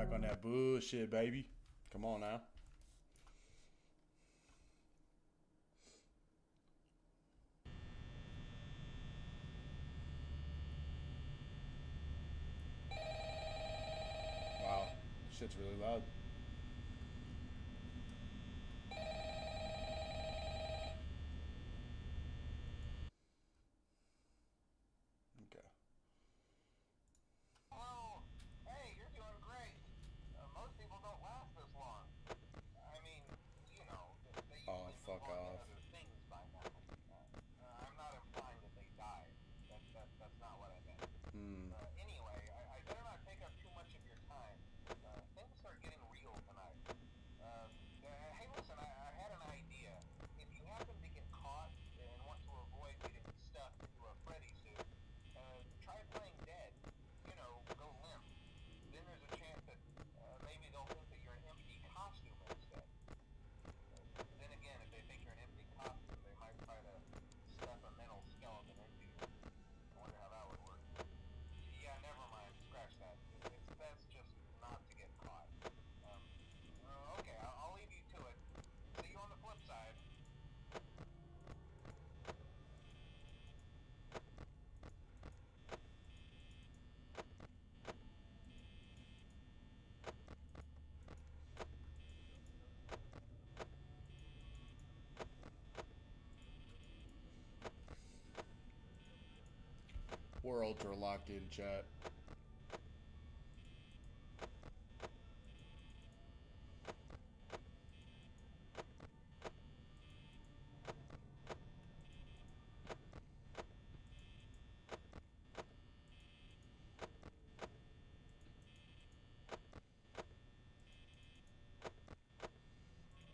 Back on that bullshit, baby. Come on now. Wow, shit's really loud. Okay. Oh, hey, you're doing great. Most people don't last this long. I mean, you know, they Oh, usually move fuck on to off. other things by now. I'm not implying that they died. That's not what I meant. Hmm. Anyway, I better not take up too much of your time. Things are getting real tonight. Hey, listen, I had an idea. If you happen to get caught and want to avoid getting stuffed into a Freddy suit, try playing dead. You know, go limp. Then there's a chance that maybe they'll think that you're an empty costume instead. Then again, if they think you're an empty costume, they might try to stuff a mental skeleton into you. I wonder how that would work. Yeah, never mind. Scratch that. It's best just not to get caught. Okay, I'll leave you to it. See you on the flip side. We're ultra locked in, chat.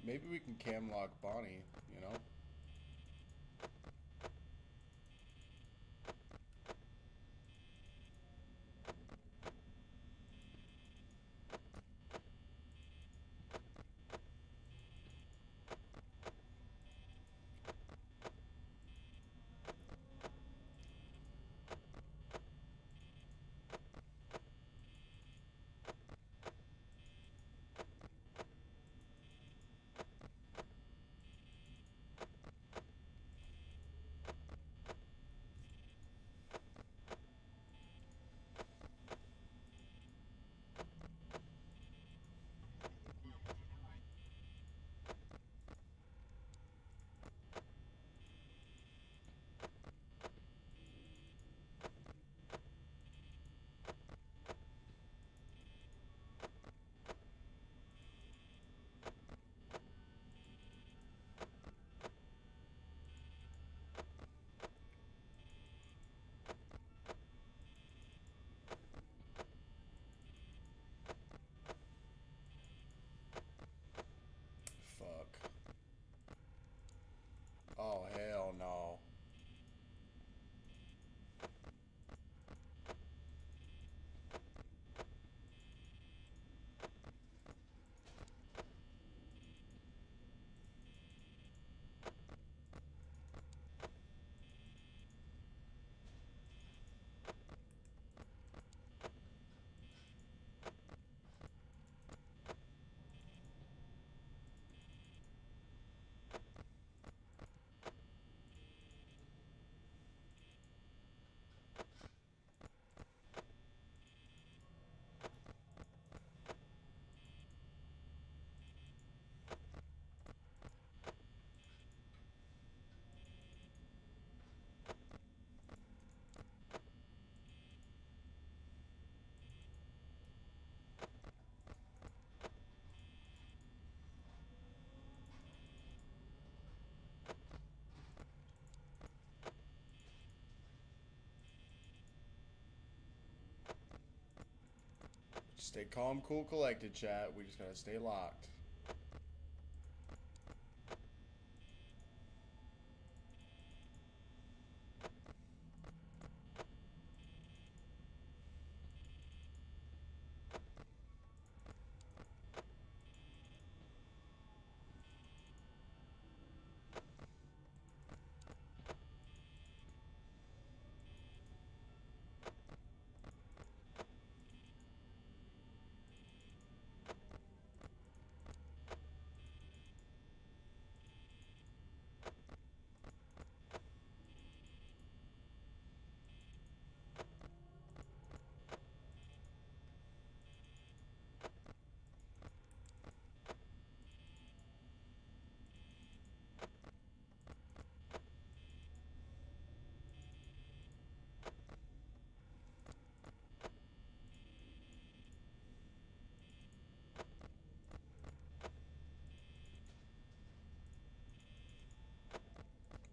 Maybe we can cam lock Bonnie, you know? Fuck. Oh, hell no. Stay calm, cool, collected, chat. We just gotta stay locked.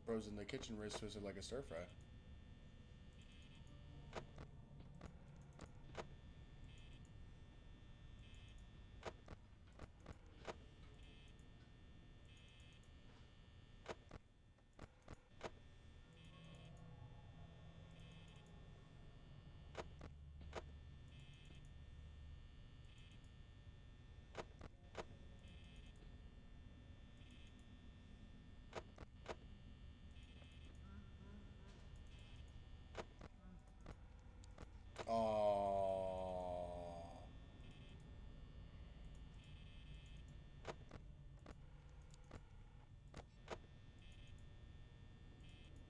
Bros in the kitchen wrist twisted like a stir fry. Oh.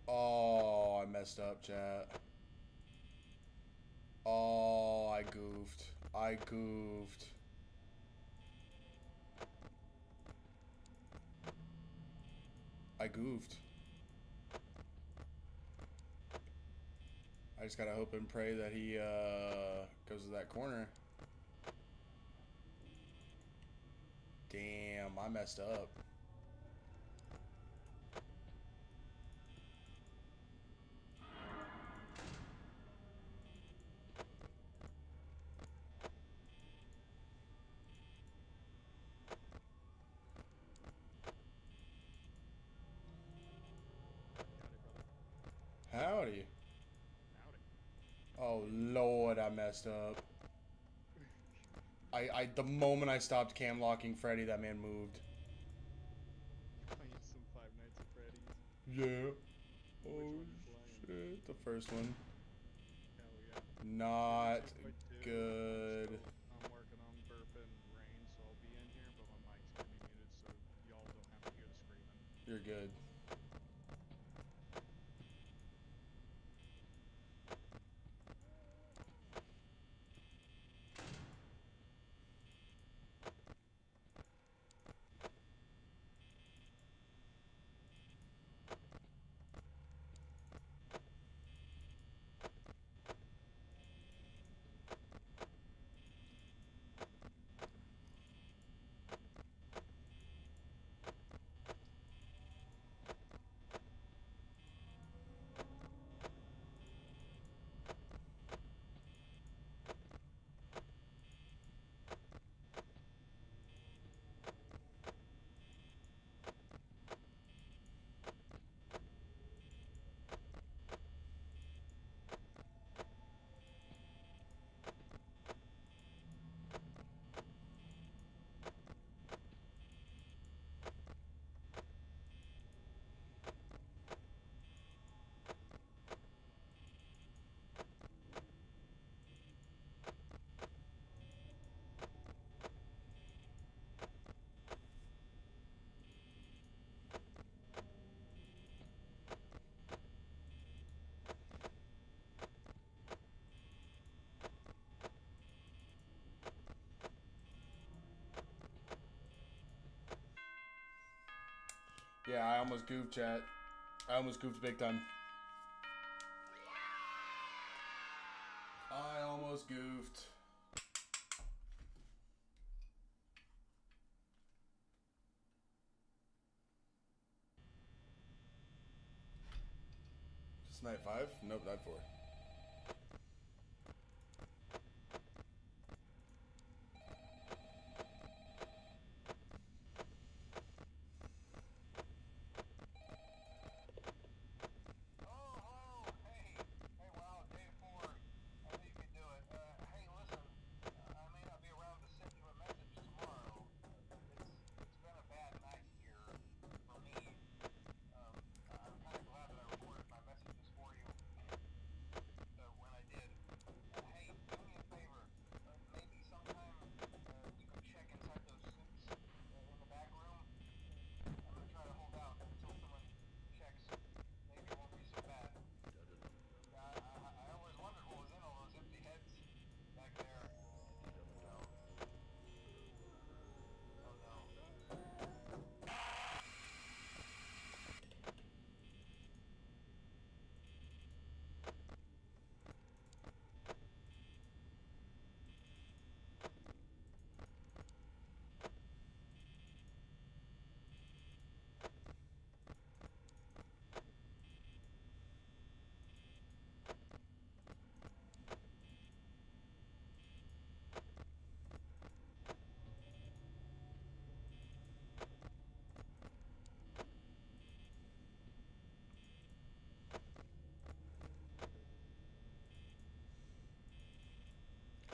Oh, I messed up, chat. Oh, I goofed. I goofed. I goofed. I just gotta hope and pray that he goes to that corner. Damn, I messed up. Howdy. Oh Lord, I messed up. The moment I stopped cam locking Freddy, that man moved. Playing some Five Nights at Freddy's. Yeah. Which Oh one you playing? shit, the first one. Hell yeah. Not Quick too. good. I'm working on burping rain, so I'll be in here, but my mic's gonna be muted, so y'all don't have to hear the screaming. You're good. Yeah, I almost goofed, chat. I almost goofed big time. I almost goofed. Is this night 5? Nope, night 4.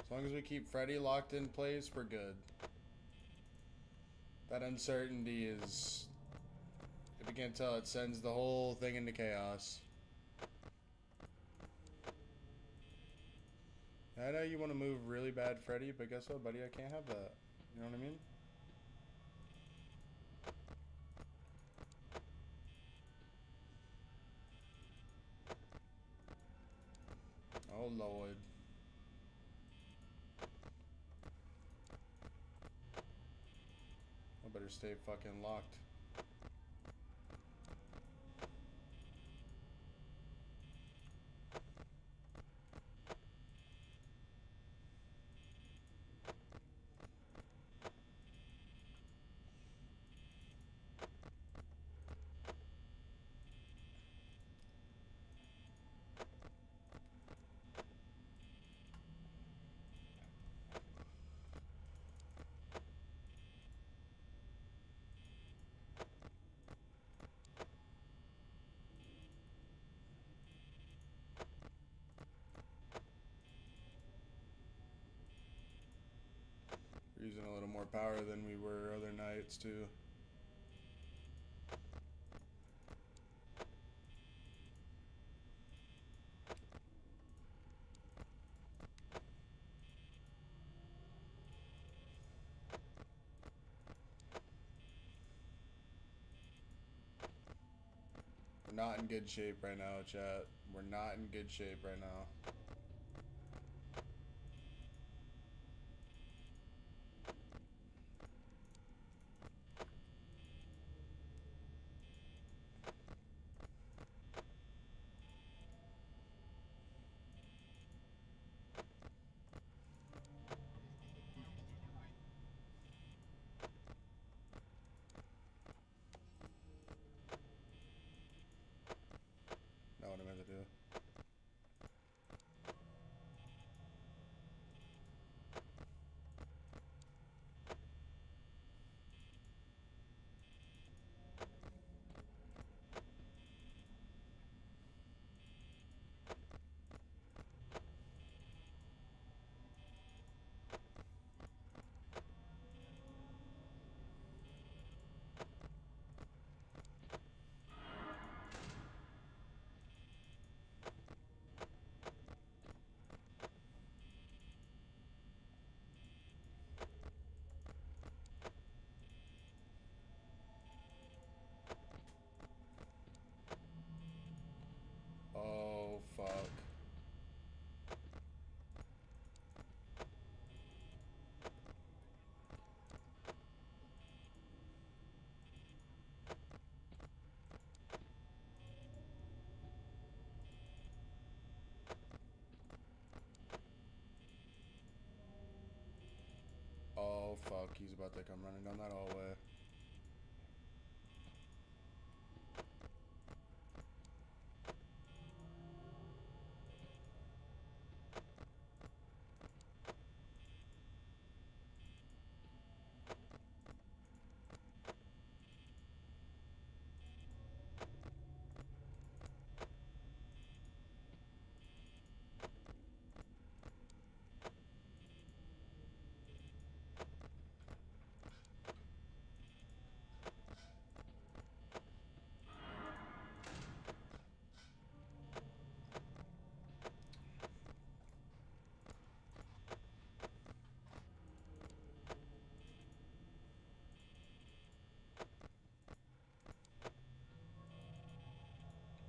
As long as we keep Freddy locked in place, we're good. That uncertainty is... If you can't tell, it sends the whole thing into chaos. I know you want to move really bad, Freddy, but guess what, buddy? I can't have that. You know what I mean? Oh, Lord. I better stay fucking locked. We're using a little more power than we were other nights, too. We're not in good shape right now, chat. We're not in good shape right now. Not what I meant to do. Oh, fuck. Oh, fuck. He's about to come running down that hallway.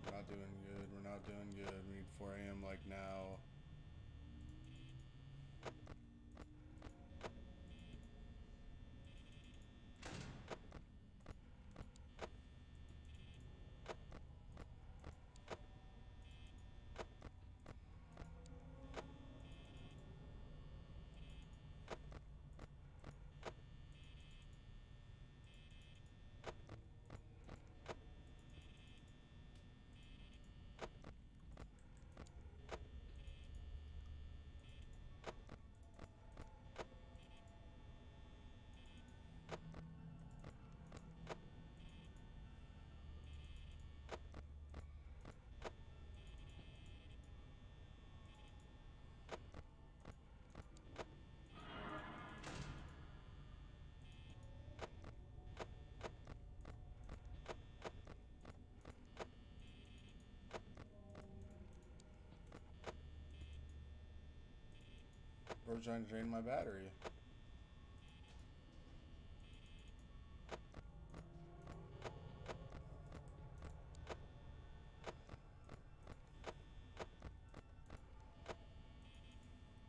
We're not doing good. We're not doing good. We need 4 a.m. like now. Or trying to drain my battery.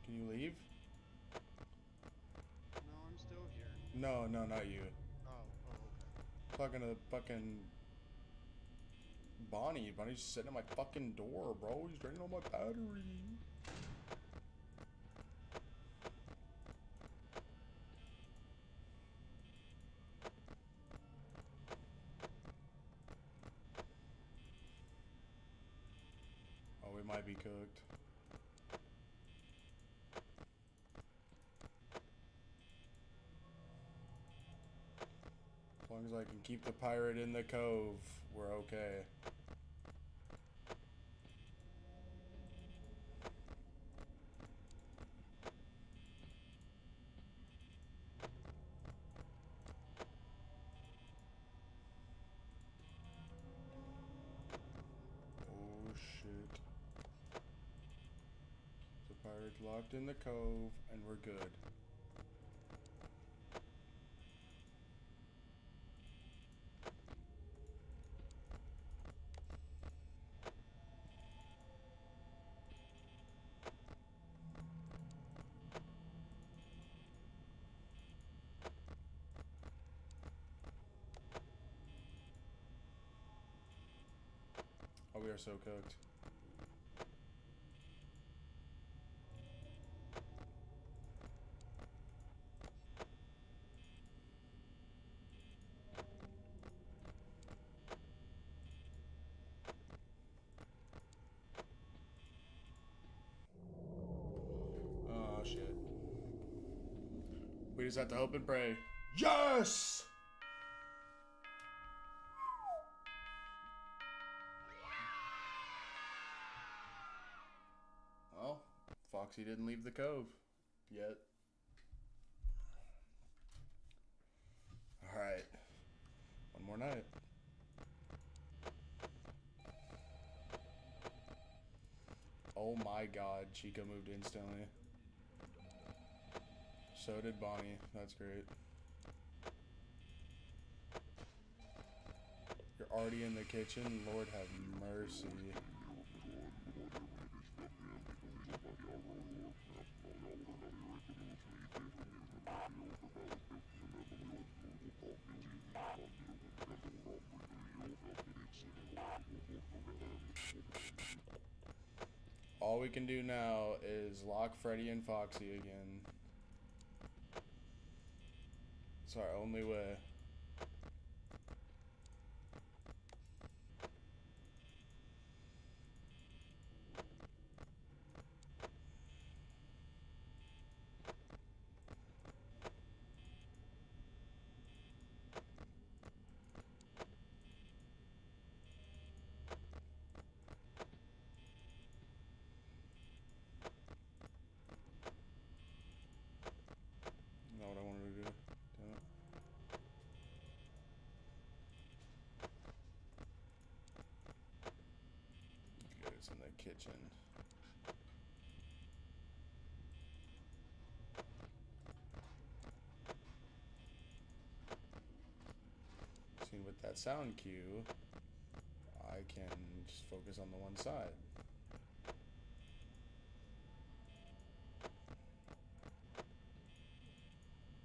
Can you leave? No, I'm still here. No, no, not you. Oh, okay. Talking to fucking Bonnie. Bonnie's just sitting at my fucking door, bro. He's draining all my battery. Oh, we might be cooked. As long as I can keep the pirate in the cove, we're okay. Oh shit. The pirate's locked in the cove and we're good. Oh, we are so cooked. Oh shit. We just have to hope and pray. Yes! Well, Foxy didn't leave the cove yet. Alright. One more night. Oh my god, Chica moved instantly. So did Bonnie. That's great. You're already in the kitchen? Lord have mercy. All we can do now is lock Freddy and Foxy again. It's our only way. Not what I wanted to do. Damn it. Okay, it's in the kitchen. See, with that sound cue, I can just focus on the one side.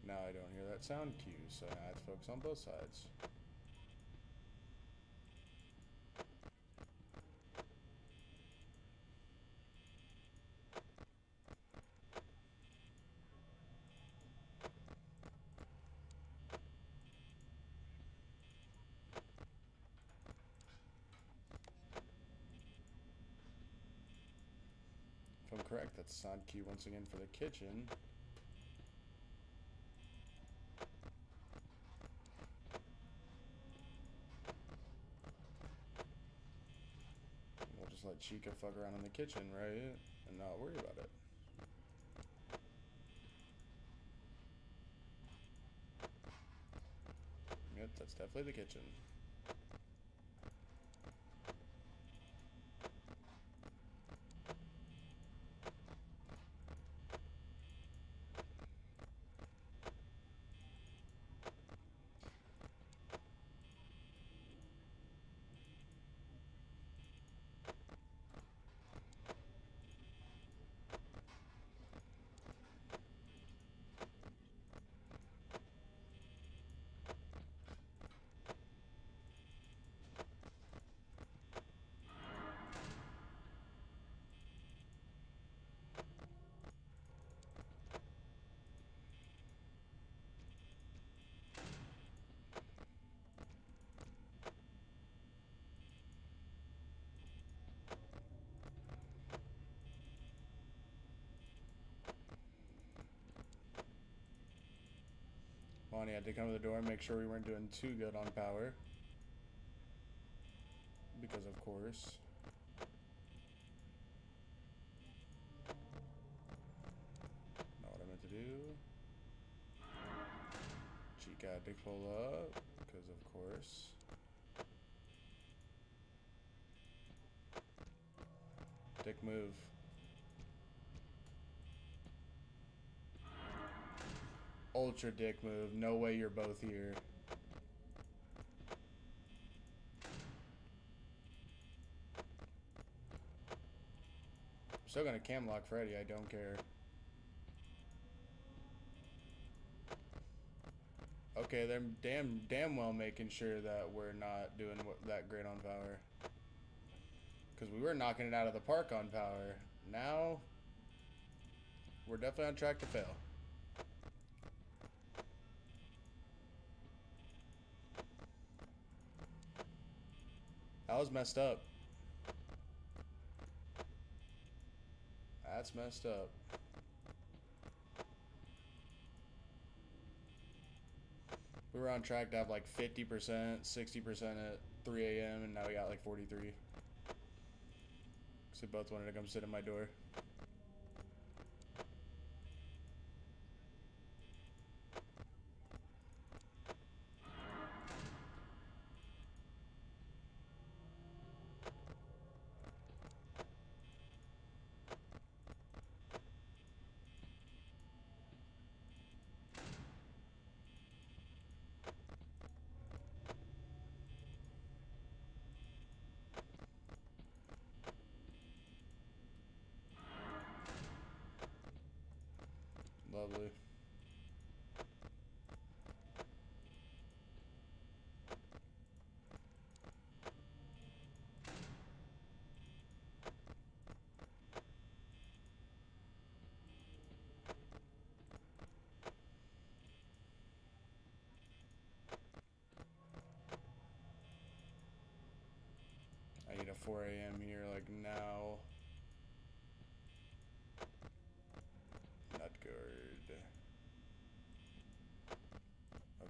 Now I don't hear that sound cue, so now I have to focus on both sides. If I'm correct, that's sound cue once again for the kitchen. We'll just let Chica fuck around in the kitchen, right? And not worry about it. Yep, that's definitely the kitchen. Bonnie had to come to the door and make sure we weren't doing too good on power. Because of course. Not what I meant to do. Chica had to pull up. Because of course. Dick move. Ultra dick move. No way you're both here. I'm still gonna cam lock Freddy, I don't care. Okay, they're damn well making sure that we're not doing that great on power. Because we were knocking it out of the park on power. Now, we're definitely on track to fail. That was messed up. That's messed up. We were on track to have like 50%, 60% at 3 a.m. and now we got like 43. Because they both wanted to come sit at my door. Lovely. I need a 4 a.m. here, like now. Not good.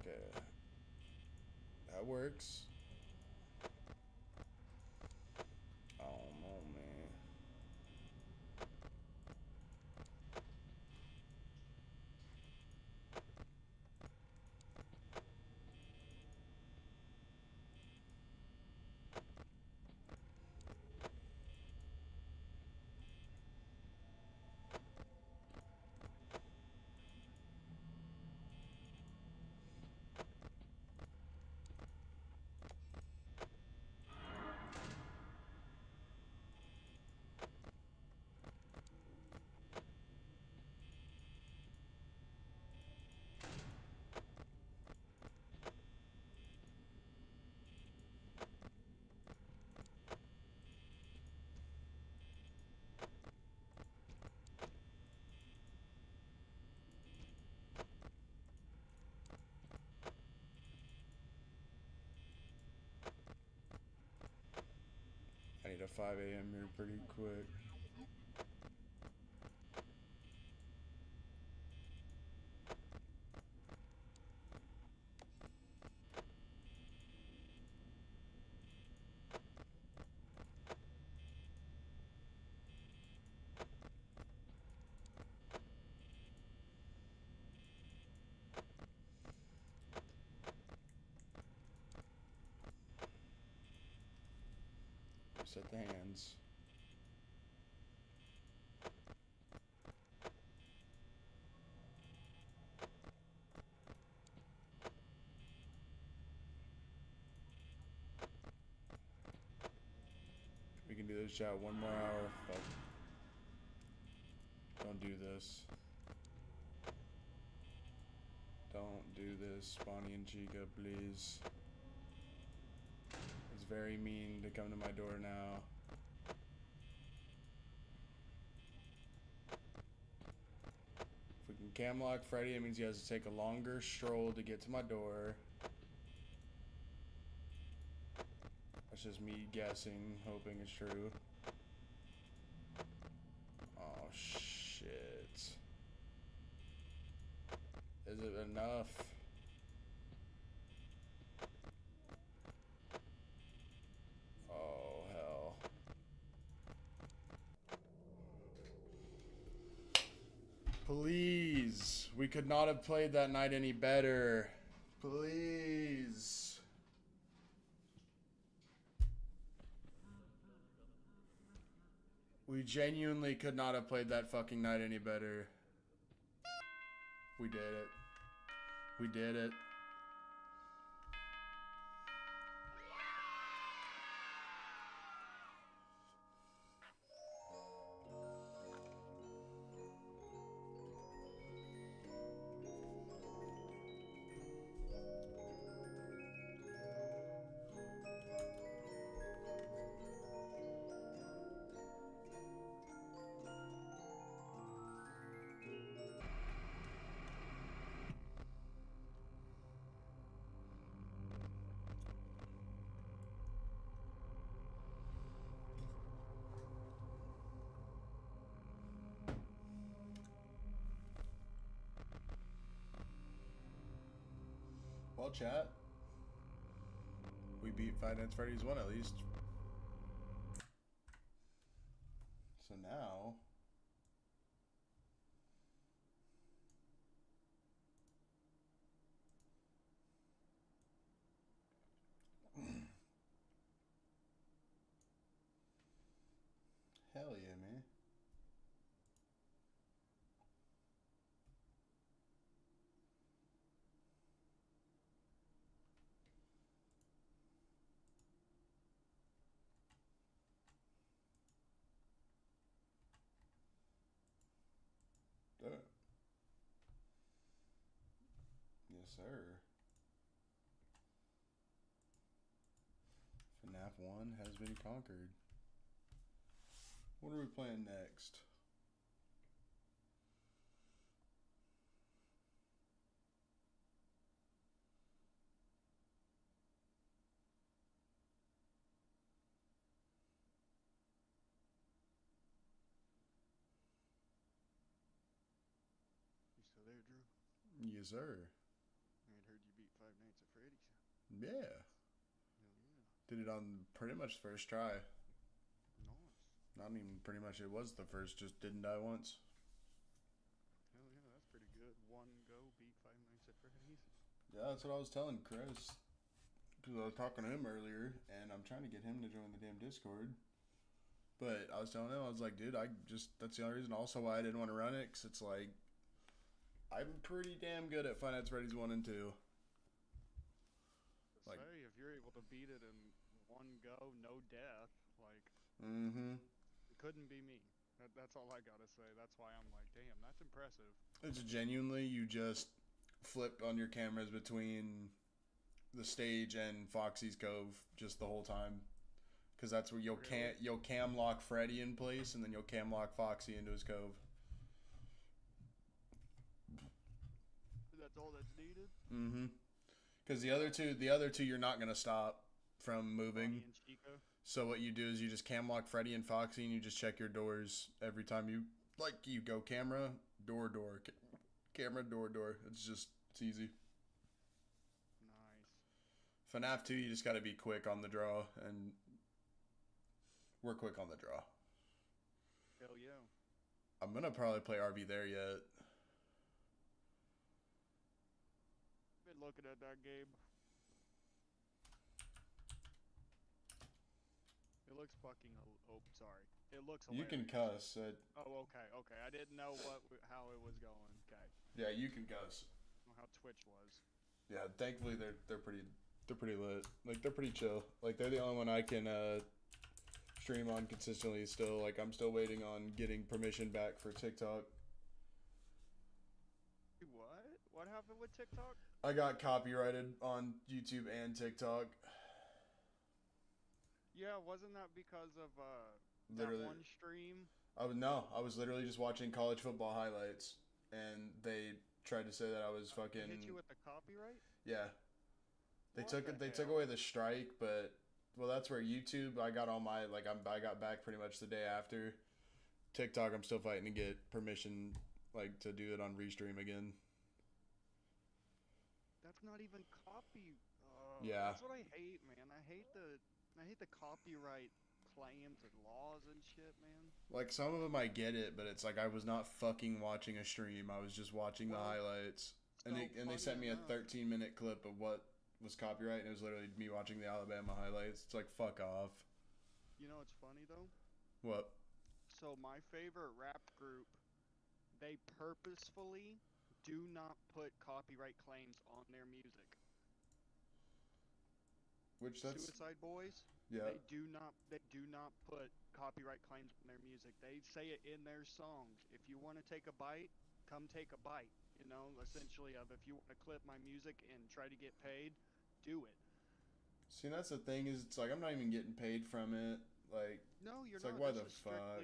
Okay. That works. Oh no, man. I need a 5 a.m. here pretty quick. Set the hands. We can do this shot one more hour. Fuck. Don't do this. Don't do this, Bonnie and Chica, please. It's very mean to come to my door now. If we can cam lock Freddy, it means he has to take a longer stroll to get to my door. That's just me guessing, hoping it's true. Oh, shit. Is it enough? Please. We could not have played that night any better. Please. We genuinely could not have played that fucking night any better. We did it. We did it. Well, chat. We beat Five Nights at Freddy's 1 at least. So now... Hell yeah, man. Yes, sir. FNAF 1 has been conquered. What are we playing next? You still there, Drew? Yes, sir. I had heard you beat Five Nights at Freddy's. Yeah. Hell yeah. Did it on pretty much first try. Nice. Not even pretty much, it was the first, just didn't die once. Hell yeah, that's pretty good. One go, beat Five Nights at Freddy's. Yeah, that's what I was telling Chris. Because I was talking to him earlier, and I'm trying to get him to join the damn Discord. But I was telling him, I was like, dude, that's the only reason also why I didn't want to run it, because it's like, I'm pretty damn good at Five Nights at Freddy's 1 and 2. Like, say, if you're able to beat it in one go, no death, like, it couldn't be me. That's all I gotta say. That's why I'm like, damn, that's impressive. It's genuinely, you just flip on your cameras between the stage and Foxy's Cove just the whole time. Because that's where you'll cam lock Freddy in place, and then you'll cam lock Foxy into his cove. That's all that's needed? Because the other two you're not going to stop from moving. Bonnie and Chico? So what you do is you just cam lock Freddy and Foxy, and you just check your doors every time you go camera, door, camera, door. It's easy. Nice. FNAF 2, you just got to be quick on the draw, and we're quick on the draw. Hell yeah. I'm going to probably play RV there yet. Been looking at that game. It looks fucking... Oh, sorry. It looks hilarious. You can cuss. Oh, okay. I didn't know how it was going. Okay. Yeah, you can cuss. I don't know how Twitch was. Yeah, thankfully they're pretty lit. Like, they're pretty chill. Like, they're the only one I can stream on consistently still. Like, I'm still waiting on getting permission back for TikTok. What? What happened with TikTok? I got copyrighted on YouTube and TikTok. Yeah, wasn't that because of Literally. that one stream? I was literally just watching college football highlights, and they tried to say that I was fucking... They hit you with the copyright? Yeah. They took away the strike, but... Well, that's where YouTube, I got all my... I got back pretty much the day after. TikTok, I'm still fighting to get permission, to do it on Restream again. That's not even copy... yeah. That's what I hate, man. I hate the copyright claims and laws and shit, man. Like, some of them I get it, but it's like I was not fucking watching a stream. I was just watching the Well, highlights. And so they sent funny me a enough, 13-minute clip of what was copyright, and it was literally me watching the Alabama highlights. It's like, fuck off. you know what's funny though? What? So my favorite rap group, they purposefully do not put copyright claims on their music. Which that's... Suicide Boys, Yeah. they do not put copyright claims on their music. They say it in their songs. If you want to take a bite, come take a bite. You know, essentially of if you want to clip my music and try to get paid, do it. See, that's the thing is, it's like I'm not even getting paid from it. Like, No, you're it's not. like, why this the is fuck?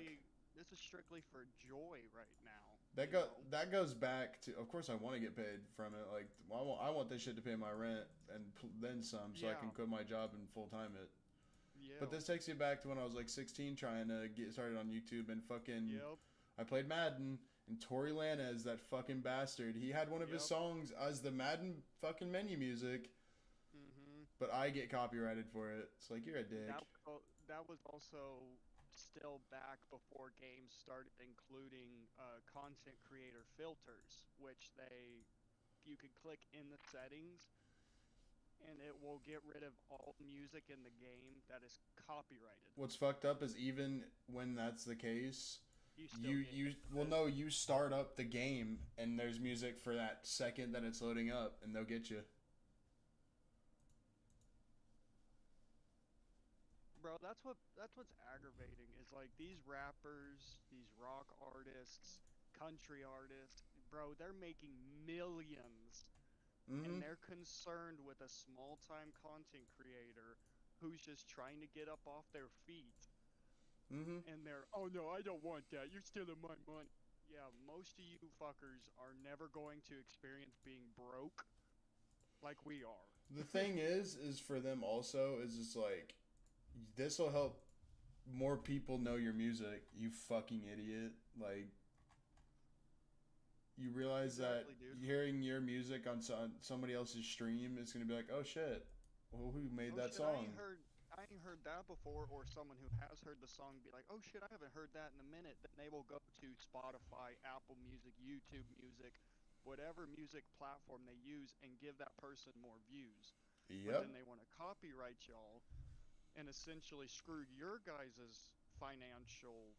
This is strictly for joy right now. That goes back to, of course I want to get paid from it. Like, I want this shit to pay my rent and then some, so I can Yeah. quit my job and full time it. Yeah. But this takes me back to when I was like 16, trying to get started on YouTube, and fucking Yep. I played Madden, and Tory Lanez, that fucking bastard, he had one of his Yep. songs as the Madden fucking menu music, Mhm. but I get copyrighted for it. It's like, you're a dick. That was also still back before games started including content creator filters, which you could click in the settings, and it will get rid of all music in the game that is copyrighted. What's fucked up is, even when that's the case, You still get you well, no, you start up the game and there's music for that second that it's loading up, and they'll get you. Bro, that's what's aggravating is like these rappers, these rock artists, country artists, bro, they're making millions, Mm-hmm. and they're concerned with a small-time content creator who's just trying to get up off their feet, Mm-hmm. and they're, "Oh no, I don't want that. You're stealing my money." Yeah, most of you fuckers are never going to experience being broke like we are. The thing is for them also, is just like, this will help more people know your music. You fucking idiot! Like, you realize Exactly, that dude. hearing your music on somebody else's stream is gonna be like, oh shit, well, who made Oh that shit, song? I ain't heard that before, or someone who has heard the song be like, "Oh shit, I haven't heard that in a minute." Then they will go to Spotify, Apple Music, YouTube Music, whatever music platform they use, and give that person more views. But Yep. then they want to copyright y'all and essentially screw your guys' financial,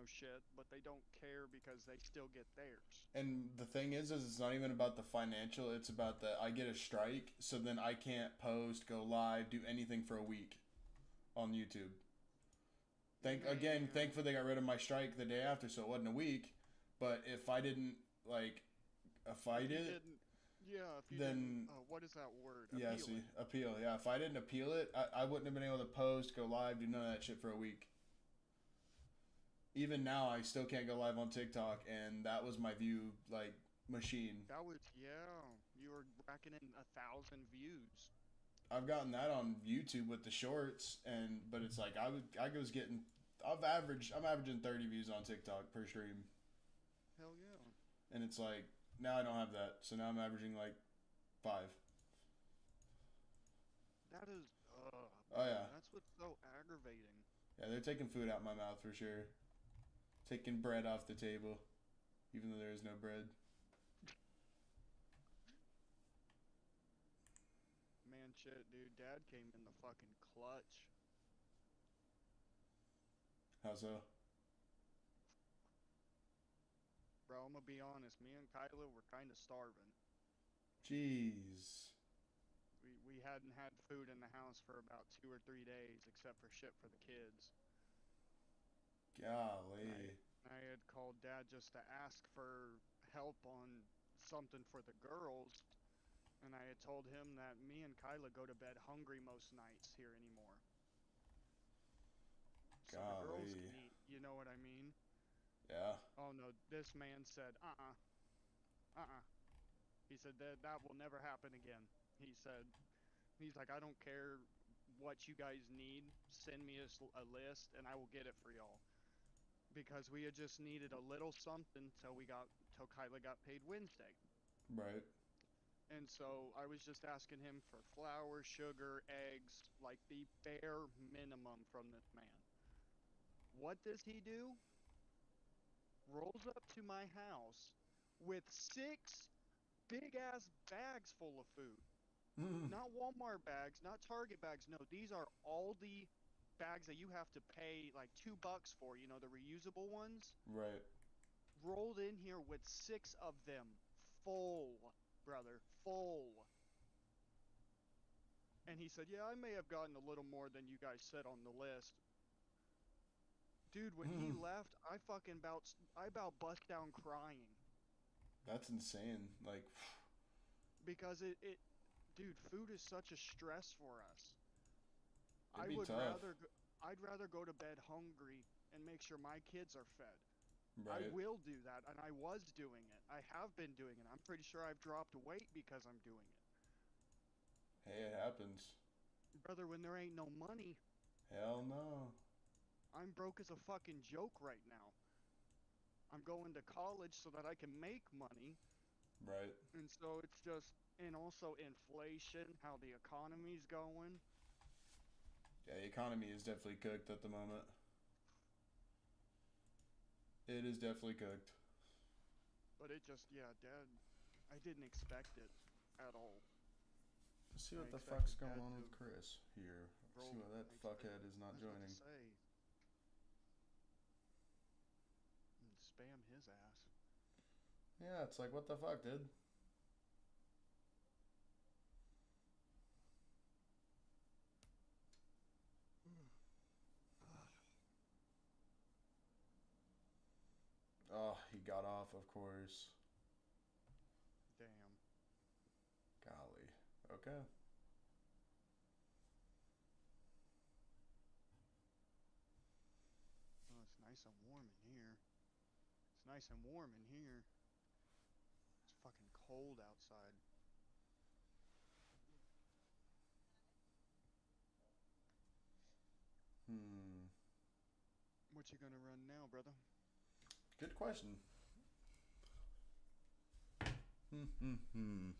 shit, but they don't care because they still get theirs. And the thing is it's not even about the financial. It's about the, I get a strike, so then I can't post, go live, do anything for a week on YouTube. Man. Thankfully they got rid of my strike the day after, so it wasn't a week. But if I didn't, like, if I If you did, didn't, yeah, if you then didn't, what is that word? yeah, Appeal see, it. appeal. Yeah, if I didn't appeal it, I wouldn't have been able to post, go live, do none of that shit for a week. Even now, I still can't go live on TikTok, and that was my view, like, machine. That was, yeah, you were racking in 1,000 views. I've gotten that on YouTube with the shorts, but it's like I'm averaging 30 views on TikTok per stream, Hell yeah. and it's like, now I don't have that, so now I'm averaging like 5. That is, Oh yeah, that's what's so aggravating. yeah, they're taking food out my mouth for sure, taking bread off the table, even though there is no bread. Man, shit, dude, Dad came in the fucking clutch. How so? Bro, I'm gonna be honest, me and Kyla were kind of starving. Jeez, We hadn't had food in the house for about 2 or 3 days, except for shit for the kids. golly. I had called Dad just to ask for help on something for the girls, and I had told him that me and Kyla go to bed hungry most nights here anymore. So the girls Golly. can eat, you know what I mean? Yeah. Oh no, this man said, He said that will never happen again. He's like, I don't care what you guys need, send me a list and I will get it for y'all. Because we had just needed a little something till Kyla got paid Wednesday. Right. And so I was just asking him for flour, sugar, eggs, like the bare minimum from this man. What does he do? Rolls up to my house with 6 big ass bags full of food. Not Walmart bags, not Target bags. No, these are Aldi bags that you have to pay like $2 for, you know, the reusable ones. Right. Rolled in here with 6 of them. Full, brother. Full. And he said, yeah, I may have gotten a little more than you guys said on the list. Dude, when he left, I about bust down crying. That's insane. Like, Because dude, food is such a stress for us. it'd be tough. I'd rather go to bed hungry and make sure my kids are fed. Right. I will do that, and I was doing it. I have been doing it. I'm pretty sure I've dropped weight because I'm doing it. Hey, it happens. Brother, when there ain't no money, Hell no. I'm broke as a fucking joke right now. I'm going to college so that I can make money. Right. And so it's just, and also inflation, how the economy's going. Yeah, the economy is definitely cooked at the moment. It is definitely cooked. But it just, yeah, Dad, I didn't expect it at all. Let's see what I the fuck's expected going Dad on to with Chris here. roll- See why that I fuckhead expect- is not I was about joining. to say, and spam his ass. Yeah, it's like, what the fuck, dude? Oh, he got off, of course. Damn. Golly. Okay. Oh, it's nice and warm in here. It's nice and warm in here. It's fucking cold outside. What you gonna run now, brother? Good question. Mm-hmm. Mm-hmm.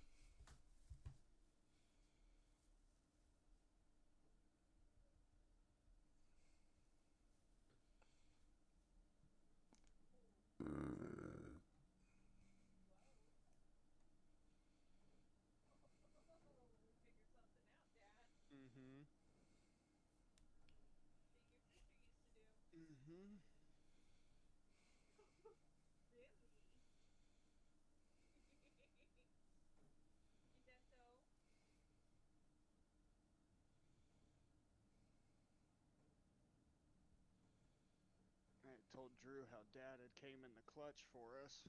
I told Drew how Dad had came in the clutch for us.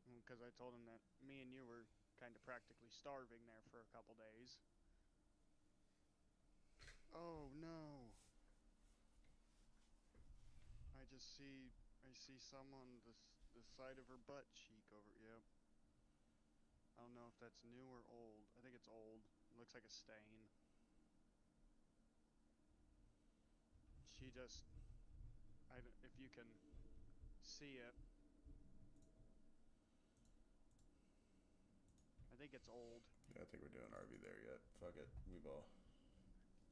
Because I told him that me and you were kind of practically starving there for a couple days. Oh no. I see some on the side of her butt cheek over, yep. I don't know if that's new or old. I think it's old. It looks like a stain. She just, if you can see it. I think it's old. Yeah, I think we're doing RV there yet. Fuck it. We ball.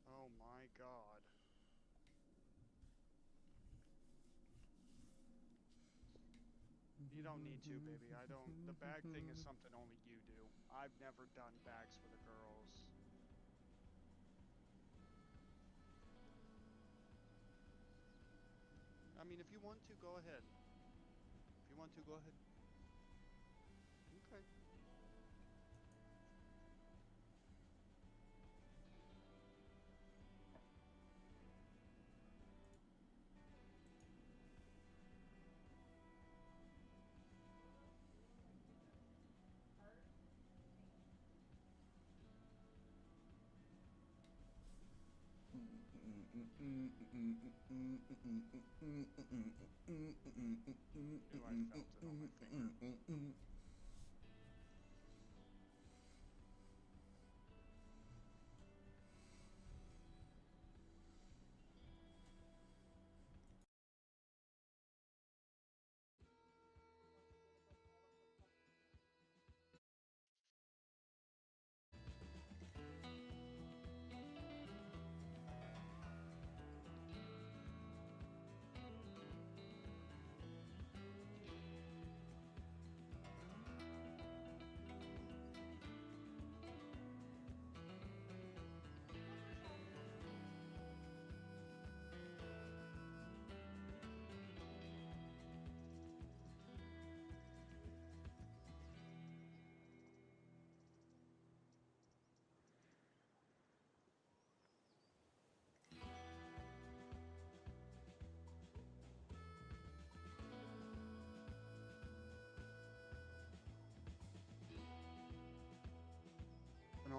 Oh my god. You don't need to, baby. I don't. The bag thing is something only you do. I've never done bags for the girls. I mean, if you want to, go ahead. If you want to, go ahead. Okay. Ooh, I felt it on my finger.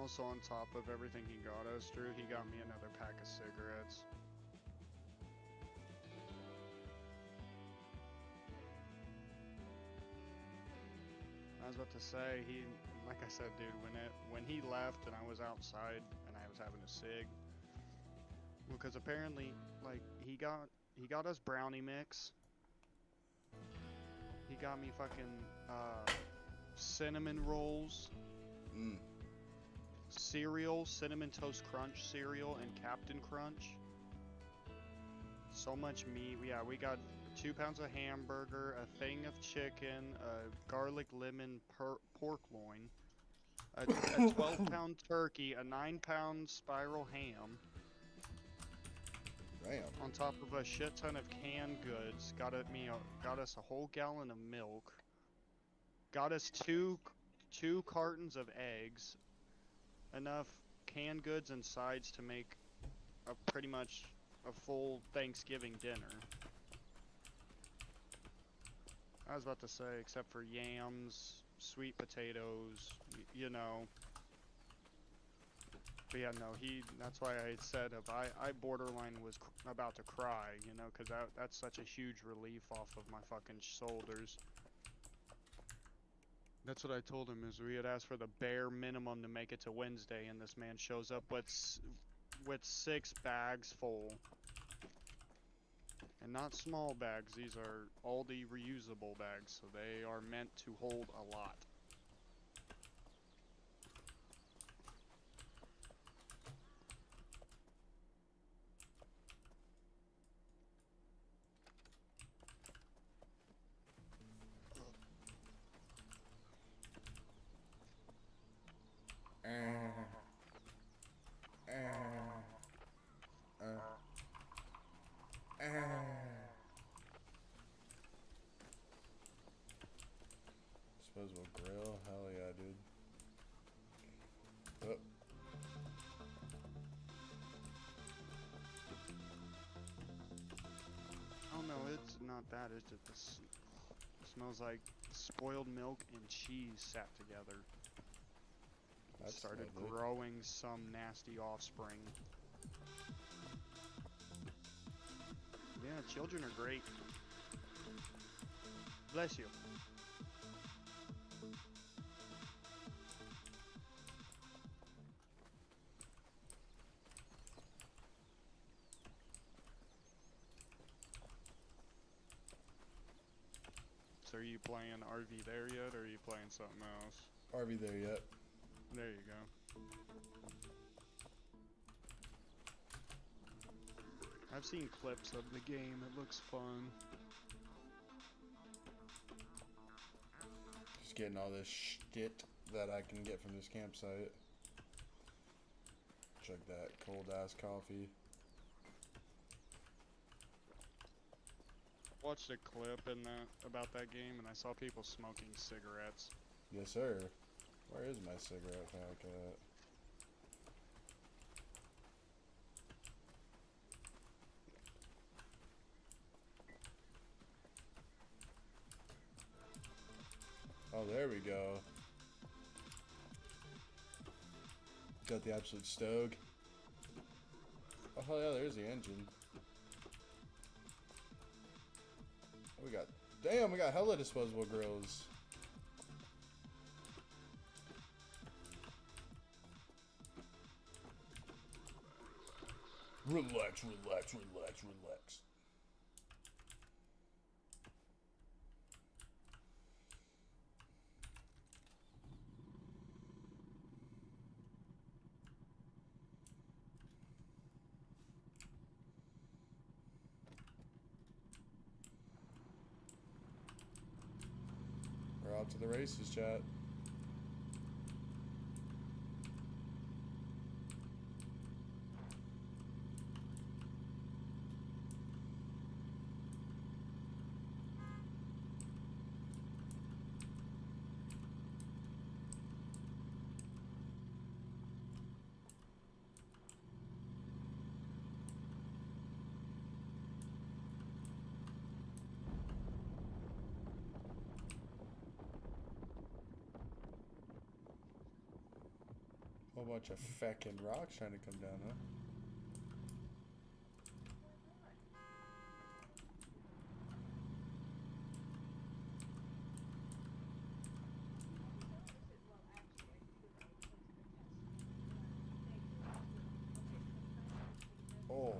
also on top of everything he got us, Drew, he got me another pack of cigarettes. I was about to say, like I said, dude, when he left and I was outside and I was having a cig, because apparently, like, he got us brownie mix. He got me fucking cinnamon rolls, cereal, cinnamon toast crunch cereal, and Captain Crunch. So much meat. Yeah, we got 2 pounds of hamburger, a thing of chicken, a garlic lemon pork loin, a 12-pound turkey, a 9-pound spiral ham. Damn. On top of a shit ton of canned goods, got us a whole gallon of milk, got us two cartons of eggs, enough canned goods and sides to make pretty much a full Thanksgiving dinner. I was about to say, except for yams, sweet potatoes, you know. But yeah, no, that's why I said I borderline was about to cry, you know, because that's such a huge relief off of my fucking shoulders. That's what I told him, is we had asked for the bare minimum to make it to Wednesday, and this man shows up with 6 bags full. And not small bags, these are Aldi reusable bags, so they are meant to hold a lot. Disposable grill, hell yeah, dude. Oh. Oh no, it's not that, it's just this. It smells like spoiled milk and cheese sat together. That's Started lovely. growing some nasty offspring. Yeah, children are great. Bless you. So are you playing RV there yet, or are you playing something else? RV there yet? There you go. I've seen clips of the game, it looks fun. Just getting all this shit that I can get from this campsite. Chug that cold ass coffee. Watched a clip about that game, and I saw people smoking cigarettes. Yes, sir. Where is my cigarette pack at? Oh, there we go. Got the absolute stoke. Oh, hell yeah, there's the engine. We got, damn, we got hella disposable grills. Relax, relax, relax, relax. We're out to the races, chat. Whole bunch of feckin' rocks trying to come down, huh? Oh.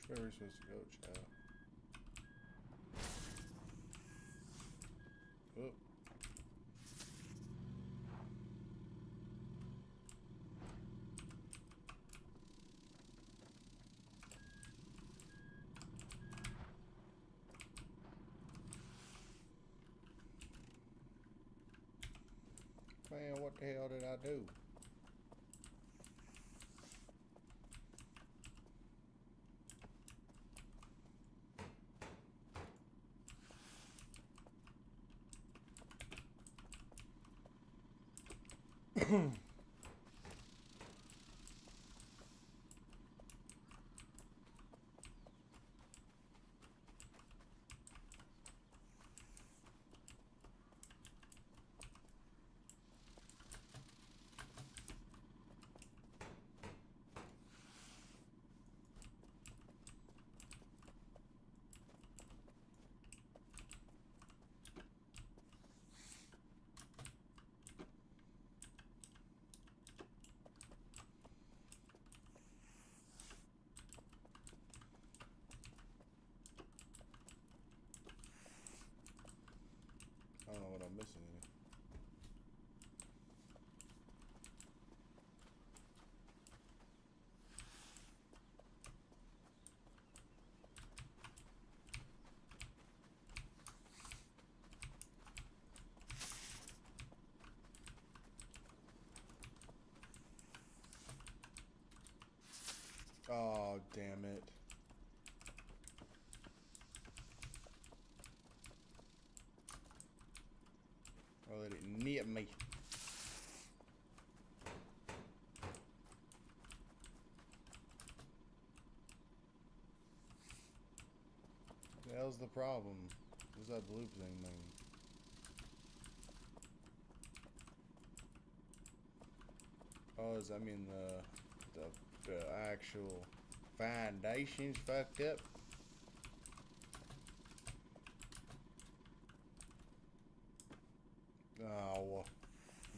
Where are we supposed to go, child? Oh. Man, what the hell did I do? I don't know what I'm missing here. Oh, damn it. Oh, let it nip me. The hell's the problem? What's that blue thing mean? Oh, does that mean the actual foundation's fucked up? Oh,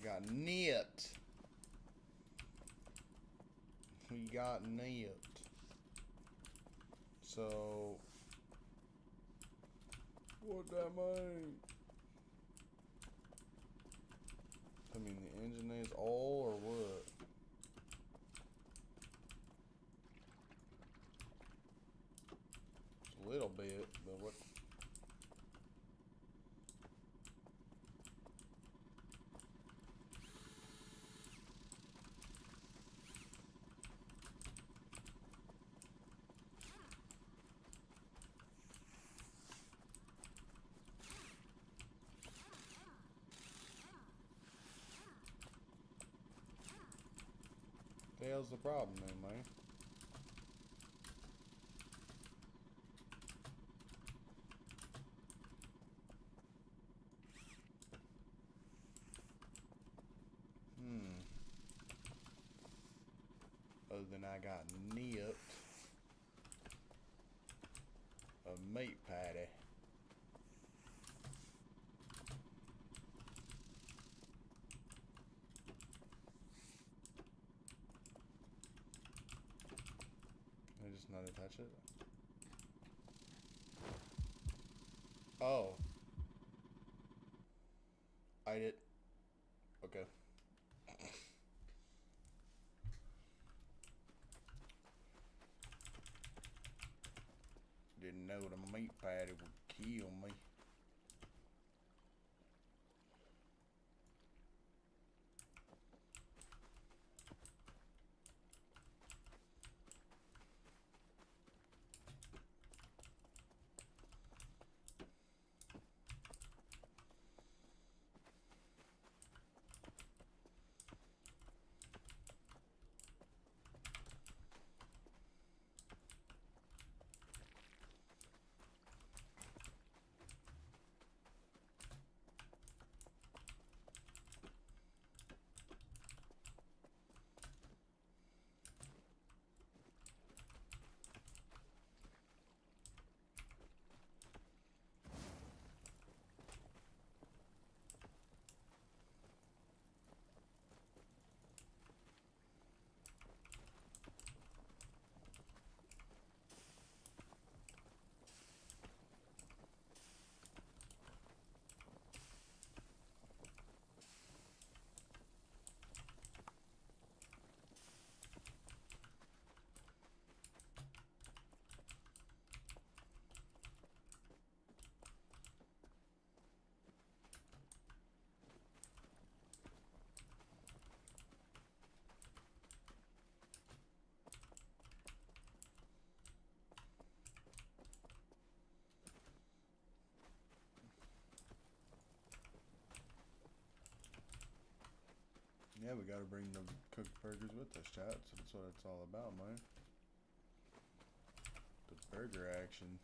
got nipped. We got nipped. So, what that mean? I mean, the engine is all or what? It's a little bit, but what? the hell's the problem then, man? Other than I got nipped a meat patty. I just not touch it. Oh. I did. Okay. Didn't know the meat patty would kill me. Yeah, we gotta bring the cooked burgers with us, chat. So that's what it's all about, man. The burger action.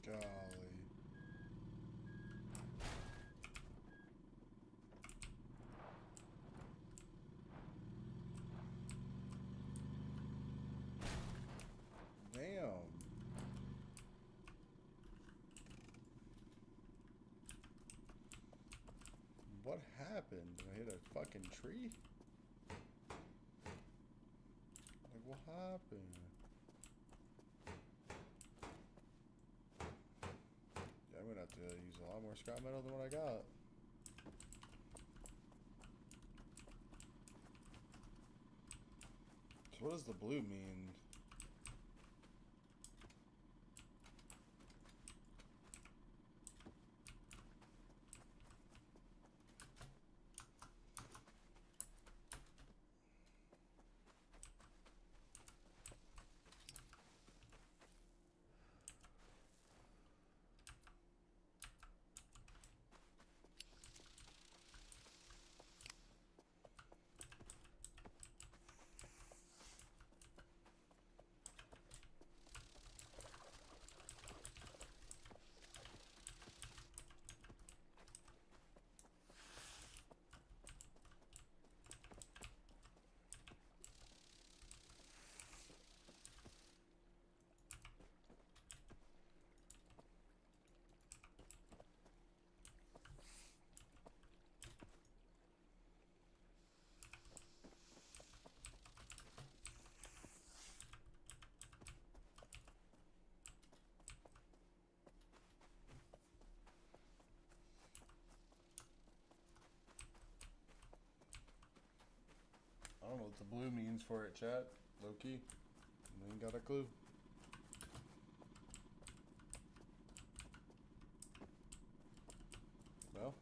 Golly. Damn. What happened? Did I hit a fucking tree? Like, what happened? have to use a lot more scrap metal than what I got. So what does the blue mean? I don't know what the blue means for it, chat. Low-key. I ain't got a clue. Well.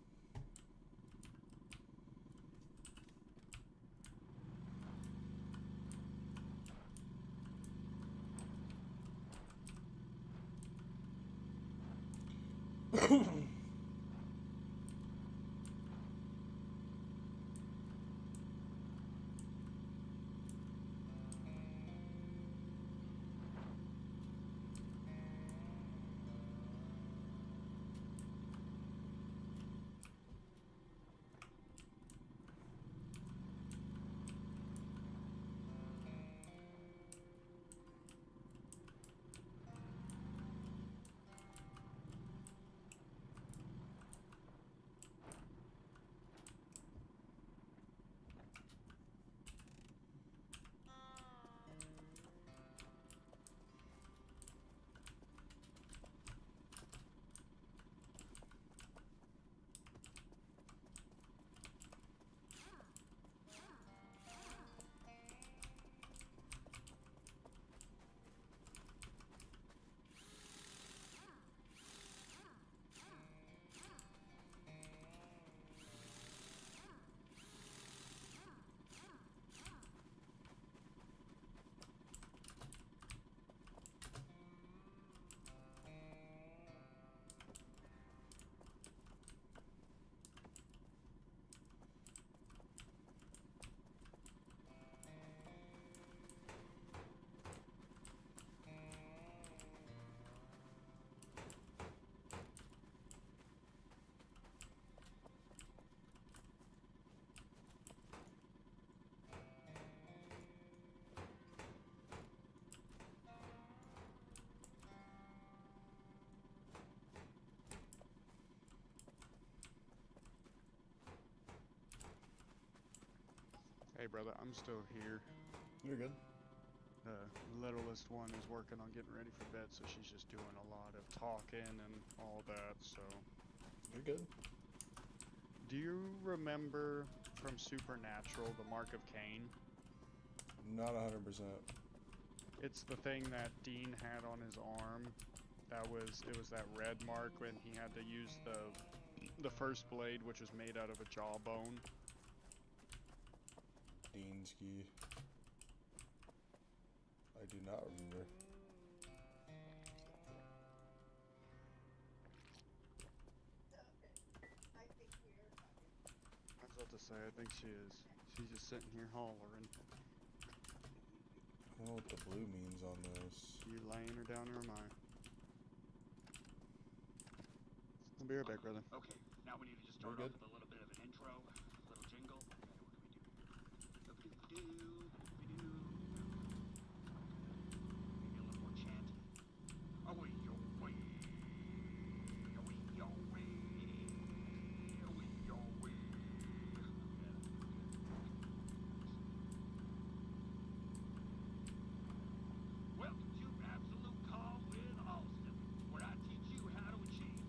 Hey, brother, I'm still here. You're good. The littlest one is working on getting ready for bed, so she's just doing a lot of talking and all that, so... You're good. Do you remember from Supernatural, the Mark of Cain? Not 100%. It's the thing that Dean had on his arm. It was that red mark when he had to use the first blade, which was made out of a jawbone. Deanski. I do not remember. I was about to say, I think she is. She's just sitting here hollering. I don't know what the blue means on this. You laying her down, or am I? I'll be right back, brother. Okay, now we need to just start We're off good. with a little bit of an intro, a little jingle. Okay, what do we do? Maybe a little more chanty. Away, yo, way. Away, yo, way. Away, yo, way. Welcome to Absolute Call with Austin, where I teach you how to achieve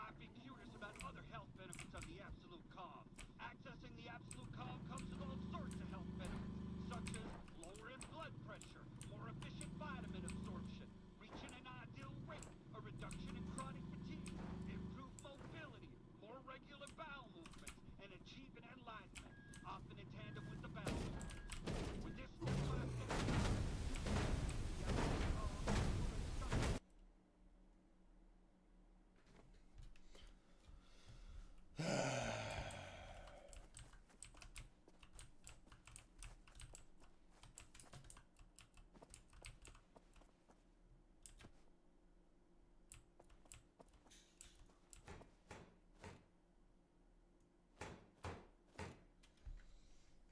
might be curious about other health benefits of the Absolute Calm. Accessing the Absolute Calm comes with all sorts of health benefits, such as lowering blood pressure, more efficient vitamin absorption, reaching an ideal weight, a reduction in chronic fatigue, improved mobility, more regular bowel movements, and achieving enlightenment, often in tandem with the bowel movements. With this step-by-step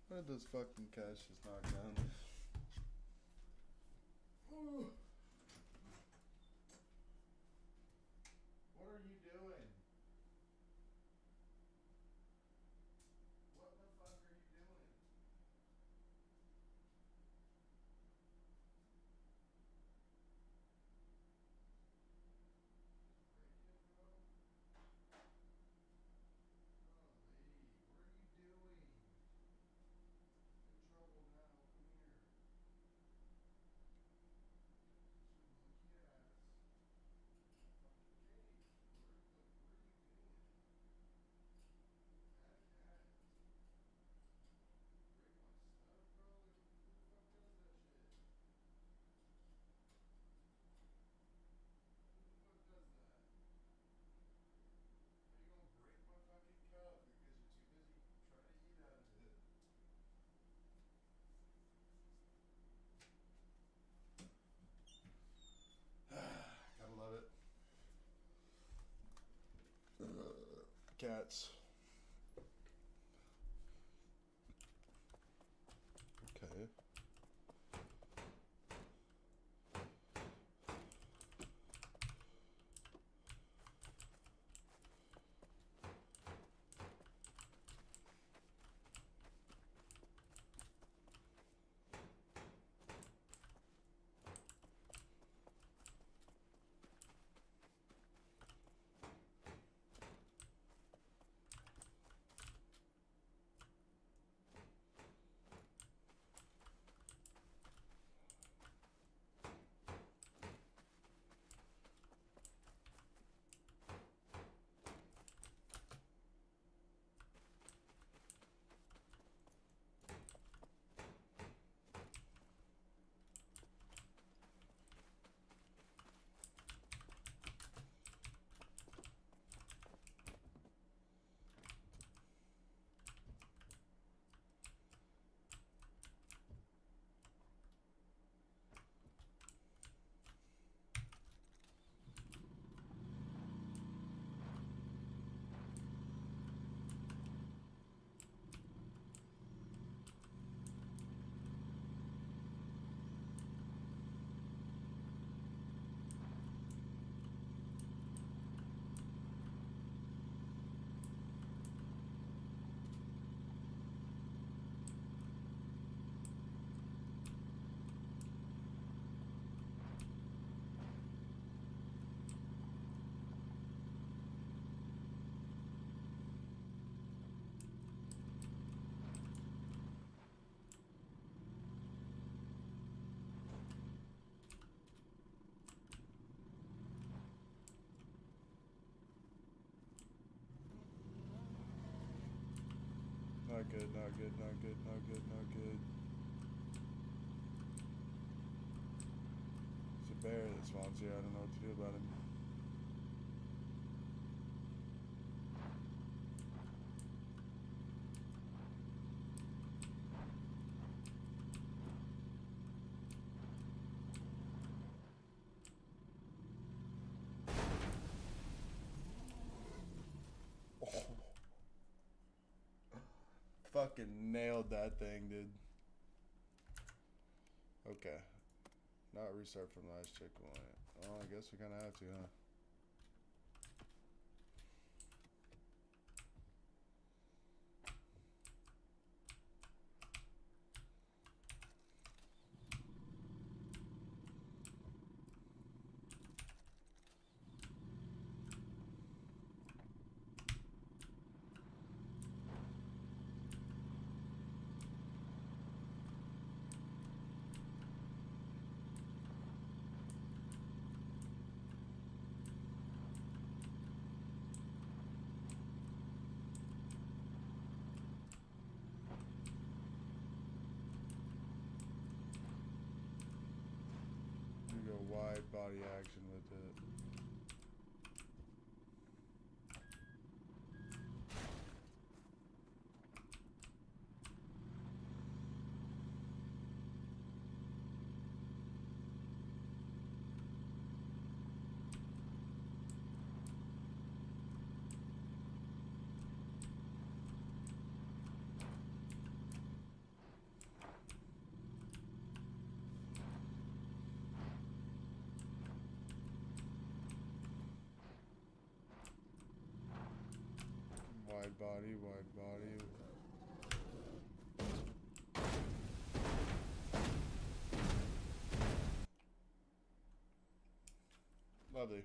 Where did those fucking cats just knock down? Ooh. What are you doing? What the fuck are you doing? Break it, bro? Golly, what are you doing? In trouble now, come here. Your monkey ass. Fucking cage. What are you doing? Bad cat. Break my stuff, bro? Like, who the fuck does that shit? Who the fuck does that? How you gonna break my fucking cup because you're too busy trying to eat out of it? Gotta love it. Cats. Okay. Not good, not good, not good, not good, not good. It's a bear that spawns here. I don't know what to do about him. Fucking nailed that thing, dude. Okay. Not restart from last checkpoint. Well, I guess we kind of have to, huh? should go wide body action with it. Wide body, wide body. Lovely.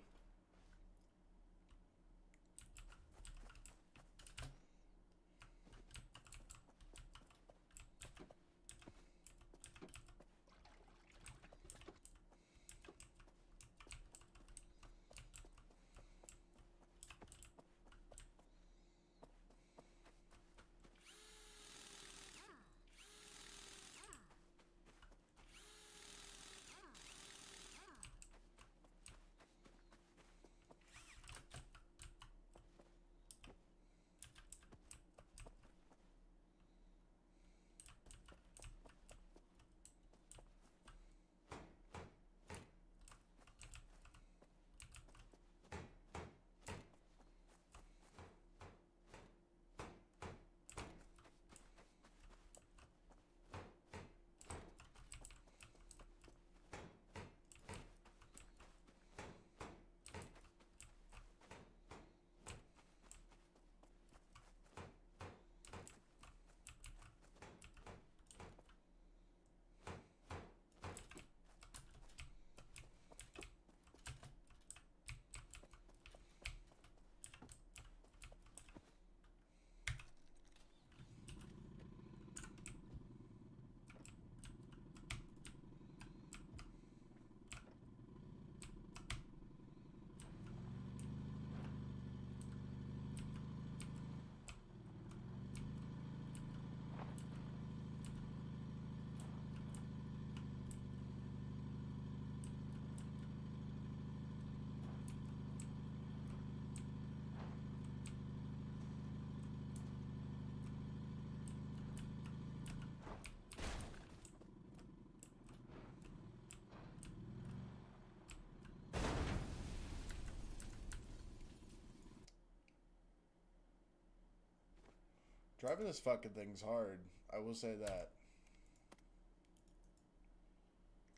Driving this fucking thing's hard. I will say that.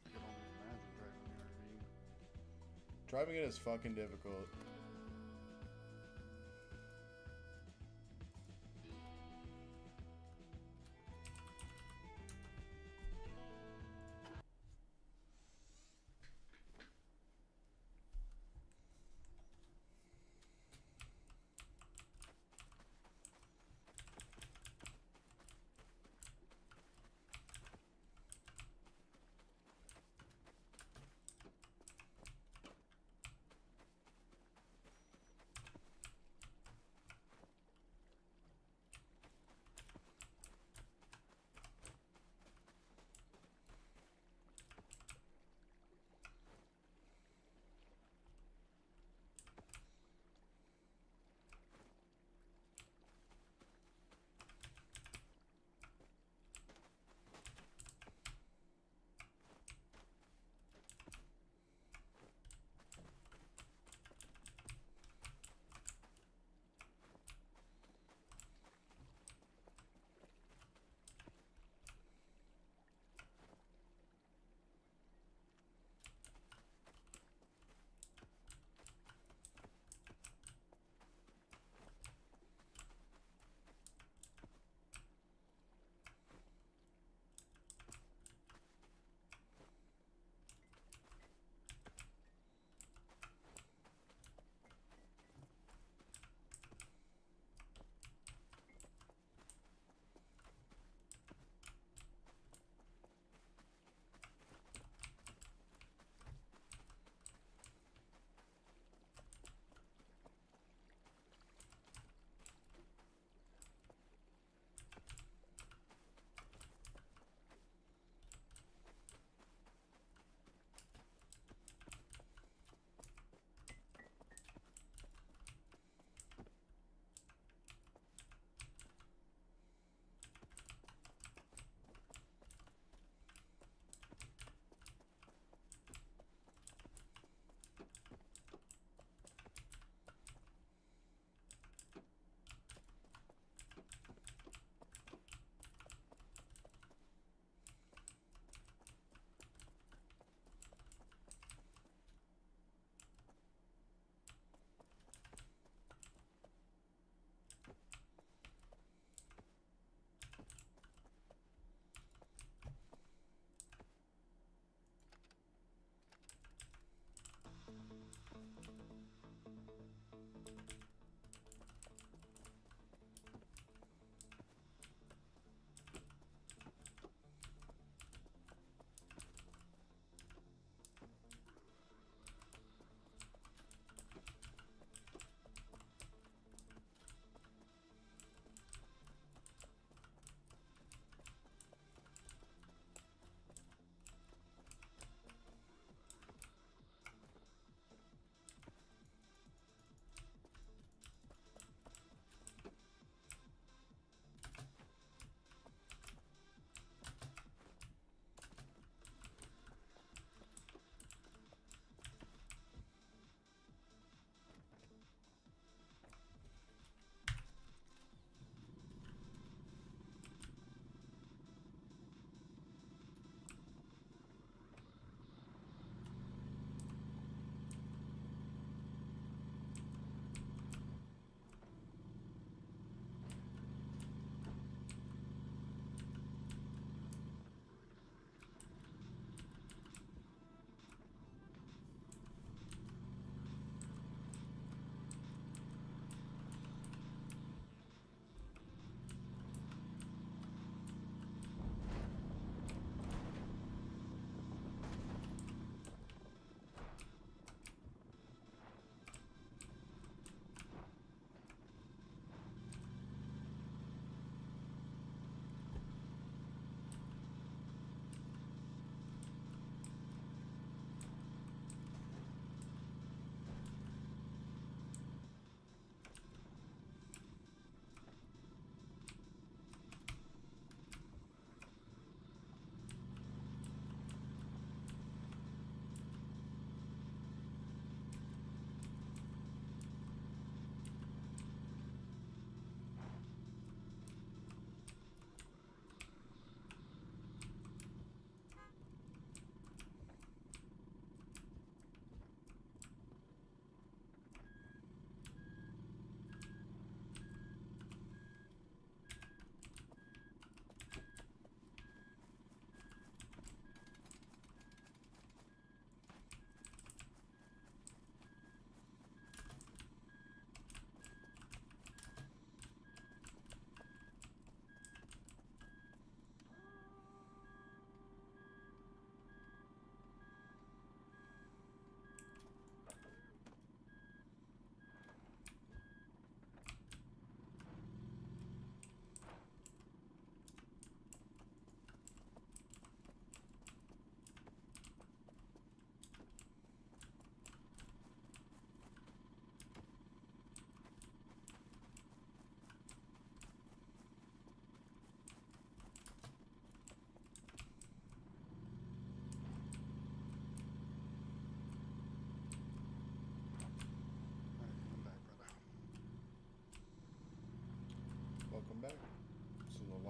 I can only imagine driving the RV. Driving it is fucking difficult.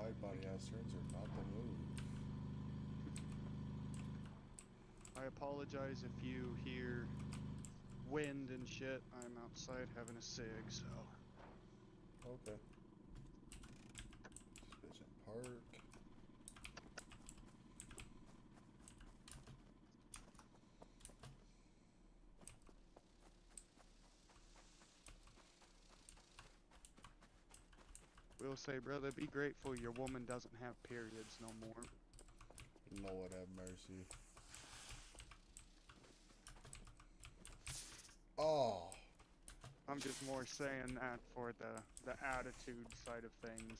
wide body ass turns are not the move. I apologize if you hear wind and shit. I'm outside having a cig, so. Okay. Sufficient park. Will say, brother, be grateful your woman doesn't have periods no more. Lord have mercy. Oh. I'm just more saying that for the attitude side of things.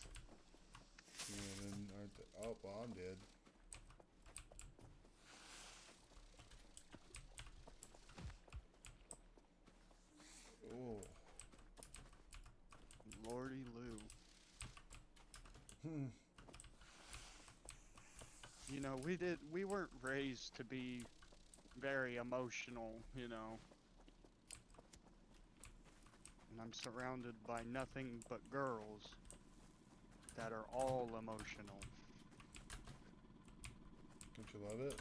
Yeah, then aren't they, oh, well, I'm dead. Oh. Lordy Lou. Hmm. You know, we weren't raised to be very emotional, you know. And I'm surrounded by nothing but girls that are all emotional. Don't you love it?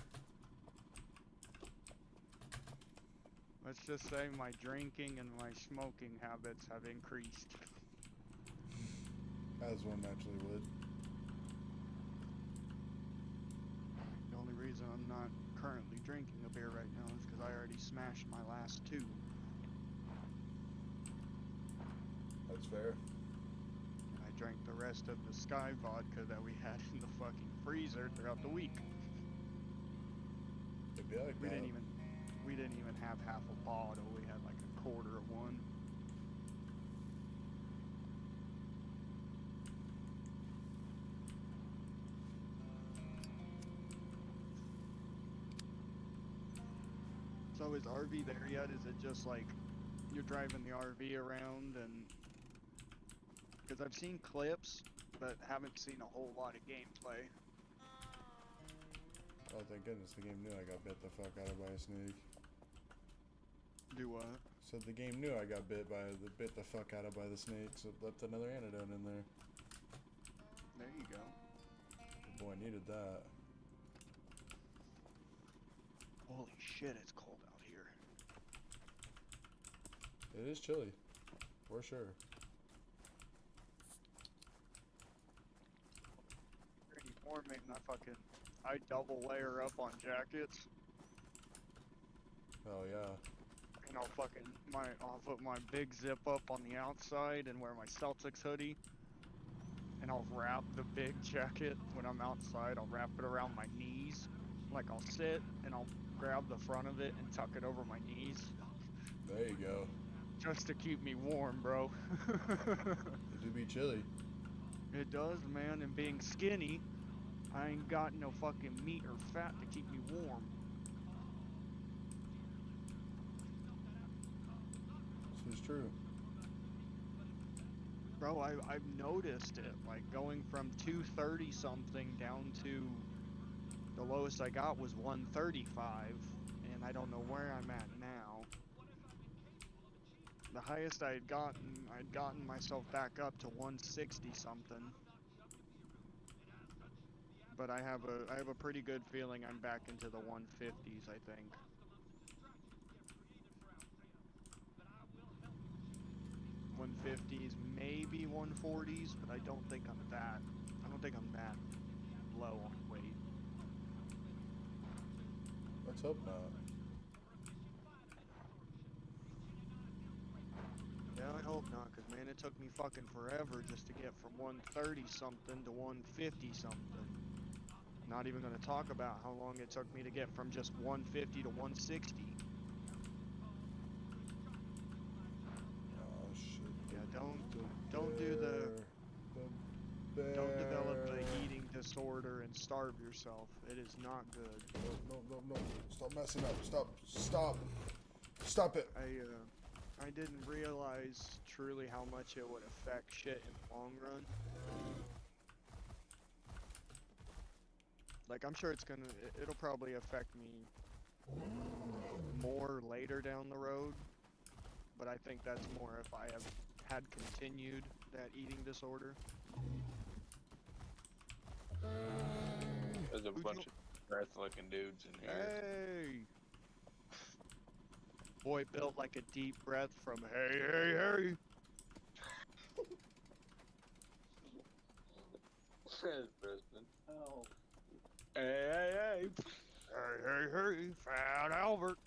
Let's just say my drinking and my smoking habits have increased. As one naturally would. The only reason I'm not currently drinking a beer right now is because I already smashed my last two. That's fair. And I drank the rest of the Sky vodka that we had in the fucking freezer throughout the week. It'd be like We that. didn't even have half a bottle. We had like a quarter of one. So is RV there yet? Is it just like you're driving the RV around and... Because I've seen clips, but haven't seen a whole lot of gameplay. Oh, thank goodness the game knew I got bit the fuck out of by a snake. Do what? Said the game knew I got bit the fuck out of by the snake, so it left another antidote in there. There you go. The boy needed that. Holy shit, it's cold out here. It is chilly, for sure. Pretty warm, man. I double layer up on jackets. Oh yeah. And I'll put my big zip up on the outside and wear my Celtics hoodie. And I'll wrap the big jacket when I'm outside. I'll wrap it around my knees. Like I'll sit and I'll grab the front of it and tuck it over my knees. There you go. Just to keep me warm, bro. It do be chilly. It does, man. And being skinny, I ain't got no fucking meat or fat to keep me warm. This is true. Bro, I've noticed it, like going from 230 something down to the lowest I got was 135, and I don't know where I'm at now. The highest I'd gotten myself back up to 160 something. But I have a pretty good feeling I'm back into the 150s, I think. 150s, maybe 140s, but I don't think I'm that low on weight. Let's hope not. Yeah, I hope not, because man, it took me fucking forever just to get from 130 something to 150 something. Not even going to talk about how long it took me to get from just 150 to 160. Oh shit. Yeah, don't develop the eating disorder and starve yourself. It is not good. No. Stop messing up. Stop it. I didn't realize truly how much it would affect shit in the long run. Like, I'm sure it'll probably affect me more later down the road, but I think that's more if I have had continued that eating disorder. a bunch of breath-looking dudes in here. Hey. Boy built like a deep breath from hey, hey, hey. Tristan. Oh. Hey, hey, hey. Hey, hey, hey, Fat Albert.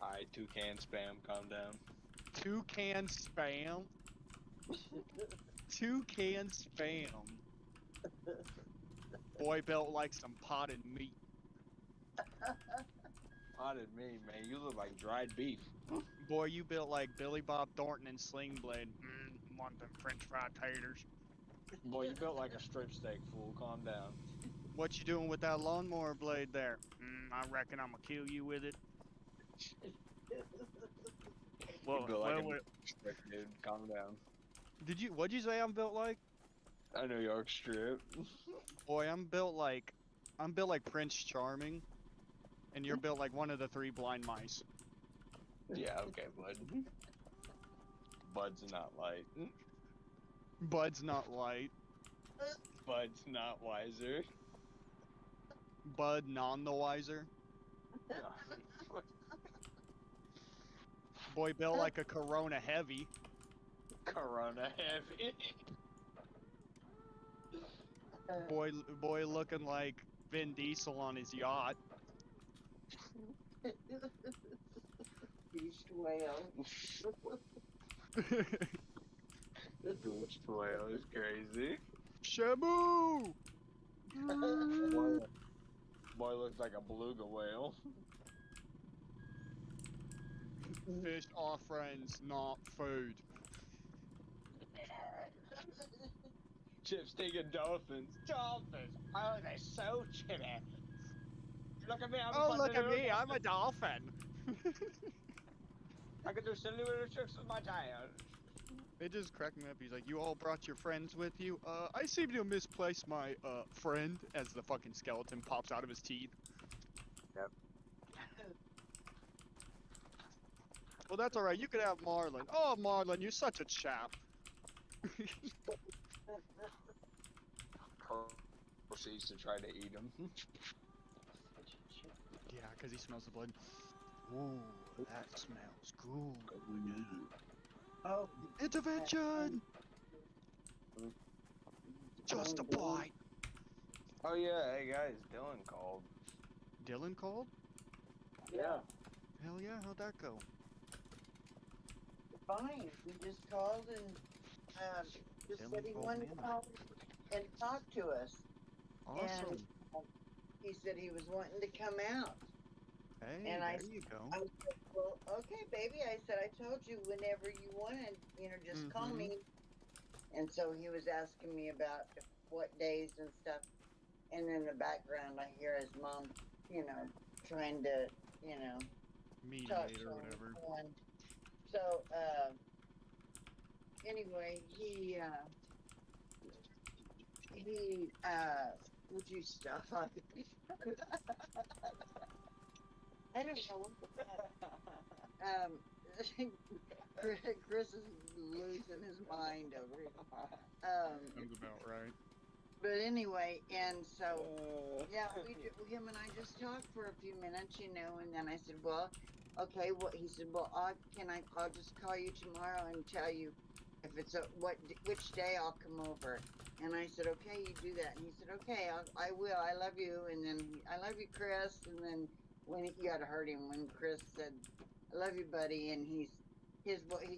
Alright, toucan spam, calm down. Toucan spam. Toucan spam. Boy built like some potted meat. Potted me, man. You look like dried beef. Boy, you built like Billy Bob Thornton and Sling Blade. Want them French fried taters. Boy, you built like a strip steak, fool. Calm down. What you doing with that lawnmower blade there? I reckon I'm gonna kill you with it. You built like a strip, dude. Calm down. What'd you say I'm built like? A New York strip. Boy, I'm built like Prince Charming, and you're built like one of the 3 blind mice. Yeah, okay, bud. Bud's not light. Bud's not light. Bud's not wiser. Bud none the wiser. Boy built like a Corona heavy. Corona heavy. Boy looking like Vin Diesel on his yacht. Beast whale. Beast whale is crazy. Shamu! Boy looks like a beluga whale. Fish are friends, not food. Chip's taking dolphins. Dolphins! Oh, they're so chitty. Look at me, I'm Oh, fun look to at do. me, I'm a dolphin. I can do silly little tricks with my tail. It just cracked me up. He's like, you all brought your friends with you? I seem to have misplaced my, friend, as the fucking skeleton pops out of his teeth. Yep. Well, that's alright, you could have Marlin. Oh, Marlin, you're such a chap. Proceeds to try to eat him. Yeah, because he smells the blood. Ooh, that smells good. Oh. Intervention! Just a bite. Oh yeah, hey guys, Dylan called. Dylan called? Yeah. Hell yeah, how'd that go? Fine. He just called and just Dylan said he called wanted me to in. call and talk to us. Awesome. And he said he was wanting to come out. Hey, and there you go. I said, well, okay, baby. I said, I told you whenever you wanted, just call Mhm. me. And so he was asking me about what days and stuff. And in the background, I hear his mom, trying to, talk Mediator to or him. whatever. And so, anyway, would you stop? I don't know. Chris is losing his mind over here. Sounds about right. But anyway, and so yeah, him and I just talked for a few minutes, and then I said, well, okay, he said, well, I'll just call you tomorrow and tell you if it's which day I'll come over. And I said, okay, you do that. And he said, okay, I will. I love you. And then I love you, Chris. And then when you gotta hurt him when Chris said, I love you, buddy. And he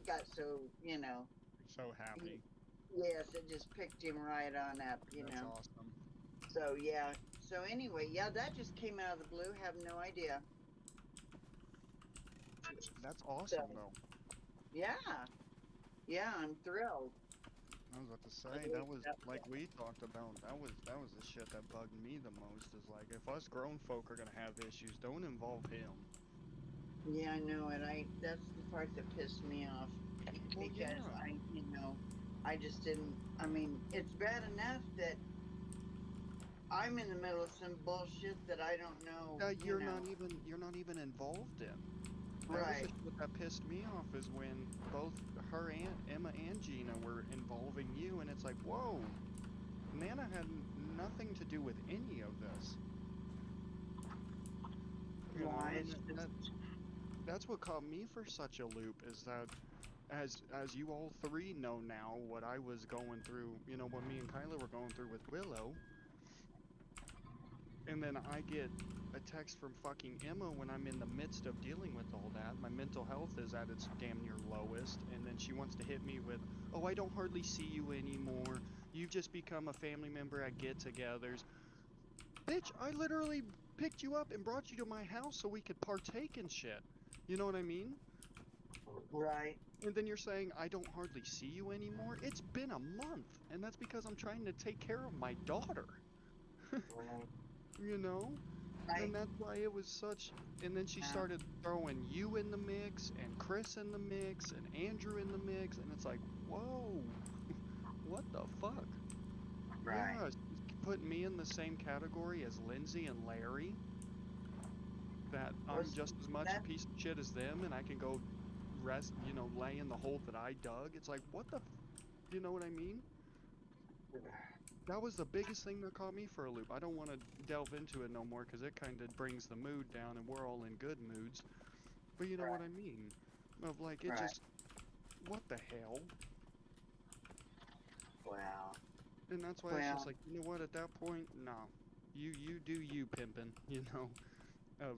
got so, So happy. yes, it just picked him right on up, That's awesome. So yeah. So anyway, yeah, that just came out of the blue. Have no idea. That's awesome, So- though. Yeah. Yeah, I'm thrilled. I was about to say, that was, like we talked about, that was the shit that bugged me the most, is like, if us grown folk are gonna have issues, don't involve him. Yeah, I know it. That's the part that pissed me off Well, because yeah. I just didn't. I mean, it's bad enough that I'm in the middle of some bullshit that I don't know. You're not even involved in. That Right. was the shit that pissed me off is when both her and Emma and Gina were involving you, and it's like, whoa, Nana had nothing to do with any of this. You know, Why? and It's just, that's what caught me for such a loop, is that as you all three know now, what I was going through, you know, what me and Kyla were going through with Willow, and then I get a text from fucking Emma when I'm in the midst of dealing with all that. My mental health is at its damn near lowest, and then she wants to hit me with, "Oh, I don't hardly see you anymore. You've just become a family member at get-togethers." Bitch, I literally picked you up and brought you to my house so we could partake in shit. You know what I mean? right. And then you're saying, "I don't hardly see you anymore." It's been a month, and that's because I'm trying to take care of my daughter. Right. You know? I, And that's why it was such. And then she started throwing you in the mix, and Chris in the mix, and Andrew in the mix, and it's like, whoa, what the fuck? right. Yeah, she's putting me in the same category as Lindsay and Larry. That I'm Was just as much a that piece of shit as them, and I can go rest, you know, lay in the hole that I dug. It's like, what the, you know what I mean? That was the biggest thing that caught me for a loop. I don't want to delve into it no more because it kind of brings the mood down and we're all in good moods. But you know what I mean? Of like, it right? just, what the hell? Wow. And that's why it's just like, you know what, at that point, no. You do you, pimpin', you know? Of,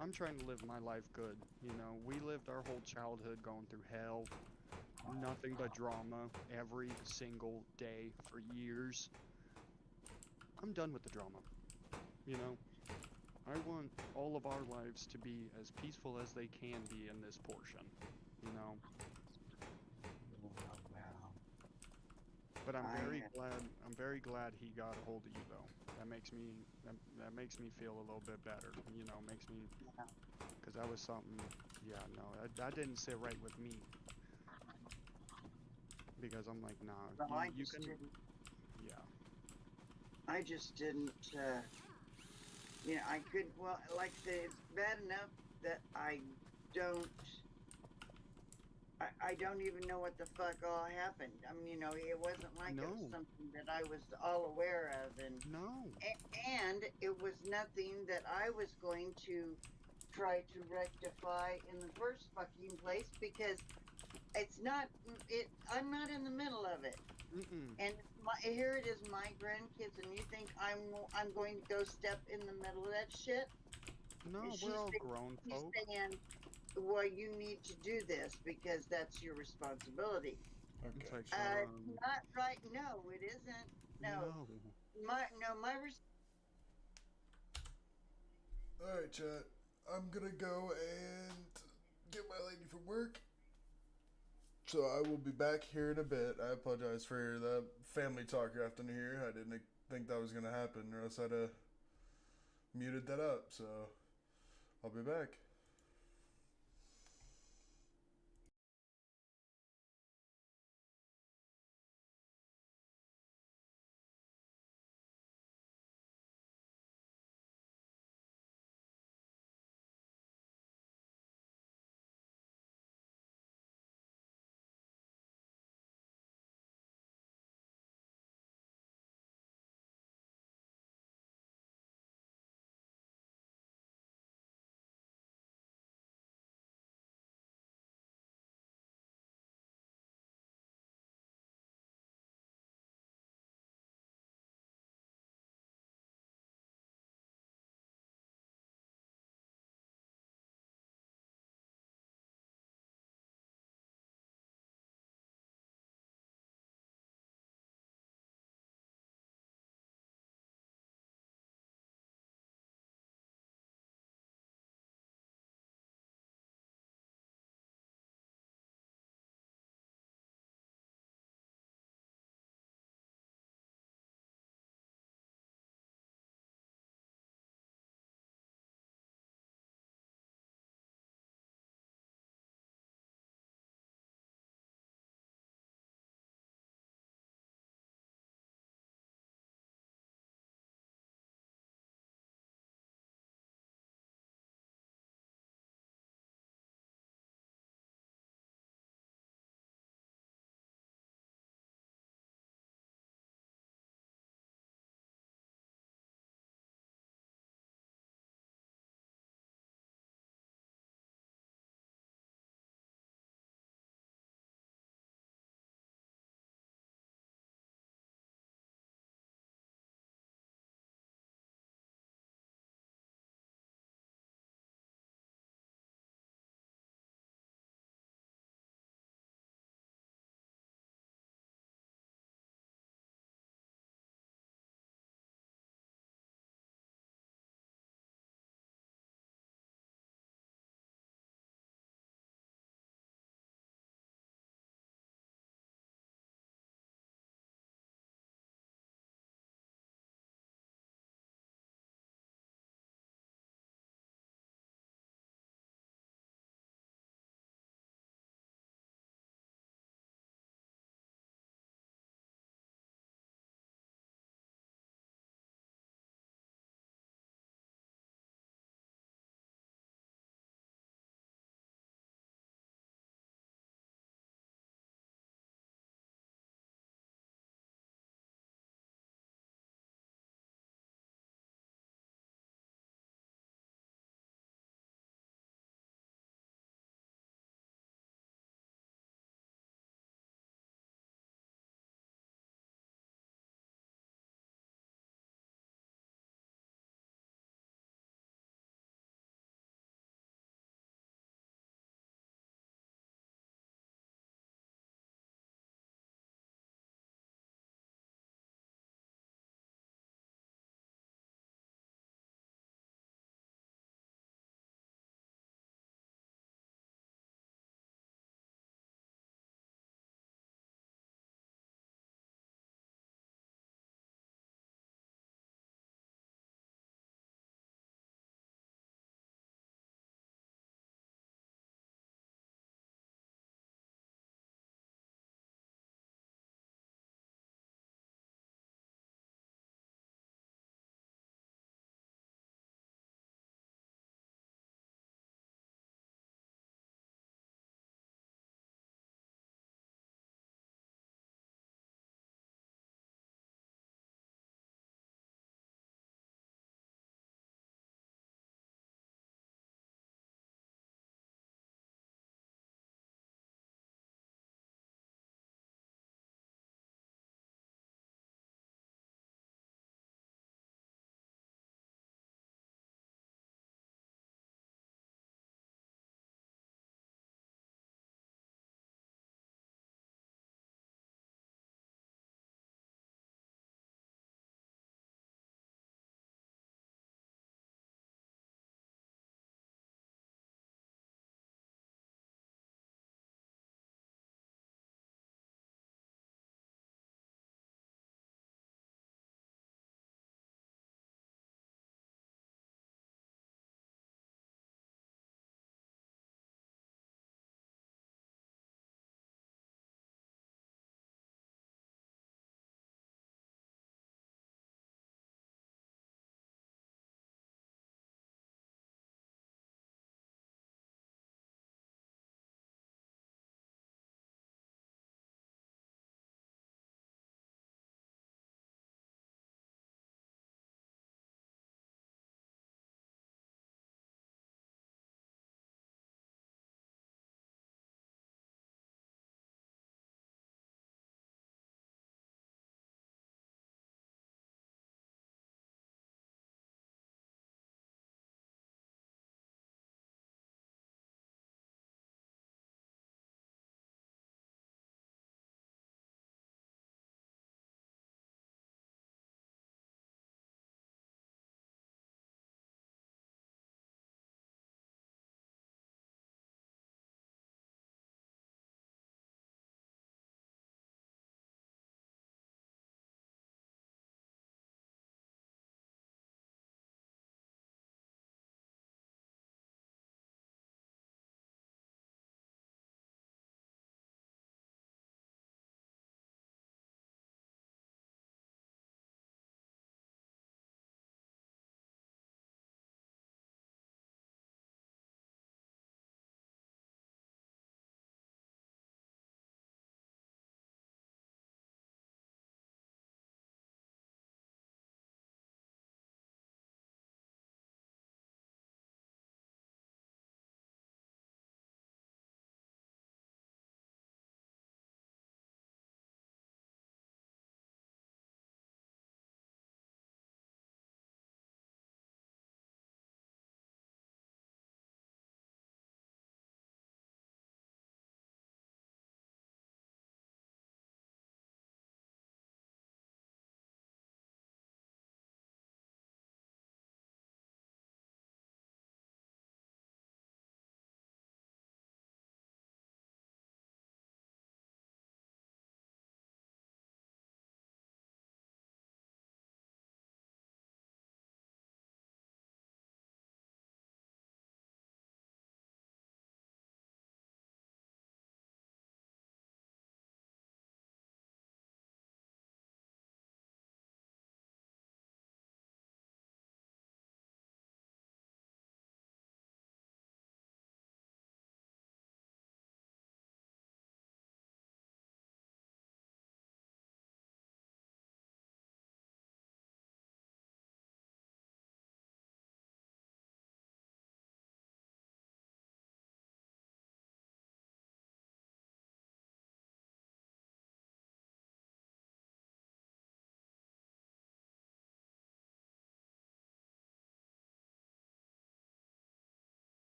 I'm trying to live my life good, you know? We lived our whole childhood going through hell. Nothing but drama every single day for years. I'm done with the drama. You know, I want all of our lives to be as peaceful as they can be in this portion. You know, but I'm very glad he got a hold of you though. That makes me feel a little bit better. You know, makes me, because that was something. Yeah, no, that didn't sit right with me. Because I'm like, nah, Well, you can, yeah. I just didn't. You know, I could. Well, like I say, it's bad enough that I don't. I don't even know what the fuck all happened. I mean, you know, it wasn't like it was No, something that I was all aware of, no, and it was nothing that I was going to try to rectify in the first fucking place because it's not it. I'm not in the middle of it. mm-mm. And here it is, my grandkids, and you think I'm going to go step in the middle of that shit? And No, we're all grown she's folk. saying, well, you need to do this because that's your responsibility. It's Okay. like, Not right. No, it isn't. No, no. my Alright, chat. I'm gonna go and get my lady from work. So I will be back here in a bit. I apologize for the family talk you're having to hear. I didn't think that was gonna happen, or else I'd have muted that up. So I'll be back.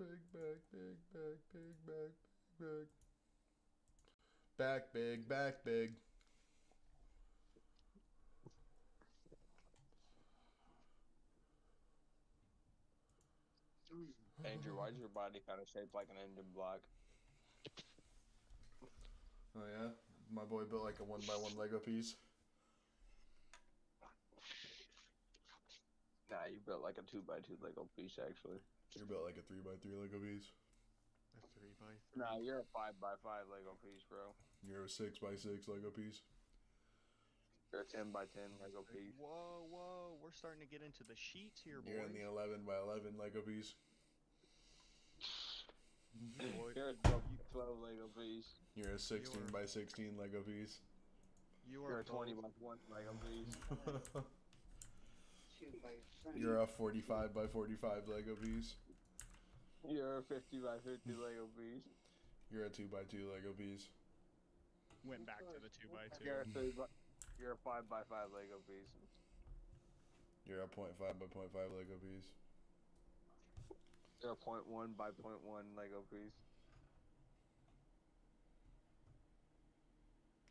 big back, big back, big back, big back. Back big, back big. Andrew, why is your body kind of shaped like an engine block? Oh yeah? My boy built like a 1x1 Lego piece. Nah, you built like a 2x2 Lego piece, actually. You're built like a 3x3 Lego piece. A 3x3. Nah, you're a 5x5 Lego piece, bro. You're a 6x6 Lego piece. You're a 10x10 Lego piece. Whoa, whoa, we're starting to get into the sheets here, boys. You're in the 11x11 Lego piece. Boy, You're a 12x12 Lego piece. You're a 16x16 Lego piece. You're a 20x1 Lego piece. 2 by 3. You're a 45x45 Lego piece. You're a 50x50 Lego piece. You're a 2x2 Lego piece. Went back to the 2x2. You're a 5x5 Lego piece. You're a 0.5x0.5 Lego piece. You're a 0.1x0.1 Lego piece.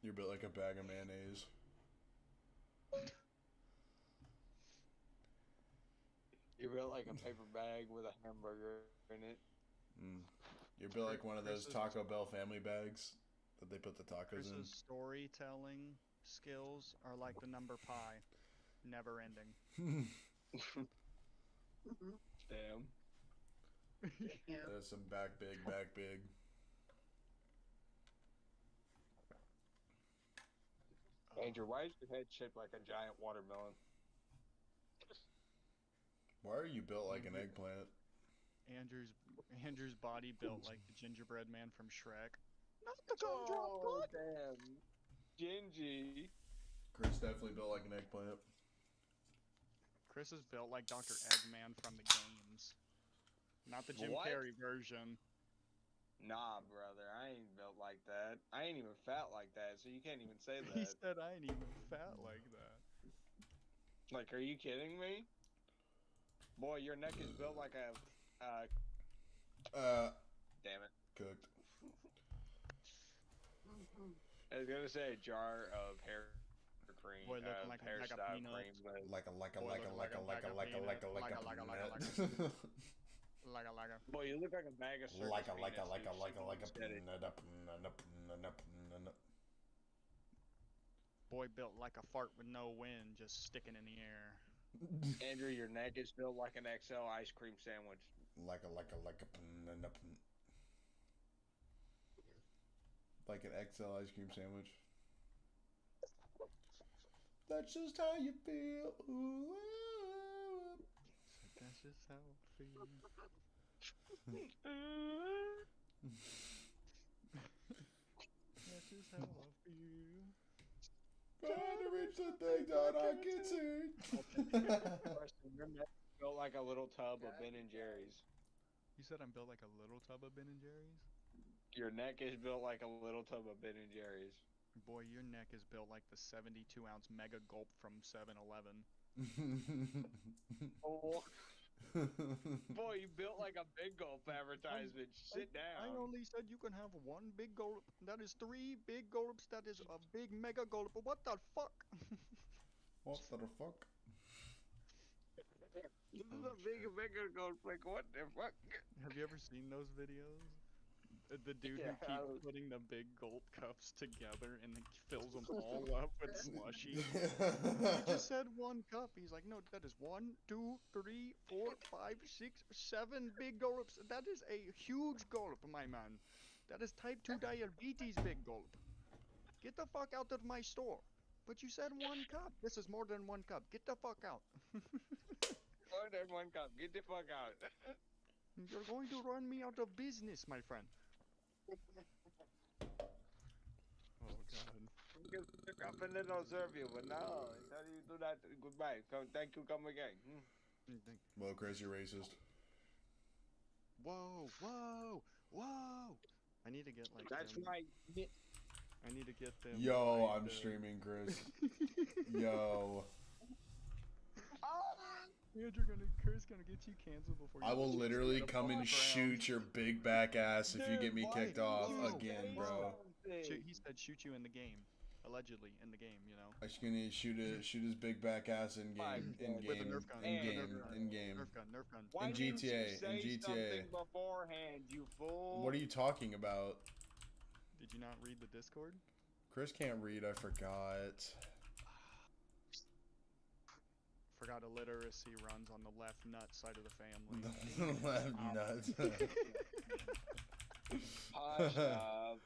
You're built like a bag of mayonnaise. You're built like a paper bag with a hamburger in it. You're built like one of those Taco Bell family bags that they put the tacos in. Chris's storytelling skills are like the number pi, never ending. Damn. Yeah. That's some back big, back big. Andrew, why is your head shaped like a giant watermelon? Why are you built like an eggplant? Andrew's body built like the gingerbread man from Shrek. Not the Oh, damn. Gingy. Chris definitely built like an eggplant. Chris is built like Dr. Eggman from the games. Not the Jim What? Carrey version. Nah, brother, I ain't built like that. I ain't even fat like that, so you can't even say He that. said I ain't even fat like that. Like, are you kidding me? Boy, your neck is built like a, damn it. Cooked. I was gonna say a jar of hair cream, Boy, looking like a bag of hairstyle peanuts. cream, but Like a Boy, you look like a bag of boy, you look like a bag of circus peanuts. Boy built like a fart with no wind, just sticking in the air. Andrew, your neck is built like an XL ice cream sandwich. Like an XL ice cream sandwich. That's just how you feel. Ooh, That's just how I feel. That's just how I feel. trying to reach the things that I can see. Your neck is built like a little tub of Ben and Jerry's. You said I'm built like a little tub of Ben and Jerry's? Your neck is built like a little tub of Ben and Jerry's. Boy, your neck is built like the 72-ounce mega gulp from 7-Eleven. Oh. Boy, you built like a big gulp advertisement. Sit down. I only said you can have one big gulp. That is 3 big gulps. That is a big mega gulp. What the fuck? What the fuck? This is a big gulp. Like, what the fuck? Have you ever seen those videos? The dude Yeah, who keeps putting the big gulp cups together and then fills them all up with slushy. He just said 1 cup. He's like, no, that is 1, 2, 3, 4, 5, 6, 7 big gulps. That is a huge gulp, my man. That is type 2 diabetes big gulp. Get the fuck out of my store. But you said 1 cup. This is more than 1 cup. Get the fuck out. More than 1 cup. Get the fuck out. You're going to run me out of business, my friend. Oh god. Get the cup and then I'll serve you. But no, how do you do that? Goodbye. Come, thank you. Come again. Well, Chris, you're racist. Whoa, whoa, whoa! I need to get like. That's them. right. I need to get them. Yo, like, I'm streaming, Chris. Yo. Chris gonna get you canceled before you I will get literally the come and ball shoot your big back ass if you Dude, get me why kicked you off always again, say bro. something? He said shoot you in the game, allegedly in the game. You know. I'm just gonna shoot his big back ass in My game, God. With a Nerf gun. in with a game, Nerf gun. in game. Nerf gun. Why In didn't you GTA, in say GTA. something beforehand, you fool? What are you talking about? Did you not read the Discord? Chris can't read. I forgot. Forgot illiteracy runs on the left nut side of the family. The left nuts. Hush up.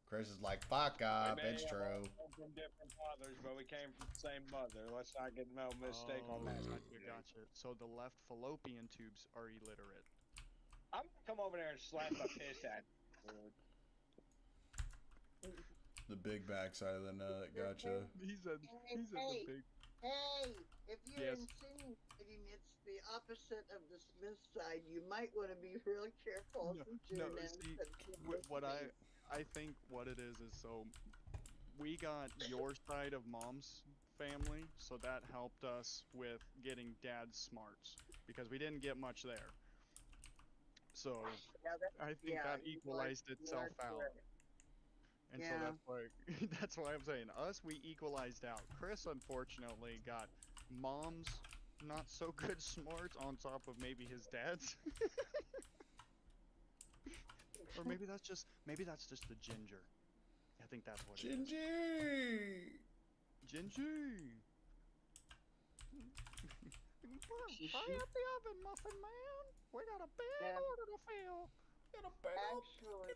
Chris is like, fuck up. We may It's have true. all come from different fathers, but we came from the same mother. Let's not get no mistake on that. Gotcha. So the left fallopian tubes are illiterate. I'm gonna come over there and slap a piss at you. The big backside of the nut. Gotcha. He said Hey, the big. hey, if you're Yes. insinuating it's the opposite of the Smith side, you might want to be real careful. No, since you're no, an see, innocent what person. I think what it is so we got your side of mom's family, so that helped us with getting dad's smarts because we didn't get much there. So Yeah, I think yeah, that you equalized are itself out. correct. And so Yeah. that's why that's why I'm saying us we equalized out. Chris unfortunately got mom's not so good smarts on top of maybe his dad's. Or maybe that's just the ginger. I think that's what it is. Gingy! Ginger. Hurry up the oven, Muffin Man. We got a big Yeah. order to fill. Actually,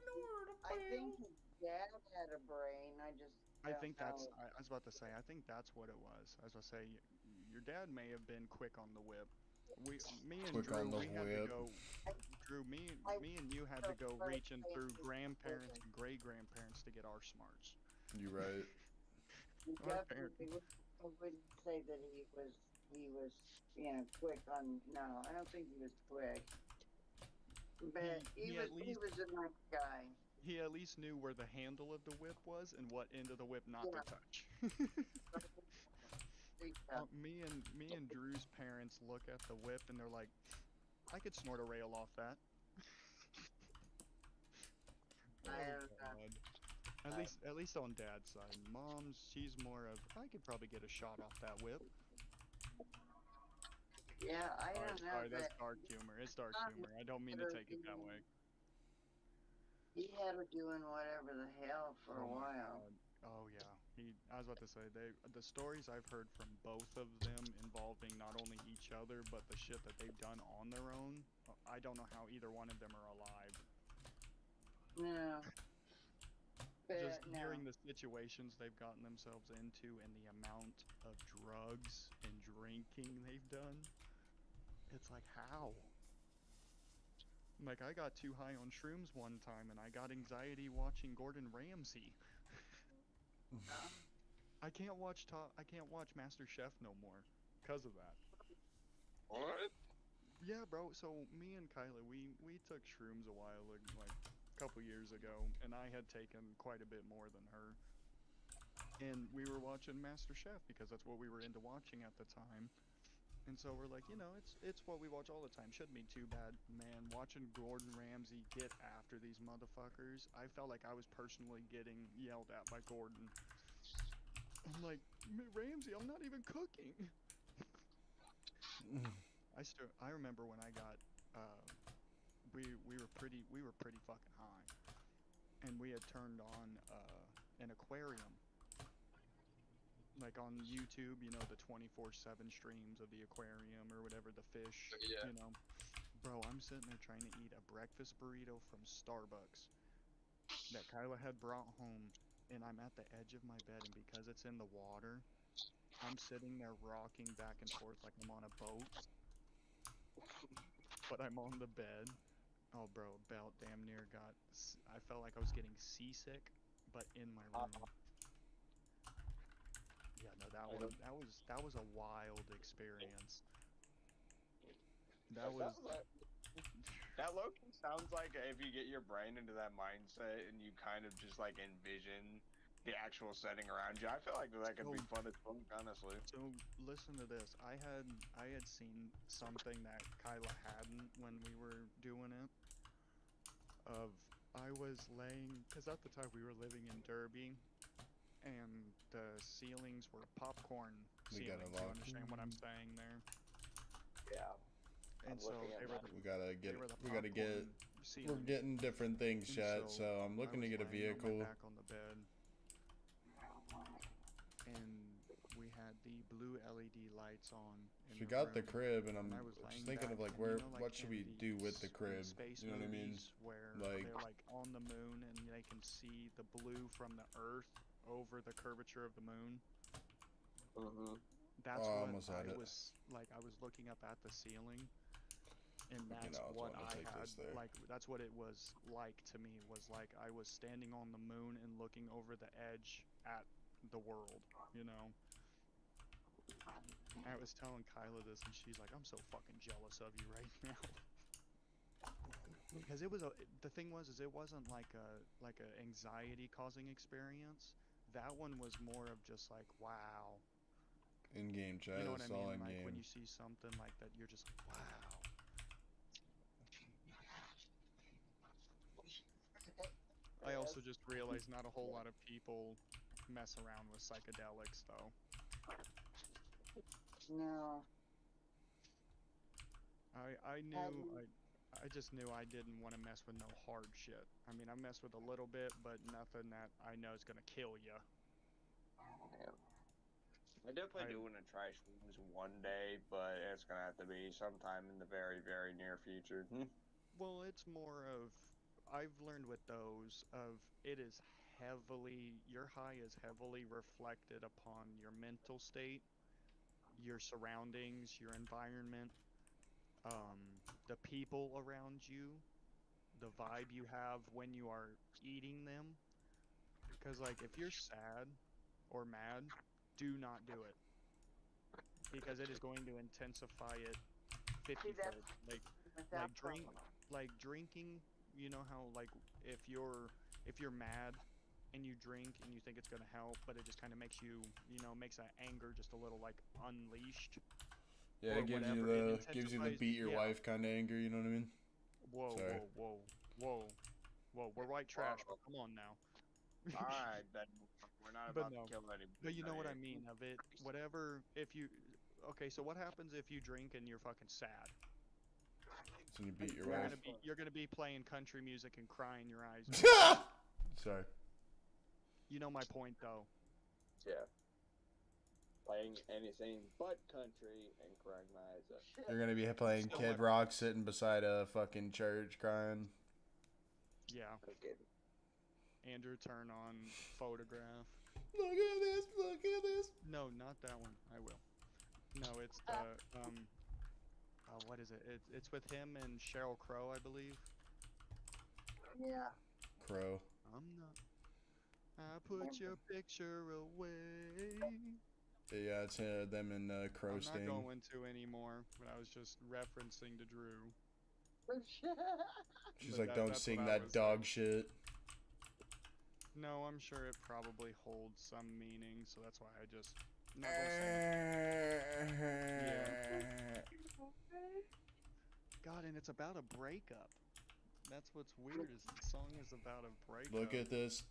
I think his dad had a brain. I just I don't think that's. know. I was about to say. I think that's what it was. I was about to say, your dad may have been quick on the whip. Me and Quick Drew, on the we had to whip. go. Drew, me and you had to go reaching through grandparents and great grandparents to get our smarts. You right. He Our definitely wouldn't say that he was, quick on. No, I don't think he was quick. But He he at was least- a nice guy. He at least knew where the handle of the whip was and what end of the whip not Yeah. to touch. Yeah. Me and Drew's parents look at the whip and they're like, I could snort a rail off that. I don't know. At least on dad's side. Mom's, she's more of I could probably get a shot off that whip. Yeah, I don't know. Sorry, that's But dark humor. It's dark humor. I don't mean to take it that way. he had her doing whatever the hell for a Oh my while. God. Oh yeah. I was about to say the stories I've heard from both of them involving not only each other but the shit that they've done on their own. I don't know how either one of them are alive. No. But Just no. hearing the situations they've gotten themselves into and the amount of drugs and drinking they've done, it's like how? Like I got too high on shrooms one time and I got anxiety watching Gordon Ramsay. I can't watch Master Chef no more because of that. What? Yeah, bro. So me and Kyla, we took shrooms a while, like a couple years ago, and I had taken quite a bit more than her. And we were watching Master Chef because that's what we were into watching at the time. And so we're like, it's what we watch all the time. Shouldn't be too bad, man. Watching Gordon Ramsay get after these motherfuckers, I felt like I was personally getting yelled at by Gordon. I'm like, Ramsay, I'm not even cooking. I remember when I got, we were pretty fucking high, and we had turned on an aquarium. Like on YouTube, the 24/7 streams of the aquarium or whatever, the fish, Yeah. Bro, I'm sitting there trying to eat a breakfast burrito from Starbucks that Kyla had brought home, and I'm at the edge of my bed, and because it's in the water, I'm sitting there rocking back and forth like I'm on a boat, but I'm on the bed. Oh, bro, about damn near I felt like I was getting seasick, but in my room. Yeah, no, that was a wild experience. That low-key sounds like if you get your brain into that mindset and you kind of just like envision the actual setting around you. I feel like that could be fun as fuck, honestly. So listen to this. I had seen something that Kyla hadn't when we were doing it. I was laying, because at the time we were living in Derby, and the ceilings were popcorn We got ceilings. a You lot. understand what I'm saying there? Yeah. And I'm so looking at they were mine. the We gotta get. they were the We gotta get. popcorn We're ceilings. getting different things, And chat. So I'm I looking to was get a laying on my vehicle. back on the bed, and we had the blue LED lights on. So we got the room. crib, and I'm And I was just laying thinking of back, like and where. you know, like What should we in do with the in crib? space You know what I mean? movies where Like- they're like on the moon and they can see the blue from the Earth over the curvature of the moon. That's Oh, I what almost had I it. was like. I was looking up at the ceiling, and You that's know, I was what wanting to I take had. this there. Like that's what it was like to me. Was like I was standing on the moon and looking over the edge at the world. You know. I was telling Kyla this, and she's like, "I'm so fucking jealous of you right now." Because it was the thing was is it wasn't like a anxiety causing experience. That one was more of just like wow. In game chat. You know what It's I all mean? in Like game. when you see something like that, you're just like, wow. I also just realized not a whole lot of people mess around with psychedelics though. No. I knew I just knew I didn't want to mess with no hard shit. I mean, I mess with a little bit, but nothing that I know is gonna kill you. I definitely I- do want to try shrooms one day, but it's gonna have to be sometime in the very, very near future. Well, it's more of I've learned with those of it is heavily your high is heavily reflected upon your mental state, your surroundings, your environment, the people around you, the vibe you have when you are eating them. Because like if you're sad or mad, do not do it. Because it is going to intensify it 50-fold. Like drinking, you know how like if you're mad and you drink and you think it's gonna help, but it just kind of makes you, makes that anger just a little like unleashed. Yeah, or it gives you whatever, it the gives you the intensifies- beat your yeah. wife kind of anger. You know what I mean? Whoa, Sorry. whoa. We're white trash, but come on now. Alright, then we're not But about no. to kill anybody. But you know what I mean of it. Whatever. Okay, so what happens if you drink and you're fucking sad? So you beat your You're wife. gonna be playing country music and crying your eyes out. Sorry. You know my point though. Yeah. Playing anything but country and crying my eyes out. You're gonna be playing So Kid what- Rock sitting beside a fucking church crying. Yeah. Okay. Andrew, turn on photograph. Look at this! Look at this! No, not that one. I will. No, it's what is it? It's with him and Sheryl Crow, I believe. Yeah. Crow. I'm not. I put your picture away. Yeah, it's them and Crow I'm Sting. not going to anymore, but I was just referencing to Drew. She's But like, don't that's sing what I that was dog shit. No, I'm sure it probably holds some meaning, so that's why I just not gonna say it. God, and it's about a breakup. That's what's weird is the song is about a breakup. Look at this.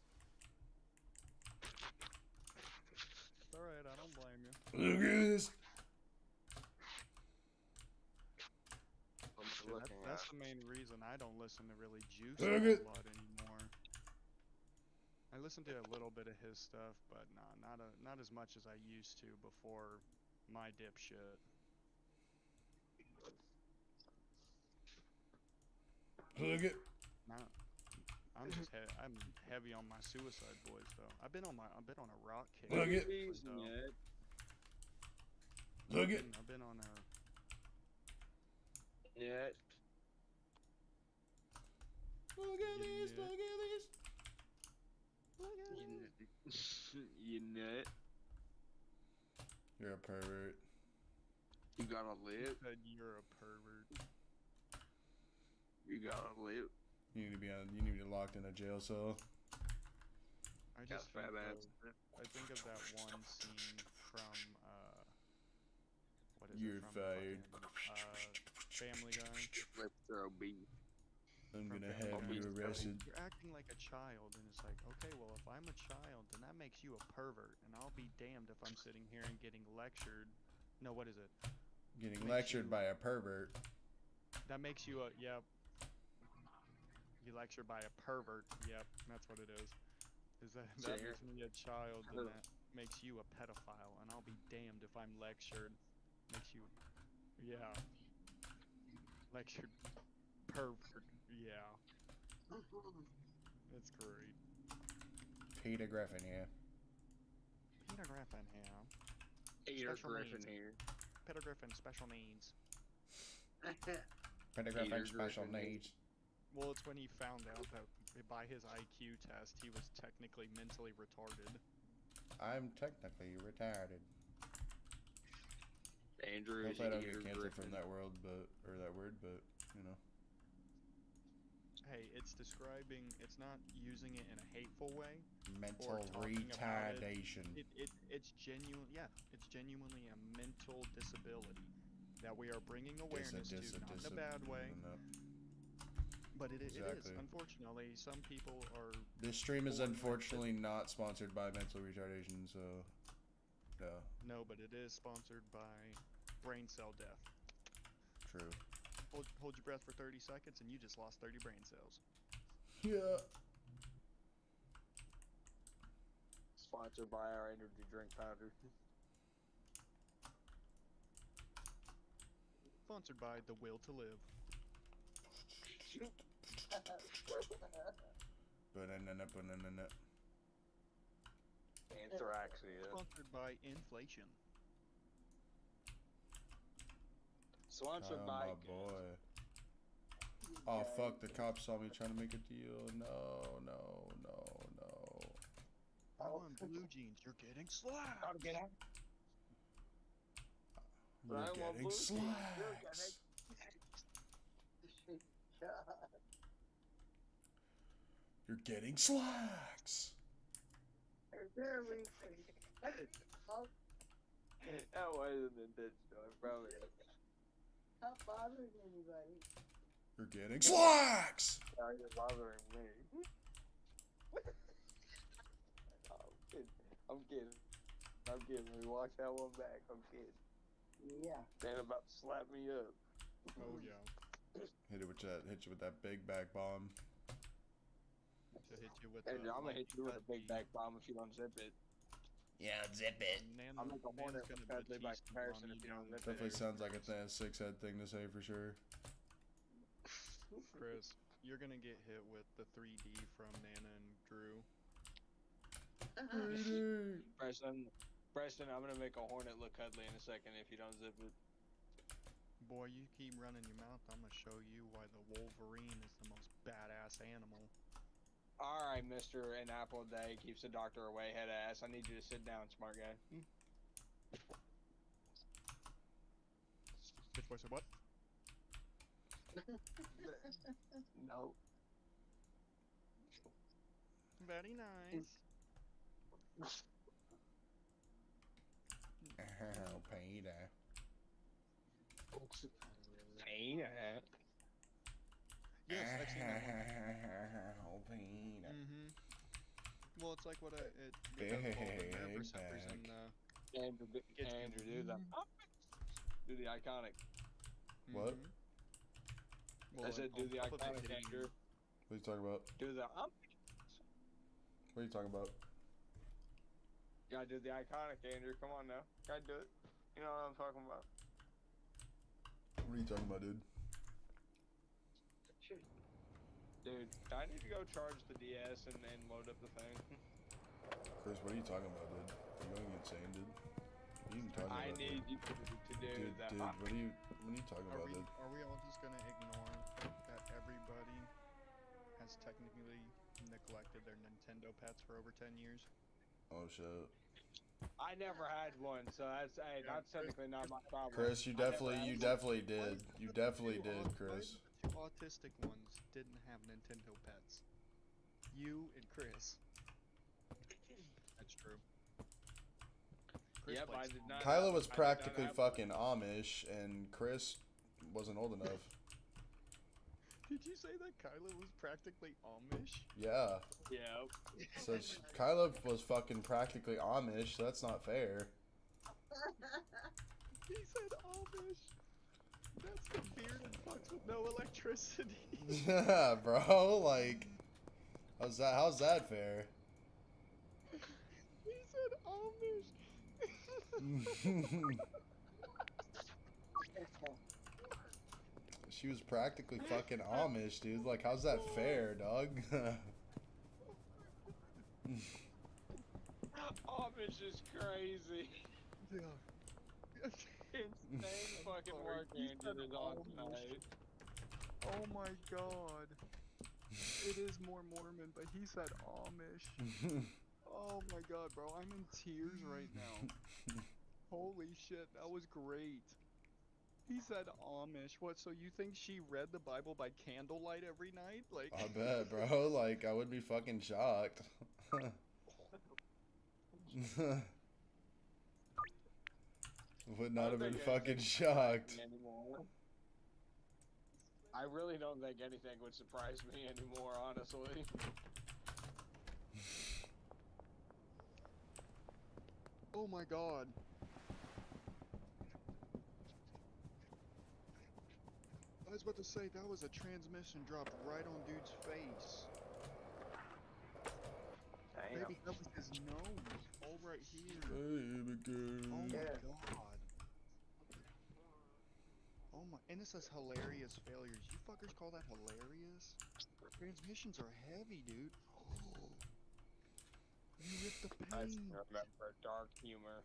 It's alright, I don't blame you. Look at this. Dude, that's the main reason I don't listen to really Juice Look a at- lot anymore. I listen to a little bit of his stuff, but nah, not as much as I used to before my dipshit. Look at. I'm just I'm heavy on my Suicide Boys though. I've been on a rock kick. Look at- so Look at. I've been on a Yeah. Look at this. Yeah. Look at this. You nut. You're a pervert. You gotta live. said you're a pervert. You gotta live. You need to be locked in a jail cell. I Got just fat think ass. I think of that one scene from what is You're it from fired. Family Guy. Let's throw beef. I'm From gonna Family have Guy. you arrested. You're acting like a child, and it's like, okay, well, if I'm a child, then that makes you a pervert, and I'll be damned if I'm sitting here and getting lectured. No, what is it? Getting Makes lectured you- by a pervert. That makes you a yep. You lectured by a pervert. Yep, that's what it is. Is that Sure. makes me a child, then that makes you a pedophile, and I'll be damned if I'm lectured. Makes you, yeah, lectured pervert. Yeah, that's great. Peter Griffin here. Peter Griffin here. Peter Special Griffin needs. here. Peter Griffin, special needs. Peter Griffin Peter special Griffin needs. Well, it's when he found out that by his IQ test, he was technically mentally retarded. I'm technically retarded. Andrew is Hopefully I don't Peter get canceled Griffin. from that word, but you know. Hey, it's describing. It's not using it in a hateful way. Mental talking about it. retardation. It's genuine. Yeah, it's genuinely a mental disability that we are bringing awareness to, not in a bad way. No. But it is. Exactly. Unfortunately, some people are. This stream is born with unfortunately not sponsored by mental retardation, so no. No, but it is sponsored by brain cell death. True. Hold your breath for 30 seconds, and you just lost 30 brain cells. Yeah. Sponsored by our energy drink powder. Sponsored by The Will to Live. Banana. Anthraxia. Sponsored by inflation. Sponsored Oh, by. my boy. Oh, fuck, the cops saw me trying to make a deal. No. Oh, and blue jeans, you're getting slapped. Gotta get out. You're I want getting blue jeans. You're slacks. You're getting slacks. That wasn't intentional, I promise. Not bothering anybody. You're getting slacks. Now you're bothering me. I'm kidding. We watch that one back. I'm kidding. Yeah. Dan about to slap me up. Oh yeah. Hit you with that big back bomb. To hit you with. Hey, I'm gonna hit you with a big back bomb if you don't zip it. Yeah, zip it. I'm like a hornet with Pedley by comparison if you don't zip it. Definitely sounds like a six head thing to say for sure. Chris, you're gonna get hit with the 3D from Nana and Drew. Preston, I'm gonna make a hornet look cuddly in a second if you don't zip it. Boy, you keep running your mouth, I'm gonna show you why the Wolverine is the most badass animal. Alright, Mr. An apple a day keeps the doctor away, head ass. I need you to sit down, smart guy. Bitch boy said what? No. Very nice. Oh, Peter. Pain. Yes, I've seen that one. Oh, Peter. Well, it's like what it does involve the nerve Big receptors back. and Andrew, do the iconic. What? Well, I said do the on top of iconic, hitting- Andrew. What are you talking about? Do the What are you talking about? Gotta do the iconic, Andrew. Come on now. Gotta do it. You know what I'm talking about. What are you talking about, dude? Dude, I need to go charge the DS and then load up the thing. Chris, what are you talking about, dude? You're going insane, dude. What are you even talking I about? need you to do dude, that. dude, what are you talking about, dude? Are we all just gonna ignore that everybody has technically neglected their Nintendo pets for over 10 years? Oh shit. I never had one, so that's technically not my problem. Chris, you I never definitely had did. You definitely did, Chris. The two autistic ones didn't have Nintendo pets. You and Chris. Chris Yep, I plays did Amiga. not. Kyla was I did not practically have fucking Amish, and Chris wasn't old enough. Did you say that Kyla was practically Amish? Yeah. Yep. So Kyla was fucking practically Amish. So that's not fair. He said Amish. That's the bearded fucks with no electricity. Yeah, bro. Like, how's that fair? He said Amish. She was practically fucking Amish, dude. Like, how's that fair, dog? Amish is crazy. Yeah. Insane fucking sorry, work he said Andrew is on Amish. tonight. Oh my god. It is more Mormon, but he said Amish. Oh my god, bro. I'm in tears right now. Holy shit, that was great. He said Amish. What, so you think she read the Bible by candlelight every night? Like, I bet, bro. Like, I would be fucking shocked. Would not have been fucking shocked. Anymore. I really don't think anything would surprise me anymore, honestly. oh my god. I was about to say, that was a transmission dropped right on dude's face. Damn. Baby, that was his nose. All right here. Baby girl. Oh my Yeah. god. Oh my, and it says hilarious failures. You fuckers call that hilarious? Transmissions are heavy, dude. You ripped the I paint. remember dark humor.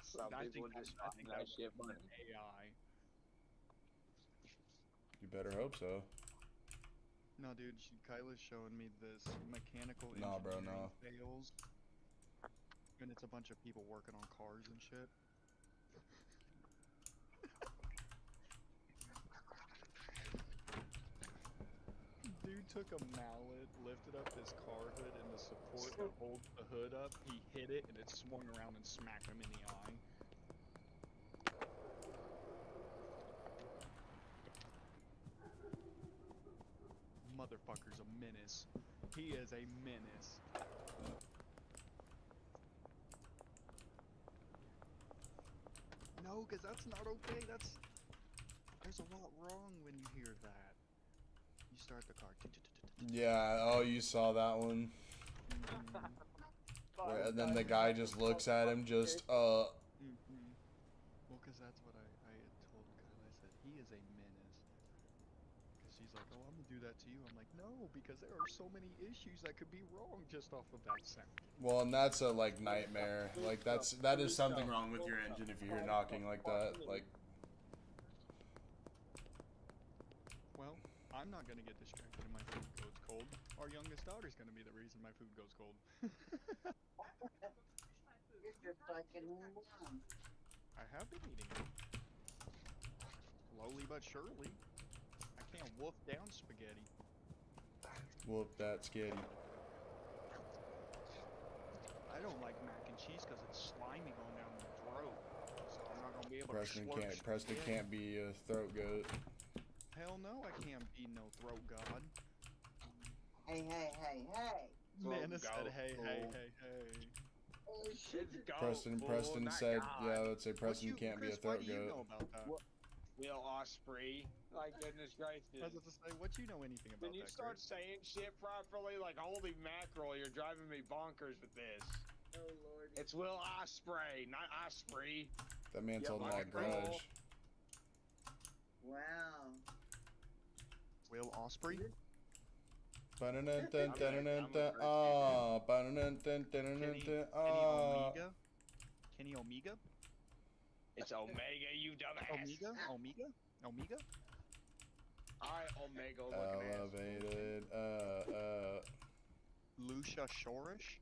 Some I people think just I find think that that shit was funny. an AI. You better hope so. No, dude, Kyla's showing me this mechanical Nah, bro, engineering no. fails. And it's a bunch of people working on cars and shit. Dude took a mallet, lifted up his car hood and the support that holds the hood up. He hit it and it swung around and smacked him in the eye. Motherfucker's a menace. He is a menace. No, cause that's not okay. There's a lot wrong when you hear that. You start the car. Yeah, oh, you saw that one. Where, and then the guy just looks at him, just, Well, cause that's what I had told Kyle. I said, he is a menace. Cause she's like, oh, I'm gonna do that to you. I'm like, no, because there are so many issues that could be wrong just off of that sound. well, and that's a, like, nightmare. Like, that is something wrong with your engine if you hear knocking like that. Like, Well, I'm not gonna get distracted and my food goes cold. Our youngest daughter's gonna be the reason my food goes cold. You're just fucking mom. I have been eating it. Slowly but surely. I can't wolf down spaghetti. whoop that skitty. I don't like mac and cheese because it's slimy going down the throat. So I'm not gonna be able Preston to slurp Preston spaghetti. can't be a throat goat. Hell no, I can't be no throat god. Hey, hey, hey, hey. Man, it Go, said hey, fool. hey, hey, hey. Oh, shit. It's go, Preston fool, not said, God. yeah, let's say Preston What you, can't be a Chris, why throat do you know goat. about that? What? Will Osprey. Like, goodness gracious. I was about to say, what you know anything about When you that, start Chris? saying shit properly, like, holy mackerel, you're driving me bonkers with this. Oh, Lord. It's Will Osprey, not Osprey. That man's Yeah, holding my that girl. grudge. Wow. Will Osprey? Ba-da-dun-dun-dun-dun-dun, ah, ba-da-dun-dun-dun-dun-dun, ah. Omega? Kenny Omega? It's Omega, you dumbass. Omega? Omega? Omega? Alright, Omega looking ass. Elevated, Lucia Shorish?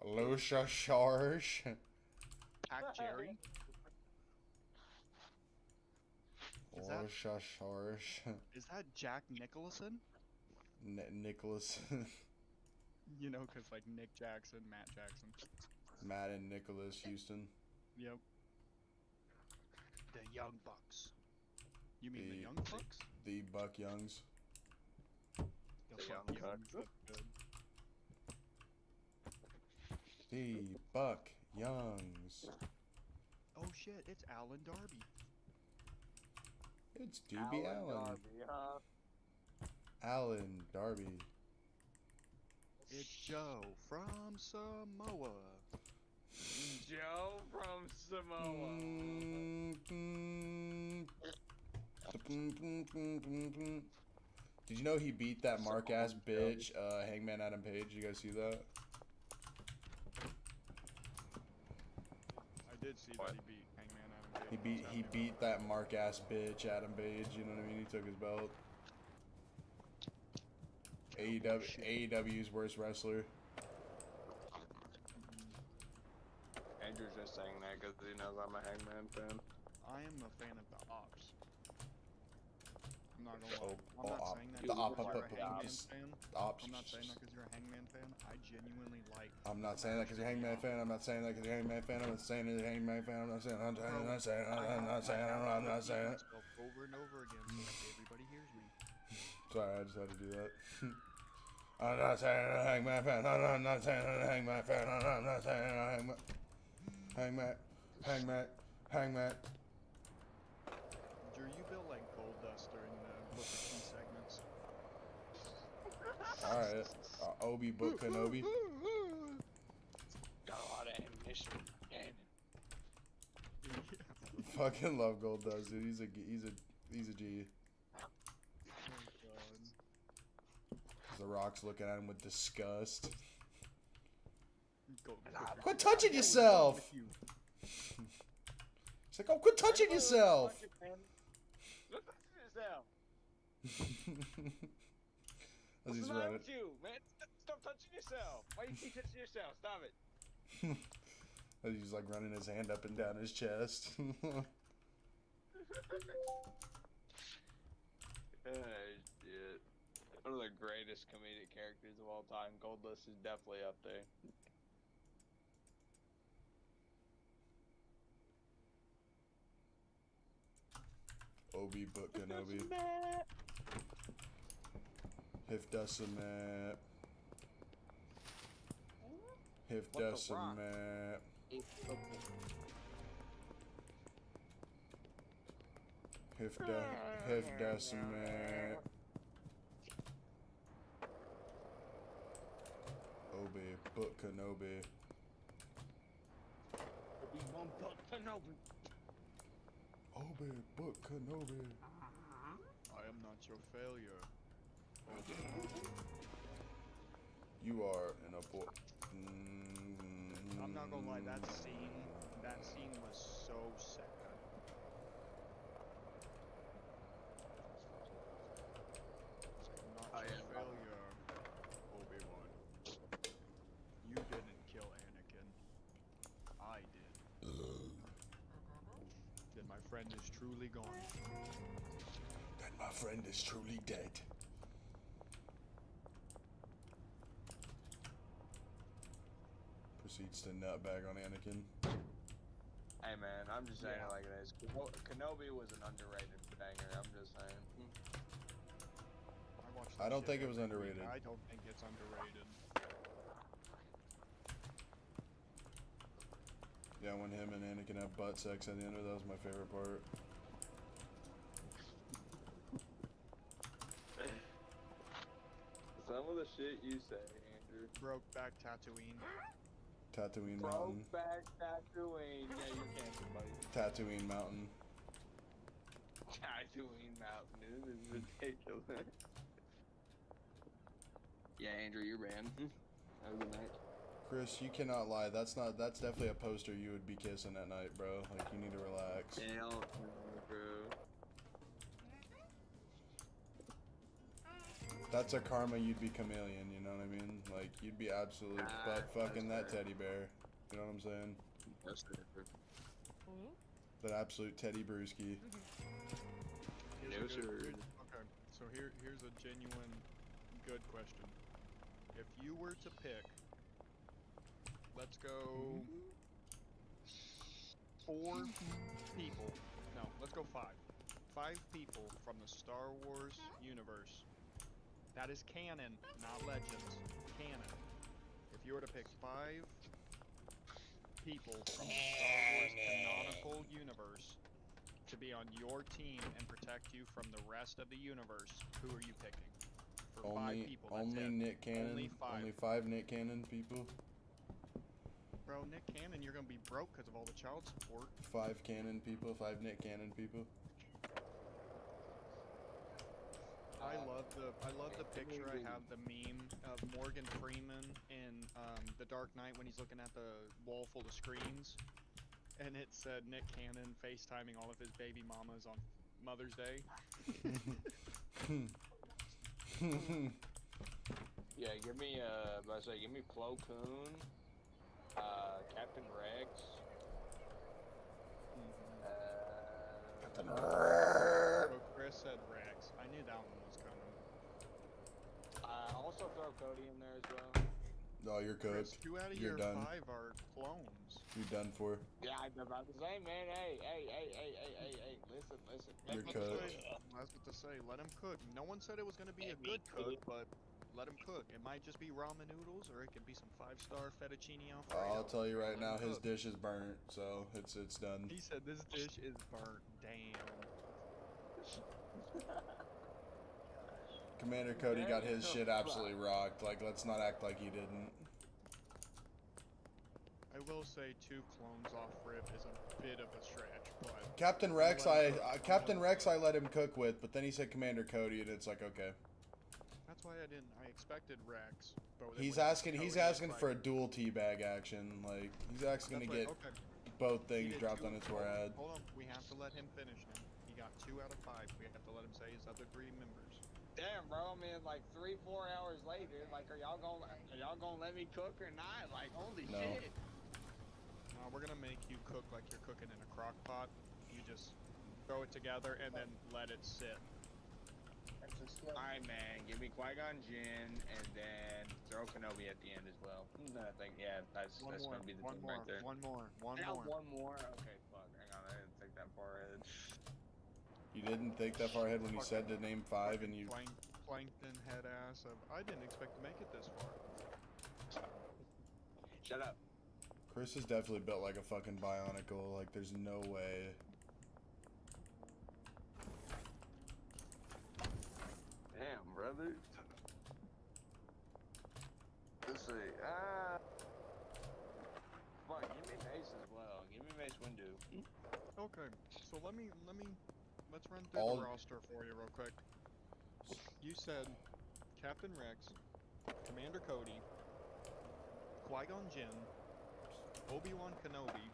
Lucia Sharsh. Hack Jerry? Is that- Lucia Sharsh. Is that Jack Nicholson? Nicholas. You know, cause like Nick Jackson, Matt Jackson. Matt and Nicholas Houston. Yep. The Young Bucks. You mean the The- Young Bucks? The Buck Youngs. The The Buck Young Youngs. Bucks. That's good. The Buck Youngs. Oh shit! It's Alan Darby. It's Doobie Allen. Darby, huh? Alan Darby. It's Joe from Samoa. Joe from Samoa. Did you know he beat that mark ass bitch, Hangman Adam Page? You guys see that? I did see What? that he beat Hangman Adam Page. He beat that mark ass bitch, Adam Page. You know what I mean? He took his belt. AEW's worst wrestler. Andrew's just saying that because he knows I'm a Hangman fan. I am a fan of the Ops. I'm not gonna Oh, lie. I'm not Op. saying that The because Op, you're a Op, Hangman Ops. fan. Ops. I'm not saying that because you're a Hangman fan. I genuinely like. I'm not saying that because you're a Hangman fan. I'm not saying that because you're a Hangman fan. I'm not saying that you're a Hangman fan. I'm not saying. I'm not saying. I'm not saying. I'm not saying. myself over and over again so that everybody hears me. Sorry, I just had to do that. I'm not saying I'm a Hangman fan. I'm not saying I'm a Hangman fan. I'm not saying I'm a Hangman. Hangman. Drew, you built like gold dust during the Booker T segments. Alright. Obi Book Kenobi. Got a lot of ammunition. Damn. Fucking love Gold Dust, dude. He's a G. Oh god. The Rock's looking at him with disgust. Go, Quit touching yourself! He's like, oh, quit touching yourself! Look at yourself. As What's he's the matter running. with you, man? Stop touching yourself. Why you keep touching yourself? Stop it. As he's like running his hand up and down his chest. Shit. One of the greatest comedic characters of all time. Goldust is definitely up there. Obi Book Kenobi. Hifdasamat. Hifdasamat. Hifdasamat. Obi Book Kenobi. Obi-Wan Kenobi. Obi Book Kenobi. I am not your failure. You are an abort. I'm not gonna lie, that scene was so sad. I'm not I your am. failure, Obi-Wan. You didn't kill Anakin. I did. Then my friend is truly gone. Then my friend is truly dead. Proceeds to nutbag on Anakin. Hey man, I'm just saying Yeah. it like this. Kenobi was an underrated banger. I'm just saying. I watched I that don't shit think it was every week. underrated. I don't think it's underrated. Yeah, when him and Anakin have butt sex at the end of that was my favorite part. Some of the shit you say, Andrew. Brokeback Tatooine. Tatooine Mountain. Brokeback Tatooine. Yeah, you can't, buddy. Tatooine Mountain. Tatooine Mountain. This is ridiculous. Yeah, Andrew, you're banned. Have a good night. Chris, you cannot lie. That's definitely a poster you would be kissing at night, bro. Like, you need to relax. Hell no, bro. That's a karma you'd be chameleon, you know what I mean? Like, you'd be absolute butt fucking that that's fair. teddy bear. You know what I'm saying? That's fair. That absolute teddy brewski. Here's No, a good- sir. Okay, so here's a genuine good question. if you were to pick, let's go 4 people. No, let's go 5. 5 people from the Star Wars universe. That is canon, not legends. Canon. If you were to pick 5 people from the Star Wars canonical universe to be on your team and protect you from the rest of the universe, who are you picking? For 5 people, that's only it. Nick Cannon. Only 5. Only 5 Nick Cannon people. Bro, Nick Cannon, you're gonna be broke because of all the child support. 5 Cannon people. 5 Nick Cannon people. I love the picture. I have the meme of Morgan Freeman in The Dark Knight when he's looking at the wall full of screens, and it said Nick Cannon FaceTiming all of his baby mamas on Mother's Day. Yeah, give me give me Plo Koon, Captain Rex. So Chris said Rex. I knew that one was coming. Also throw Cody in there as well. Oh, you're Chris, cooked. 2 out of You're your done. 5 are clones. You're done for. Yeah, I'm about to say, man. Hey, listen. You're That's what cooked. to say. Let him cook. No one said it was gonna be a good cook, but let him cook. It might just be ramen noodles, or it could be some 5-star fettuccine Alfredo. I'll tell you right Let now, him his cook. dish is burnt, so it's done. He said this dish is burnt. Damn. Commander Cody got his shit absolutely rocked. Like, let's not act like he didn't. I will say 2 clones off rip is a bit of a stretch, but Captain Rex, I let him cook with, but then he said Commander Cody, and it's like, okay. that's why I expected Rex. But He's when asking Cody, for it's a like- dual teabag action. Like, he's actually gonna that's get right, okay. both He things did dropped 2 on his forehead. Hold on, we have to let him finish now. He got 2 out of 5. We have to let him say his other 3 members. Damn, bro. I mean, like 3-4 hours later, like, are y'all gonna let me cook or not? Like, holy No. shit. We're gonna make you cook like you're cooking in a crock pot. You just throw it together and then let it sit. Alright, man. Give me Qui-Gon Jinn, and then throw Kenobi at the end as well. I think, yeah, that's gonna be the thing right there. One more. I got one more. Okay, fuck. Hang on, I didn't think that far ahead. You didn't think that far ahead when you said to name 5, and you. Plankton head ass of I didn't expect to make it this far. Shut up. Chris is definitely built like a fucking Bionicle. Like, there's no way. Damn, brother. Let's see. Fuck, give me Mace as well. Give me Mace Windu. Okay, so let's run through All- the roster for you real quick. You said Captain Rex, Commander Cody, Qui-Gon Jinn, Obi-Wan Kenobi,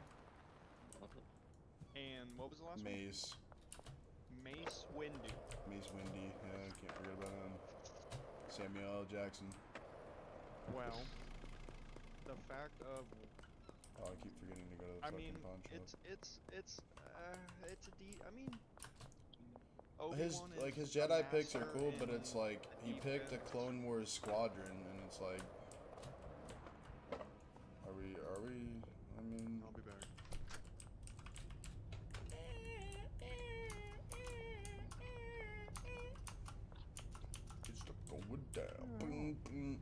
and what was the last Mace. one? Mace Windu. Mace Windy. Yeah, I can't forget about him. Samuel L. Jackson. Well, the fact of Oh, I keep forgetting to go to the I fucking mean, pawn shop. it's a D. I mean, His Obi-Wan his is a Jedi picks are master cool, but in it's like he picked a defense. Clone Wars squadron, and it's like, are we? I mean, I'll be back. it's the going down. Boom, boom.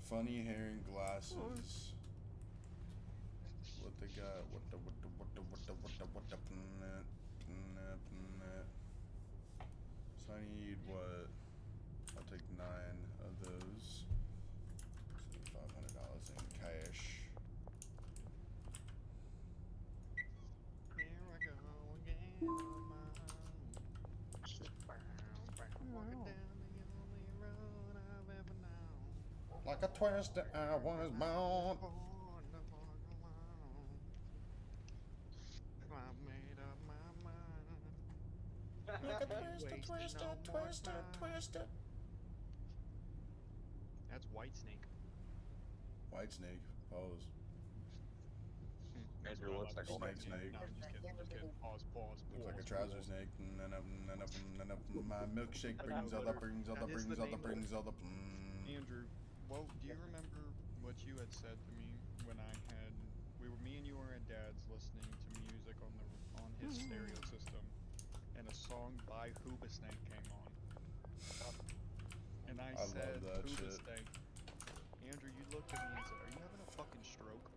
Funny hair and glasses. What they got? What the? So I need what? I'll take 9 of those. So $500 in cash. Here I go again on my own. Walking down the only road I've ever known. Like a twister, I was born. I made up my mind. Like a Wasting twister, no more twister, time. twister. That's Whitesnake. White Snake. Pose. Andrew looks like a Snake, white snake. No, I'm just kidding. I'm just kidding. Pause. Pause. Looks like a pause, trouser pause. snake. My milkshake But brings no, all the literally, brings all the that is brings the all the name of- brings all the. Andrew, well, do you remember what you had said to me when me and you were at Dad's listening to music on his stereo system, and a song by Hoobastank came on, and I I said, love that shit. Hoobastank. Andrew, you looked at me and said, "Are you having a fucking stroke?"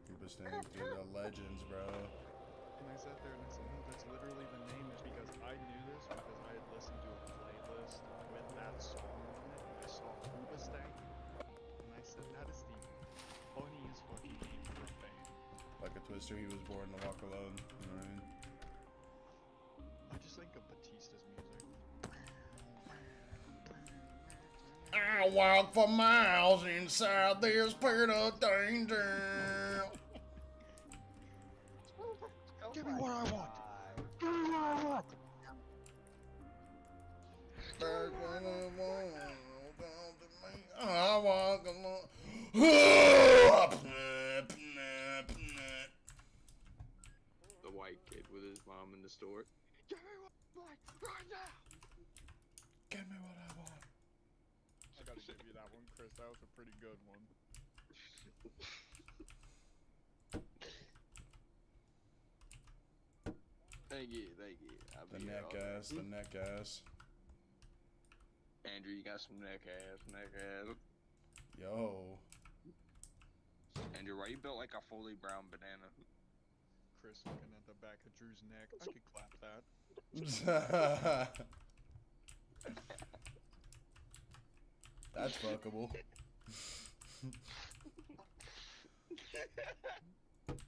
Hoobastank, dude, the legends, bro. And I sat there and I said, "No, that's literally the name." Is because I knew this because I had listened to a playlist with that song on it, and I saw Hoobastank, and I said, "That is the funniest fucking name for a band." Like a Twister, he was born to walk alone. You know what I mean? I just think of Batista's music. I walk for miles inside this pit of danger. Give me what I want. Back when I walk alone. The white kid with his mom in the store. Give me what I want right now. Give me what I want. I gotta give you that one, Chris. That was a pretty good one. Thank you, thank you. I'll The be here neck all day. ass, the neck ass. Andrew, you got some neck ass, neck ass. Yo. Andrew, why you built like a fully brown banana? Chris looking at the back of Drew's neck. I could clap that. That's fuckable. It's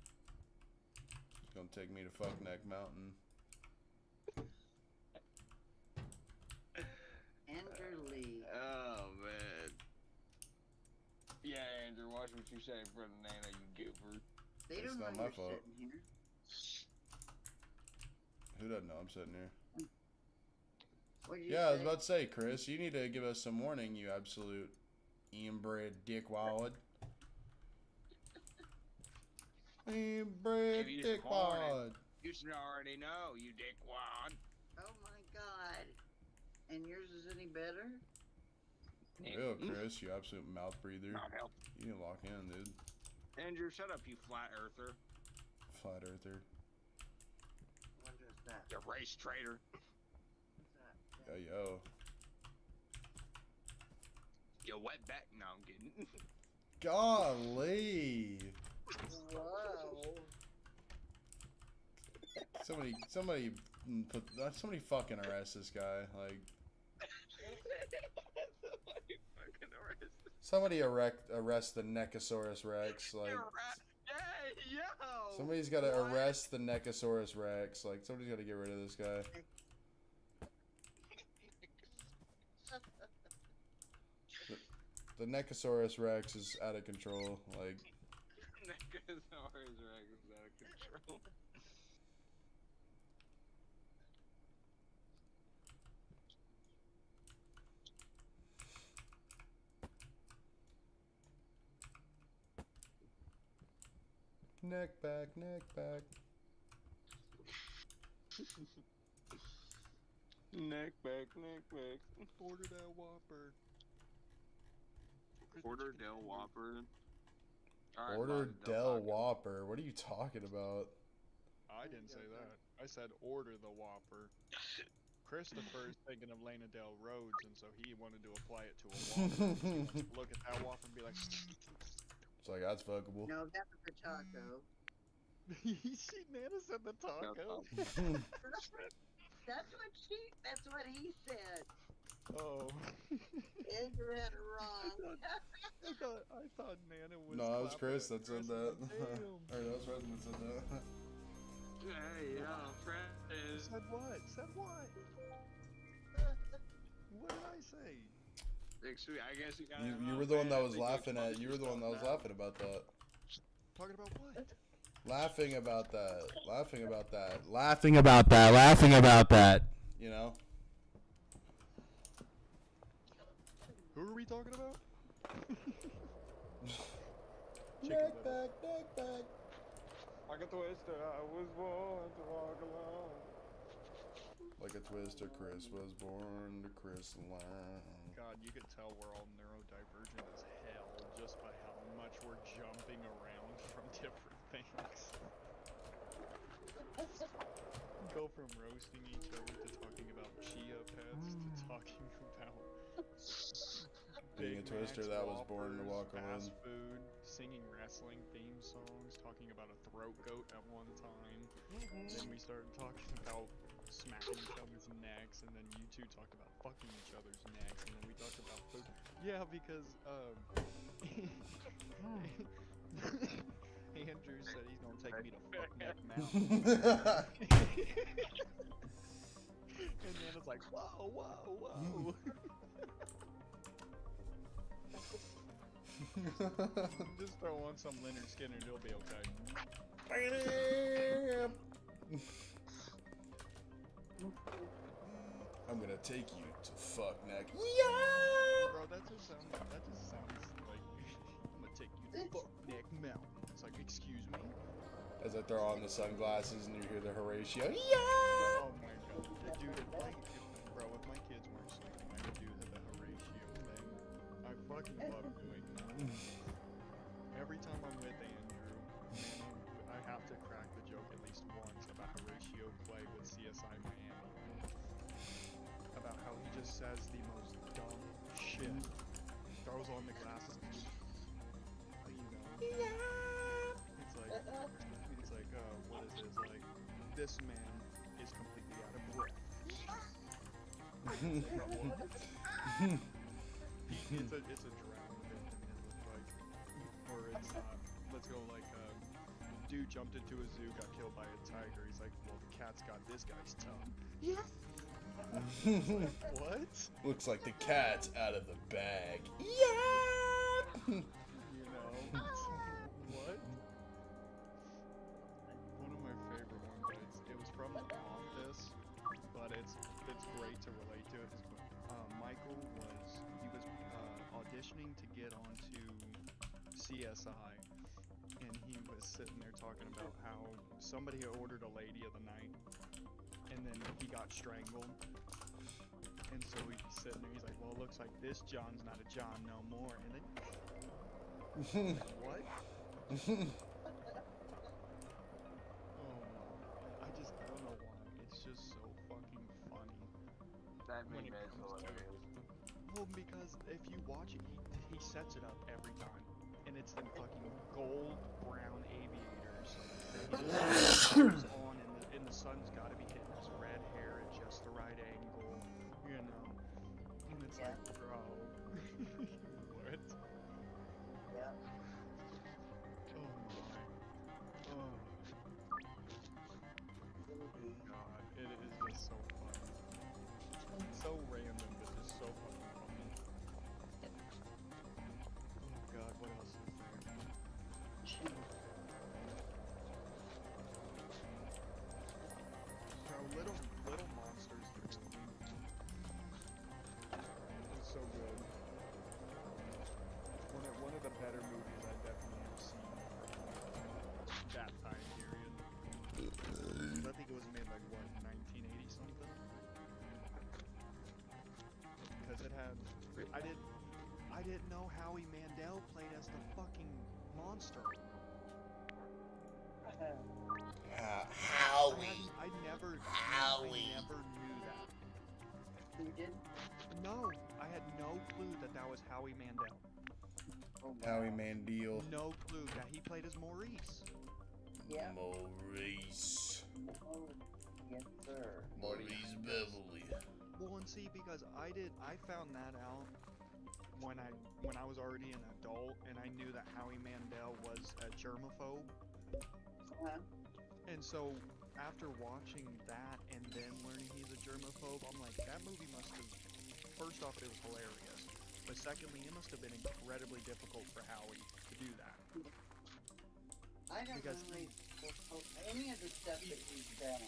gonna take me to fuck Neck Mountain. Andrew Lee. Oh man. Yeah, Andrew, watch what you say in front of Nana, you goober. They It's don't not know my you're fault. sitting here. Who doesn't know I'm sitting here? What'd you Yeah, I was say? about to say, Chris, you need to give us some warning, you absolute inbred dickwad. Inbred Give you some warning. dickwad. You should already know, you dickwad. Oh my god. And yours is any better? Real, Chris, you absolute mouth breather. Not help. You can lock in, dude. Andrew, shut up, you flat earther. Flat earther. What is that? You race traitor. What's that? Yo. You wet back. No, I'm kidding. Golly. Whoa. Somebody fucking arrest this guy. Like, somebody arrest the Nechosaurus Rex. Like, Hey, yo! somebody's got to What? arrest the Nechosaurus Rex. Like, somebody's got to get rid of this guy. The Nechosaurus Rex is out of control. Like, Nechosaurus Rex is out of control. neck back, neck back. Neck back, neck back. Order that Whopper. Order Del Whopper. All right, Order fine, Del Taco. Whopper. What are you talking about? I didn't say that. I said order the Whopper. Christopher is thinking of Lana Del Rhodes, and so he wanted to apply it to a Whopper. He wants to look at that Whopper and be like, It's like, that's fuckable. No, that was the taco. she Nana said the taco. That's what he said. Oh. Andrew had it wrong. I thought Nana was. No, that was clapping Chris at that said Chris. that. Damn. Or that was Resman that said that. Hey, yo, friend is. Said what? Said what? What did I say? I guess you got. You were the one that was laughing at. You were the one that was laughing about that. Talking about what? Laughing about that. Laughing about that. Laughing about that. Laughing about that. You know? Who are we talking about? Neck back, neck back. Like a twister, I was born to walk alone. Like a twister, Chris was born to Chris Lamb. God, you could tell we're all neurodivergent as hell just by how much we're jumping around from different things. Go from roasting each other to talking about chia pets to talking about Being a Big twister Macs, that was born to Whoppers, walk alone. fast food, singing wrestling theme songs, talking about a throat goat at one time. Then we started talking about smacking each other's necks, and then you two talked about fucking each other's necks, and then we talked about food. Yeah, because Andrew said he's gonna take me to Fuck Neck Mountain. And then it's like, whoa, whoa, whoa. Just throw on some Leonard Skinner, it'll be okay. I'm gonna take you to fuck neck. Bro, that just sounds like I'm gonna take you to Fuck Neck Mountain. It's like, excuse me? As I throw on the sunglasses and you hear the Horatio. Oh my god. Dude, if my kids weren't sleeping, I would do the Horatio thing. I fucking love doing that. Every time I'm with Andrew, man, I have to crack the joke at least once about Horatio Clay with CSI Miami. About how he just says the most dumb shit. Throws on the glasses and just, you know. It's like, what is this? Like, this man is completely out of breath. It's a drown bit, and it looks like, or it's let's go like, dude jumped into a zoo, got killed by a tiger. He's like, well, the cat's got this guy's tongue. Yes. What? Looks like the cat's out of the bag. Yeah. You know? What? One of my favorite ones, it was from The Office, but it's great to relate to it. Michael was auditioning to get onto CSI, and he was sitting there talking about how somebody had ordered a lady of the night, and then he got strangled. And so he's sitting there, he's like, well, it looks like this John's not a John no more. And then, what? Oh, I don't know why. It's just so fucking funny. That When meme it is comes to hilarious. Well, because if you watch it, he sets it up every time. And it's them fucking gold brown aviators that he just puts on, and the sun's gotta be hitting his red hair at just the right angle, you know. And it's like, bro. What? Yeah. Oh my. Oh. God, it is just so funny. So random, but just so fucking funny. Oh god, what else is there? How Little Monsters is so good. One of the better movies I definitely have seen that time period. I think it was made like what, 1980 something? Because it had I didn't know Howie Mandel played as the fucking monster. Howie. I never Howie. I never knew that. You did? No, I had no clue that was Howie Mandel. Oh, Howie wow. Mandel. No clue that he played as Maurice. Yeah. Maurice. Oh, yes, sir. Maurice Beverly. Well, and see, because I found that out when I was already an adult, and I knew that Howie Mandel was a germaphobe. Uh-huh. And so, after watching that and then learning he's a germaphobe, I'm like, that movie must have, first off, it was hilarious, but secondly, it must have been incredibly difficult for Howie to do that. I don't Because- really know any of the stuff that he's done.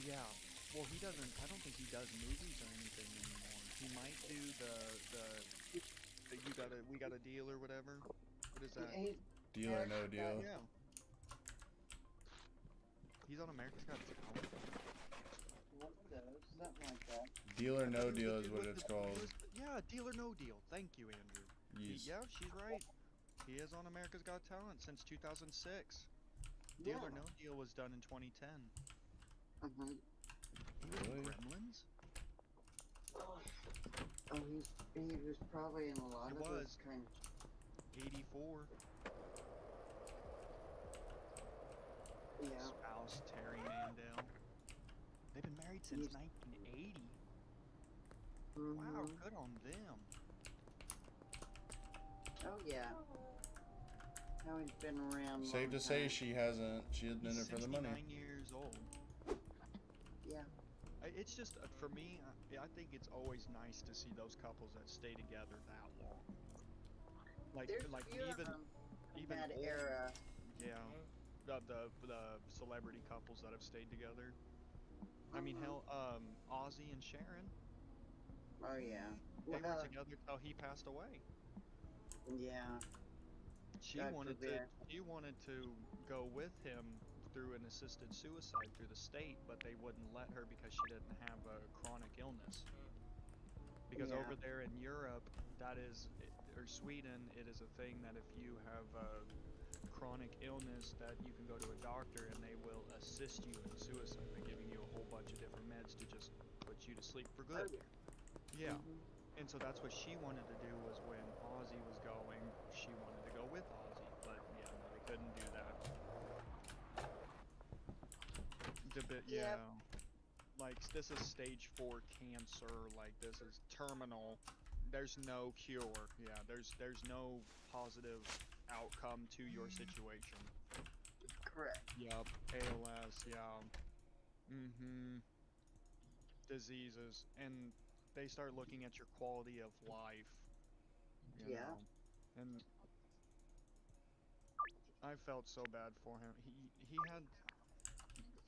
Yeah, well, he doesn't, I don't think he does movies or anything anymore. He might do we got a deal or whatever. What is that? He's Deal or no deal? Yeah. He's on America's Got Talent. One of those, something like that. Deal or No It was the Deal is dude what with it's the- called. Yeah, Deal or No Deal. Thank you, Andrew. Yes. Yeah, she's right. He is on America's Got Talent since 2006. Deal or No Deal was done in 2010. Uh-huh. He was in Really? Gremlins? Oh, he was probably in a lot He of those was. kind of. 84. Yeah. Spouse Terry Mandel. They've been married since 1980. Wow, Mhm. good on them. Oh yeah. How he's been around. Safe long to say time. she hasn't. She isn't in He's it for the money. 69 years old. Yeah. It's just, for me, I think it's always nice to see those couples that stay together that long. Like, There's like a few of even them in even that old, era. yeah, the celebrity couples that have stayed together. I mean, hell, Ozzy and Sharon, Oh yeah. they were Well, together till he passed away. yeah. She God wanted forbid. to go with him through an assisted suicide through the state, but they wouldn't let her because she didn't have a chronic illness. Because Yeah. over there in Europe, that is, or Sweden, it is a thing that if you have a chronic illness, that you can go to a doctor and they will assist you in suicide by giving you a whole bunch of different meds to just put you to sleep for good. Oh, Yeah. Mhm. And so that's what she wanted to do, was when Ozzy was going, she wanted to go with Ozzy, but yeah, no, they couldn't do that. Yeah. Like, this is stage 4 cancer, like, this is terminal. There's no cure. Yeah, there's no positive outcome to your situation. Correct. Yup, ALS, yeah. Diseases, and they start looking at your quality of life. You Yeah. know? And I felt so bad for him. He had,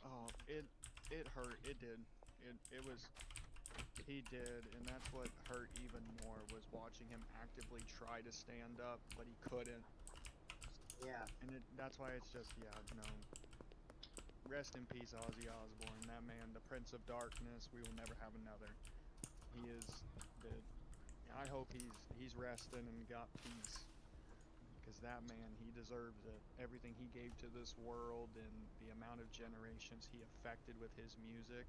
oh, it hurt. It did. It was, he did, and that's what hurt even more, was watching him actively try to stand up, but he couldn't. Yeah. And that's why it's just, yeah, no. Rest in peace, Ozzy Osbourne. That man, the Prince of Darkness. We will never have another. He is dead. I hope he's resting and got peace, because that man, he deserves it. Everything he gave to this world and the amount of generations he affected with his music,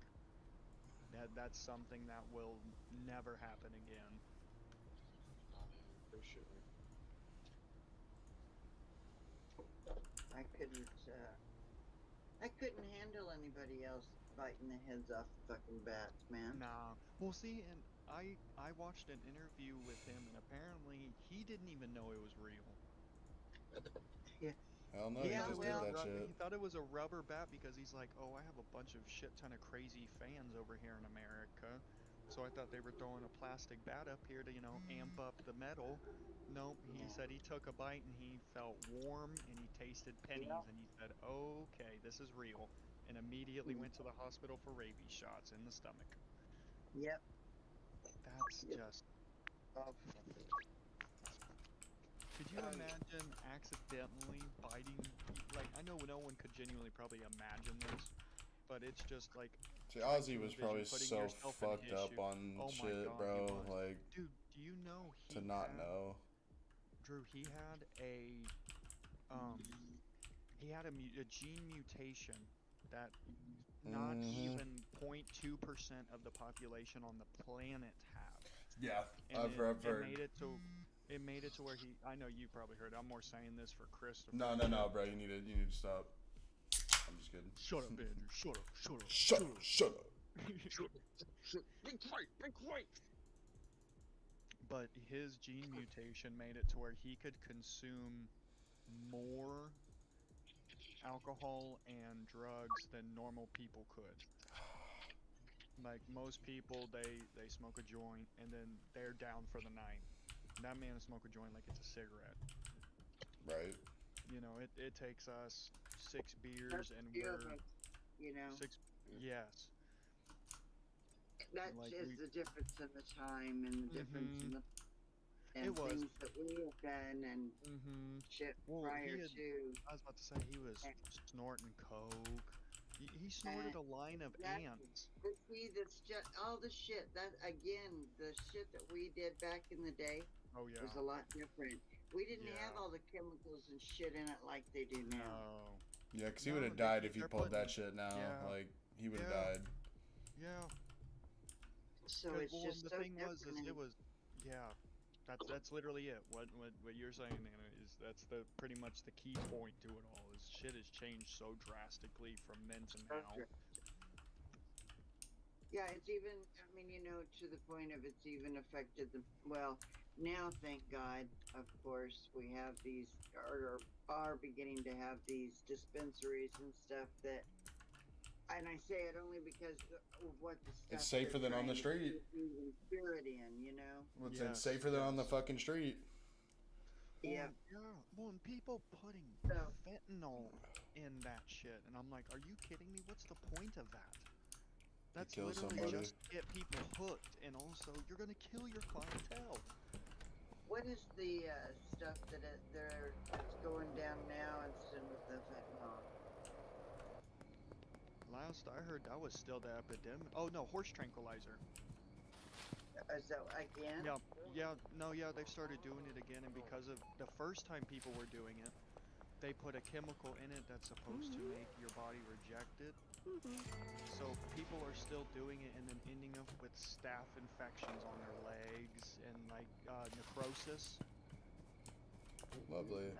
that's something that will never happen again. For sure. I couldn't handle anybody else biting the heads off fucking bats, man. Nah. Well, see, and I watched an interview with him, and apparently he didn't even know it was real. Hell no, Yeah, he just well- did that shit. He thought it was a rubber bat because he's like, oh, I have a bunch of shit ton of crazy fans over here in America, so I thought they were throwing a plastic bat up here to, you know, amp up the metal. Nope, he said he took a bite and he felt warm and he tasted pennies, and he said, okay, this is real, and immediately went to the hospital for rabies shots in the stomach. Yep. That's just... Could you imagine accidentally biting? Like, I know no one could genuinely probably imagine this, but it's just like... See, Ozzy was envision probably putting so yourself in fucked his up shoes. on Oh my shit, God, he bro. was. Like, Dude, do you know to not know. Drew, he had a a gene mutation that not even 0.2% of the population on the planet have. Yeah, And I've heard. It made it to where he... I know you probably heard. I'm more saying this for Christopher. No, bro. You need to stop. I'm just kidding. Shut up, Andrew. Shut up. Shut up. Be quiet. But his gene mutation made it to where he could consume more alcohol and drugs than normal people could. Like, most people, they smoke a joint and then they're down for the night. That man smoke a joint like it's a cigarette. Right. You know, it takes us 6 beers That's and few we're of us, you know. 6. Yes. That like is the difference in the time and the difference in the It was. things that we have done and shit Well, prior he had- to. I was about to say, he was snorting coke, He snorted a line of Exactly. ants. But see, that's just all the shit. That again, the shit that we did back in the day Oh yeah. was a lot different. We didn't have Yeah. all the chemicals and shit in it like they do now. No. Yeah, because he No, would have they- died if he they're pulled that putting- shit now. yeah. Like, he would have Yeah. died. Yeah. So 'Cause, it's well, just the so thing was, different. is it was, yeah. That's literally it. What you're saying, Nana, is that's the pretty much the key point to it all. Is shit has changed so drastically from then to now. Yeah, it's even, I mean, to the point of it's even affected the, well, now, thank God, of course, we have these, or are beginning to have these dispensaries and stuff that, and I say it only because of what the stuff It's safer they're than on the trying to street. even spirit in, It's Yes, safer than on the yes. fucking street. Yeah. Well, and people putting So- fentanyl in that shit, and I'm like, are you kidding me? What's the point of that? That's kill literally somebody. just to get people hooked, and also you're gonna kill your clientele. What is the stuff that's going down now instead of the fentanyl? Last I heard, that was still the epidemic. Oh no, horse tranquilizer. Is that again? Yeah, they've started doing it again, and because of the first time people were doing it, they put a chemical in it that's supposed to make your body reject it. So people are still doing it and then ending up with staph infections on their legs and like necrosis. Lovely.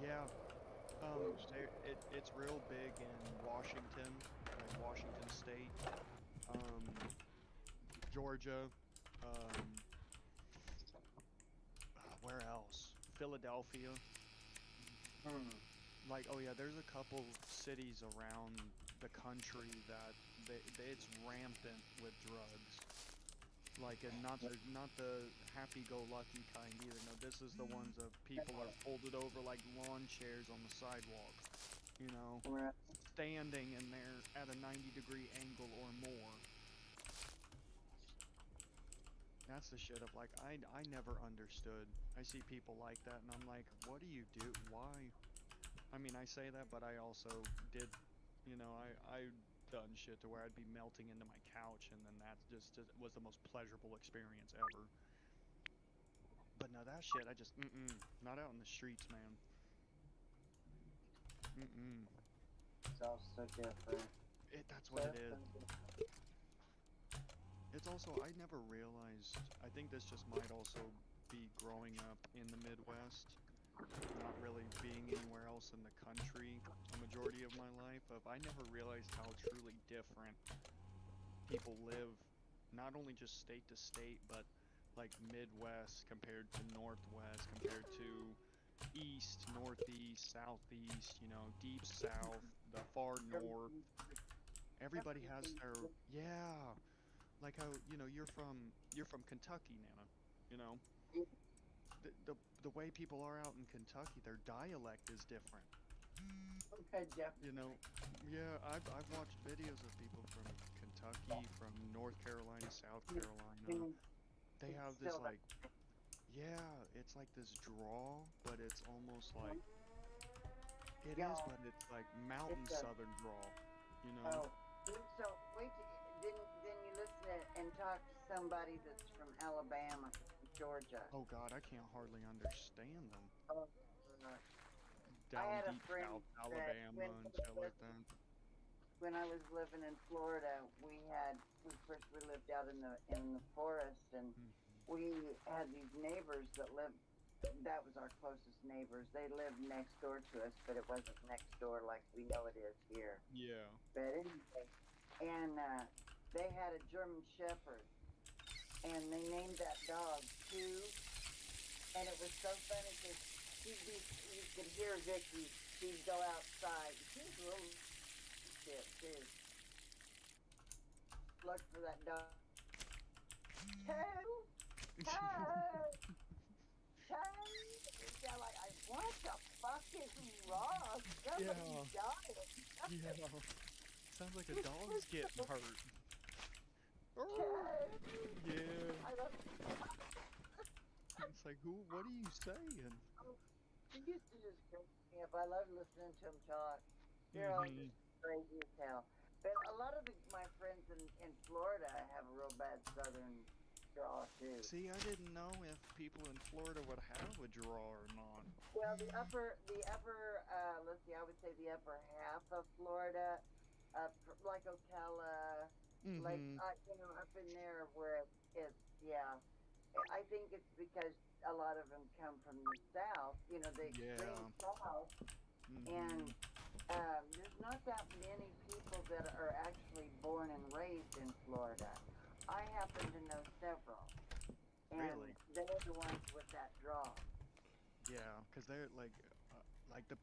Yeah. It's real big in Washington, like Washington State, Georgia, where else? Philadelphia. Like, oh yeah, there's a couple cities around the country that it's rampant with drugs. Like, and not the happy-go-lucky kind either. No, this is the ones of people are folded over like lawn chairs on the sidewalk. Right. Standing in there at a 90-degree angle or more. That's the shit of like, I never understood. I see people like that and I'm like, what do you do? Why? I mean, I say that, but I also did, I done shit to where I'd be melting into my couch, and then that just was the most pleasurable experience ever. But no, that shit, I just, not out in the streets, man. It's all so different. That's what it is. It's also, I never realized, I think this just might also be growing up in the Midwest, not really being anywhere else in the country a majority of my life, I never realized how truly different people live, not only just state to state, but like Midwest compared to Northwest, compared to East, Northeast, Southeast, deep South, the far North. Everybody has their, yeah, like how, you're from Kentucky, Nana, the way people are out in Kentucky, their dialect is different. Okay, definitely. Yeah, I've watched videos of people from Kentucky, from North Carolina, South Carolina. They have this like, yeah, it's like this drawl, but it's almost like, it is, but it's like mountain southern drawl, Oh, so wait, then you listen and talk to somebody that's from Alabama, Georgia. Oh God, I can't hardly understand them. Oh, Down I had a deep friend South that Alabama and shit like that. when I was living in Florida, we lived out in the forest, and we had these neighbors that lived. That was our closest neighbors. They lived next door to us, but it wasn't next door like we know it is here. Yeah. But anyway, and they had a German Shepherd, and they named that dog Sue, and it was so funny because you could hear Vicky. She'd go outside. She's really shit too. Look for that dog. Hey! Yeah, like, what the fuck is wrong? Somebody's dying. Yeah. Sounds like a dog's getting hurt. Yeah. It's like, what are you saying? He used to just crack me up. I love listening to him talk. They're like, crazy as hell. But a lot of my friends in Florida have a real bad southern draw too. See, I didn't know if people in Florida would have a draw or not. Well, let's see, I would say the upper half of Florida, like Ocala, like, Mm-hmm. up in there where it's, yeah. I think it's because a lot of them come from the south, the extreme Yeah. south, and Mm-hmm. there's not that many people that are actually born and raised in Florida. I happen to know several, and Really? they're the ones with that draw. Yeah, 'cause they're like the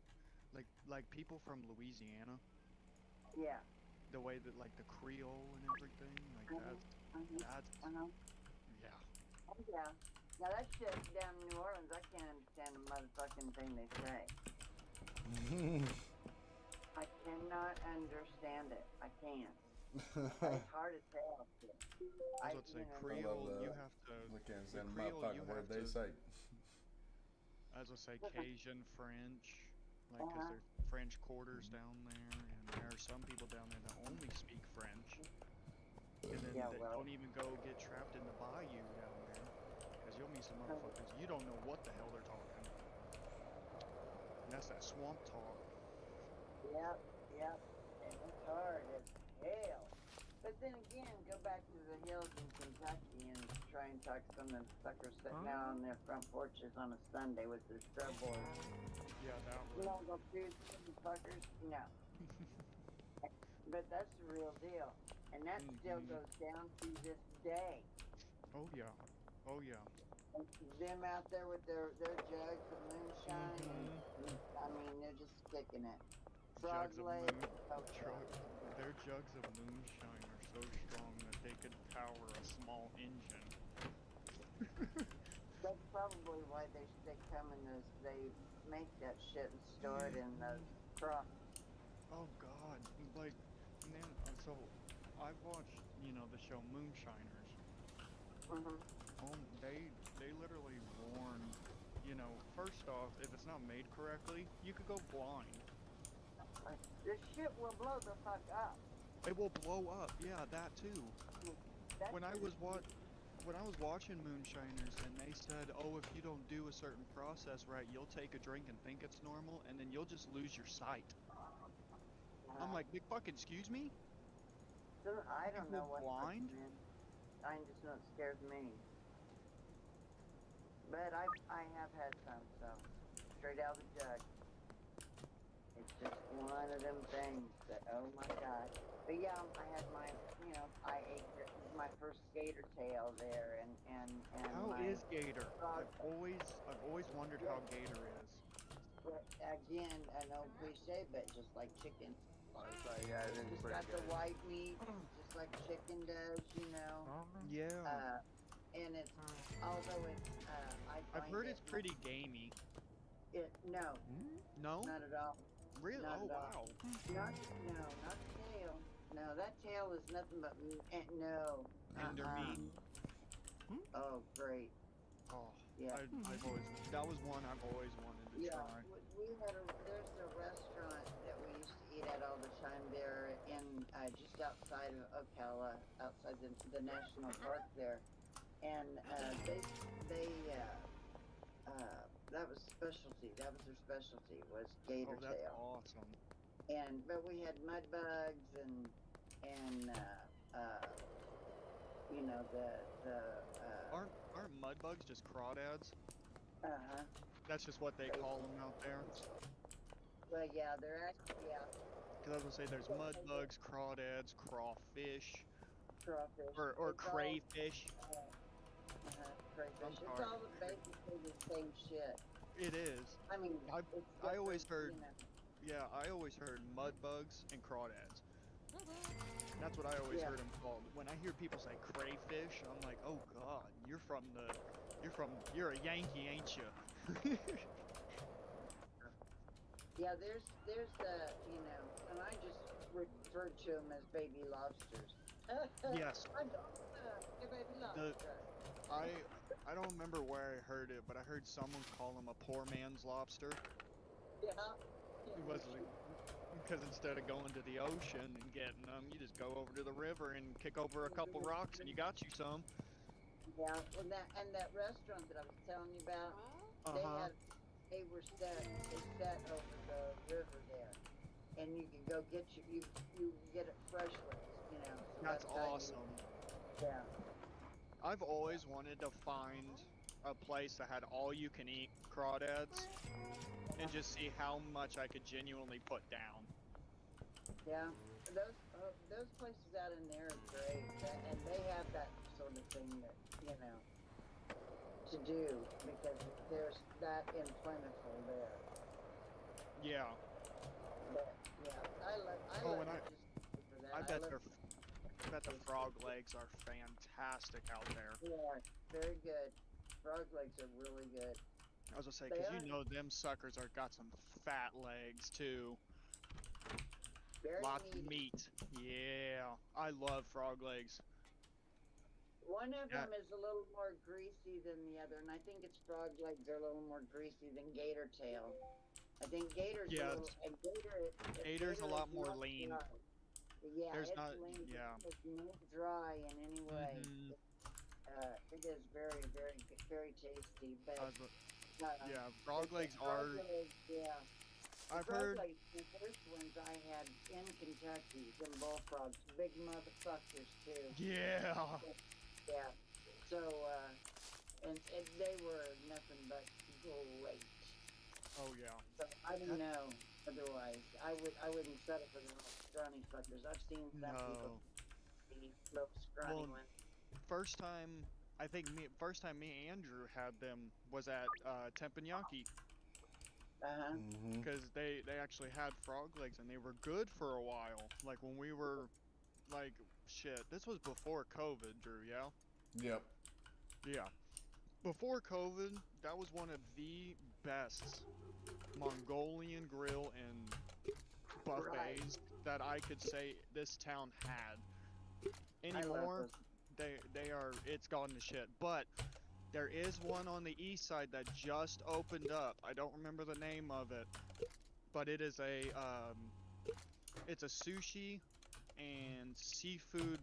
like people from Louisiana, Yeah. the way that like the Creole and everything, like Uh-huh. Uh-huh. that's Uh-huh. yeah. Oh, yeah. Now that shit down in New Orleans, I can't understand a motherfucking thing they say. I cannot understand it. I can't. It's hard as hell. I was about to say I love Creole, you that. have to We can't the send a Creole you motherfucking word have they to say. I was gonna say Cajun French, like 'cause Uh-huh. there's French quarters down there, and there are some people down there that only speak French, and then Yeah, that well. don't even go get trapped in the bayou down there, 'cause you'll meet some motherfuckers you don't know what the hell they're talking. And that's that swamp talk. Yep. Yep. And it's hard as hell. But then again, go back to the hills in Kentucky and try and talk to some of them suckers sitting out on their front porches on a Sunday with their scrub boards. Yeah, that You would. know, go through some fuckers? No. But that's the real deal. And that still Mhm. goes down to this day. Oh yeah. Oh yeah. Them out there with their jugs of moonshine, Mhm. and I mean, they're just kicking it. Frog Jugs of Lake, their jugs of moonshine are so strong that they could power a small engine. that's probably why they come in those, they make that shit and store it in those trucks. Oh God, like man, so I've watched, the show Moonshiners. Mm-hmm. They literally warn, first off, if it's not made correctly, you could go blind. This shit will blow the fuck up. It will blow up. Yeah, that too. That's When I was watching Moonshiners and they said, "Oh, if you don't do a certain process right, you'll take a drink and think it's normal, and then you'll just lose your sight." I'm like, "Big fucking excuse me? I don't You know go what blind?" I just know it scares me. But I have had some, so straight out of the jug. It's just one of them things that, oh my god. But yeah, I had my, I ate my first gator tail there, and How my is Gator? frog. I've always wondered how Gator is. Again, an old cliche, but just like chicken. Yeah, it is Just pretty got the good. white meat, just like chicken does, Yeah. And it's, although it's, I I've find heard it, it's pretty gamey. no, No? not at all. Really? Not Oh at all. wow. Not the tail. No, that tail is nothing but no. Tender meat. Oh, great. Oh, Yeah. that was one I've always wanted to Yeah. try. There's a restaurant that we used to eat at all the time there in just outside of Ocala, outside the national park there, and that was specialty. That was their specialty, was gator Oh, that's tail. awesome. But we had mud bugs and Aren't mud bugs just crawdads? uh-huh. That's just what they call them out there. Well, yeah, they're actually, yeah, Because I was gonna say there's mud bugs, crawdads, crawfish, crawfish. or It's all, crayfish. crayfish. It's sorry. all basically the same shit. It is. I mean, I- it's I always different, heard- Yeah, I always heard mud bugs and crawdads. That's what I always Yeah. heard them called. When I hear people say crayfish, I'm like, oh god, you're a Yankee, ain't you? Yeah, there's and I just refer to them as baby lobsters. Yes. I don't, a baby lobster. I don't remember where I heard it, but I heard someone call him a poor man's lobster. Yeah. It was like, Because instead of going to the ocean and getting them, you just go over to the river and kick over a couple rocks and you got you some. Yeah, and that restaurant that I was telling you about, Uh-huh. they sat over the river there, and you can go get you get it freshly, you know. So That's how awesome. Yeah. I've always wanted to find a place that had all you can eat crawdads and just see how much I could genuinely put down. Yeah, those places out in there are great, and they have that sort of thing that to do because there's that in plentiful there. Yeah. But yeah, I love Oh, it and just for that. I bet the frog legs are fantastic out there. They are very good. Frog legs are really good. I was gonna say, They because are. you know them suckers are got some fat legs too. Very Lots of meaty. meat. Yeah, I love frog legs. One of Yeah. them is a little more greasy than the other, and I think its frog legs are a little more greasy than gator tail. I think gator's Yeah, gator's a lot more lean. Dry. Yeah, There's it's not. lean. Yeah. It's not dry in any way. Mhm. It is very, very, very tasty. But Yeah, frog legs frog are. legs, yeah. I've Frog heard. legs, the first ones I had in Kentucky, them bullfrogs, big motherfuckers too. Yeah. Yeah. So, and they were nothing but great. Oh yeah. So I don't know. Otherwise, I wouldn't settle for the little scrawny fuckers. I've seen some people be little scrawny Well, ones. first time me and Andrew had them was at Teppanyaki. Mm-hmm. Because they actually had frog legs and they were good for a while. Like when we were like shit. This was before COVID, Drew. Yeah. Yep. Yeah. Before COVID, that was one of the best Mongolian grill and buffets that I could say this town had. Anymore, it's gone to shit. But there is one on the east side that just opened up. I don't remember the name of it, but it is it's a sushi and seafood.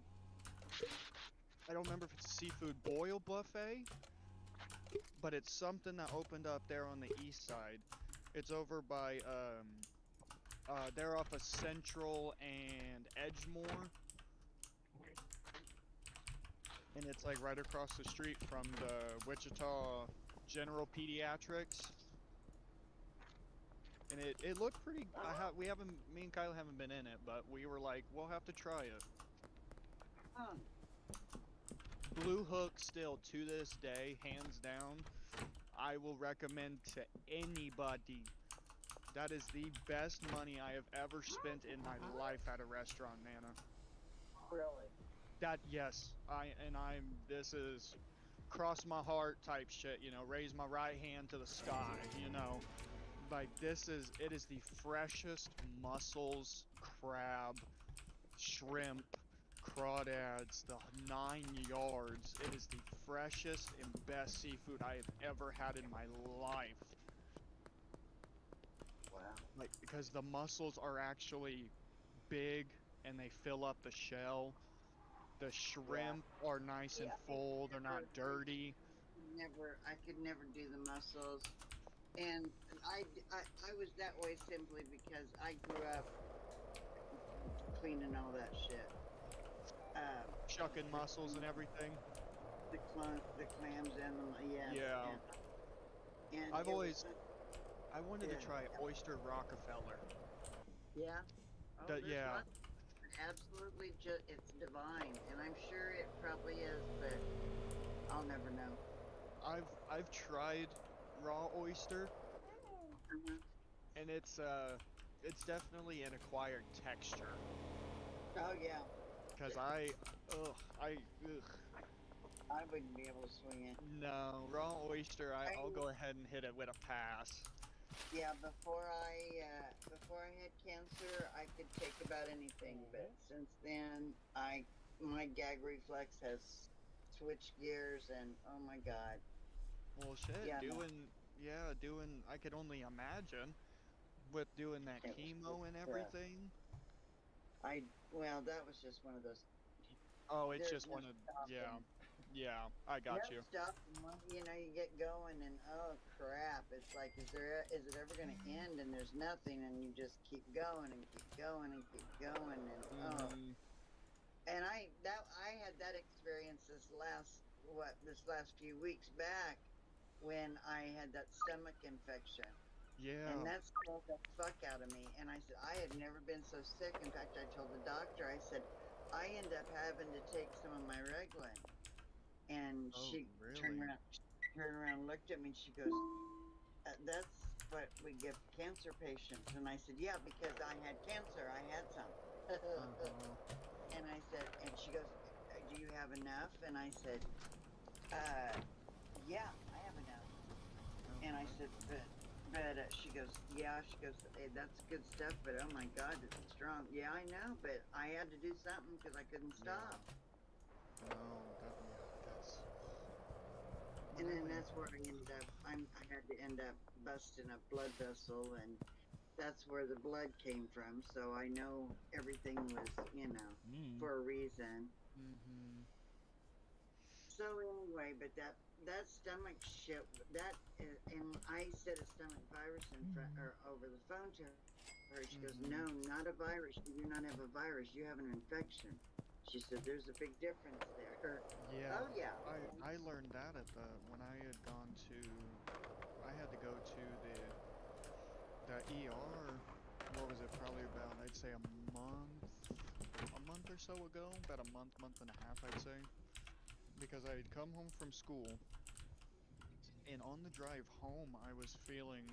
I don't remember if it's a seafood boil buffet, but it's something that opened up there on the east side. It's over by they're off of Central and Edgemore. And it's like right across the street from the Wichita General Pediatrics. And it looked pretty. Me and Kyle haven't been in it, but we were like, we'll have to try it. Blue Hook still to this day, hands down, I will recommend to anybody. That is the best money I have ever spent in my life at a restaurant, Nana. Really? This is cross my heart type shit, raise my right hand to the sky, Like it is the freshest mussels, crab, shrimp, crawdads, the 9 yards. It is the freshest and best seafood I have ever had in my life. Wow. Like, because the mussels are actually big and they fill up the shell. The shrimp are nice and full. They're not dirty. I could never do the mussels, and I was that way simply because I grew up cleaning all that shit. Shucking mussels and everything. The clams and them, yeah. Yeah. And I wanted to try oyster Rockefeller. Yeah. Oh, yeah. Absolutely, it's divine, and I'm sure it probably is, but I'll never know. I've tried raw oyster, and it's definitely an acquired texture. Oh yeah. Cause I wouldn't be able to swing it. No, raw oyster. I'll go ahead and hit it with a pass. Yeah, before I had cancer, I could take about anything, but since then, my gag reflex has switched gears, and oh my god. Well, shit, doing, I could only imagine. with doing that It was chemo and just, everything. well, that was just one of those. Oh, it's There's just no one of stopping. yeah. I got No you. stopping. You know, you get going and oh crap! It's like, is it ever going to end? And there's nothing, and you just keep going and keep going and keep going, and oh. Mhm. And I had that experience this last few weeks back when I had that stomach infection. And Yeah. that scared the fuck out of me. And I said, I had never been so sick. In fact, I told the doctor, I said, I end up having to take some of my Reglan. And Oh, she really? turned around, looked at me, and she goes, that's what we give cancer patients. And I said, yeah, because I had cancer. I had some. Uh-huh. And I said, and she goes, do you have enough? And I said, yeah, I have enough. And I said, but she goes, yeah. She goes, hey, that's good stuff, but oh my God, it's strong. Yeah, I know, but I had to do something because I couldn't stop. No, that's. And then that's where I ended up. I had to end up busting a blood vessel, and that's where the blood came from. So I know everything was, for a reason. Mm-hmm. So anyway, but that stomach shit, and I said a stomach virus in front or over the phone to her. She goes, "No, not a virus. You do not have a virus. You have an infection." She said, "There's a big difference there." Yeah. Oh yeah. I learned that when I had gone to I had to go to the ER. What was it? Probably about, I'd say, a month or so ago, about a month and a half, I'd say, because I had come home from school, and on the drive home, I was feeling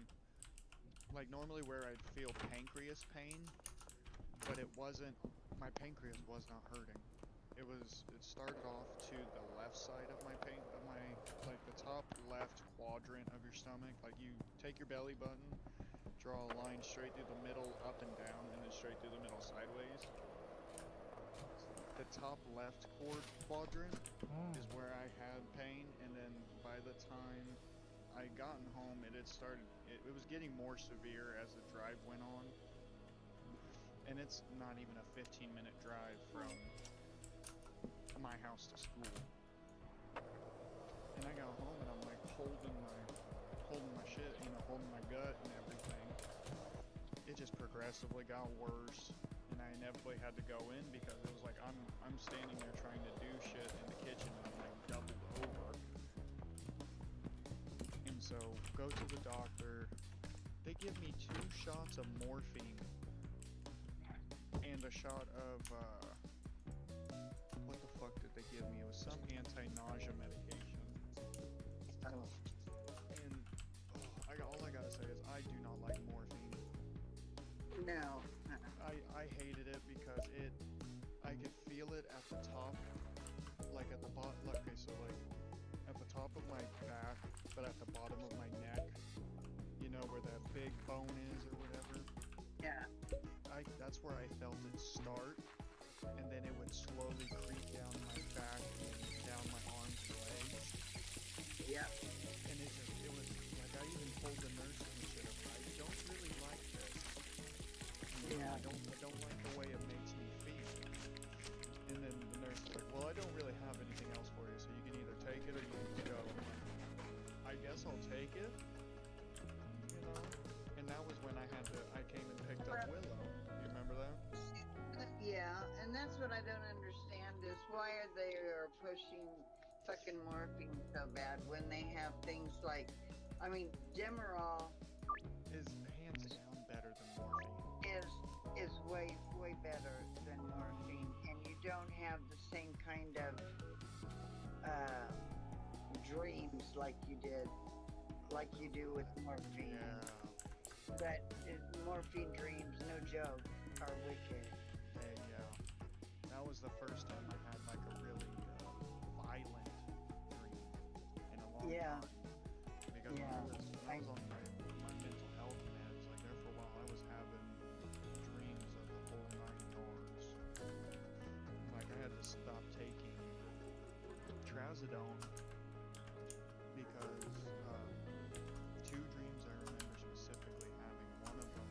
like normally where I'd feel pancreas pain, but my pancreas was not hurting. It started off to the left side of like the top left quadrant of your stomach. Like you take your belly button, draw a line straight through the middle, up and down, and then straight through the middle sideways. The top left quadrant is where I had pain, and then by the time I gotten home, it was getting more severe as the drive went on. And it's not even a 15-minute drive from my house to school. And I got home and I'm like holding my shit, holding my gut and everything. It just progressively got worse, and I inevitably had to go in because it was like I'm standing there trying to do shit in the kitchen and I'm like doubled over. And so go to the doctor. They give me 2 shots of morphine and a shot of what the fuck did they give me? It was some anti-nausea medication. Oh. And all I gotta say is I do not like morphine. No. I hated it because I could feel it at the top, like at the bottom. Okay, so like at the top of my back, but at the bottom of my neck. You know where that big bone is or whatever. Yeah. That's where I felt it start, and then it would slowly creep down my back and down my arms and legs. Yep. And it was like I even told the nurse and shit, I don't really like this. Yeah. I don't like the way it makes me feel. And then the nurse was like, well, I don't really have anything else for you, so you can either take it or you can go. I'm like, I guess I'll take it. And that was when I came and picked up Willow. You remember that? Yeah, and that's what I don't understand is why they are pushing fucking morphine so bad when they have things like, I mean, Demerol is hands down better than morphine. Is way better than morphine, and you don't have the same kind of dreams like you do with morphine. Yeah. But morphine dreams, no joke, are wicked. Yeah. That was the first time I had like a really violent dream in a long time. Because when I was on my mental health meds, like there for a while, I was having dreams of the whole 9 yards. Like I had to stop taking trazodone because 2 dreams I remember specifically having. One of them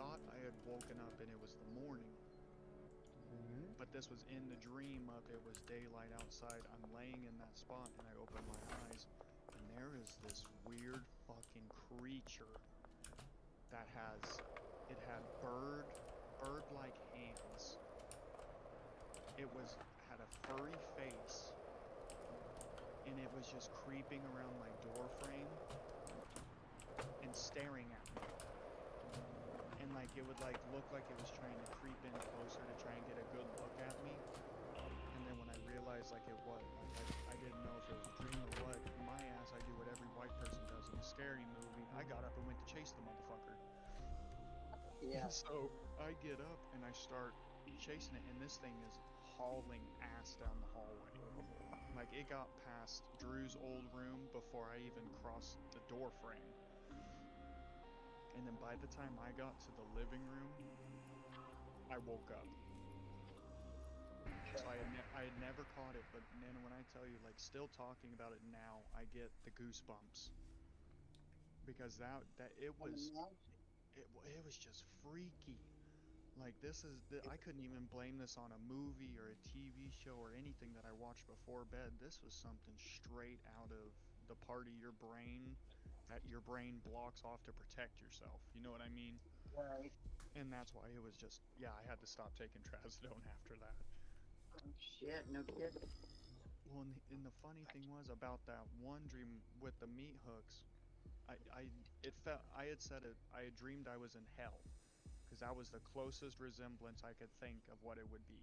thought I had woken up and it was the morning. But this was in the dream of it was daylight outside. I'm laying in that spot and I open my eyes and there is this weird fucking creature that had bird-like hands. It had a furry face and it was just creeping around my door frame and staring at me. And like it would like look like it was trying to creep in closer to try and get a good look at me. And then when I realized like it was, like I didn't know if it was a dream or what, my ass, I do what every white person does in a scary movie. I got up and went to chase the motherfucker. Yeah. So I get up and I start chasing it, and this thing is hauling ass down the hallway. Like it got past Drew's old room before I even crossed the door frame. And then by the time I got to the living room, I woke up. So I had never caught it, but man, when I tell you, like, still talking about it now, I get the goosebumps. Because it was just freaky. Like I couldn't even blame this on a movie or a TV show or anything that I watched before bed. This was something straight out of the part of your brain that your brain blocks off to protect yourself. You know what I mean? Right. And that's why it was just, yeah, I had to stop taking trazodone after that. Oh, shit, no kidding. Well, and the funny thing was about that one dream with the meat hooks, I had said it, I had dreamed I was in hell, because that was the closest resemblance I could think of what it would be.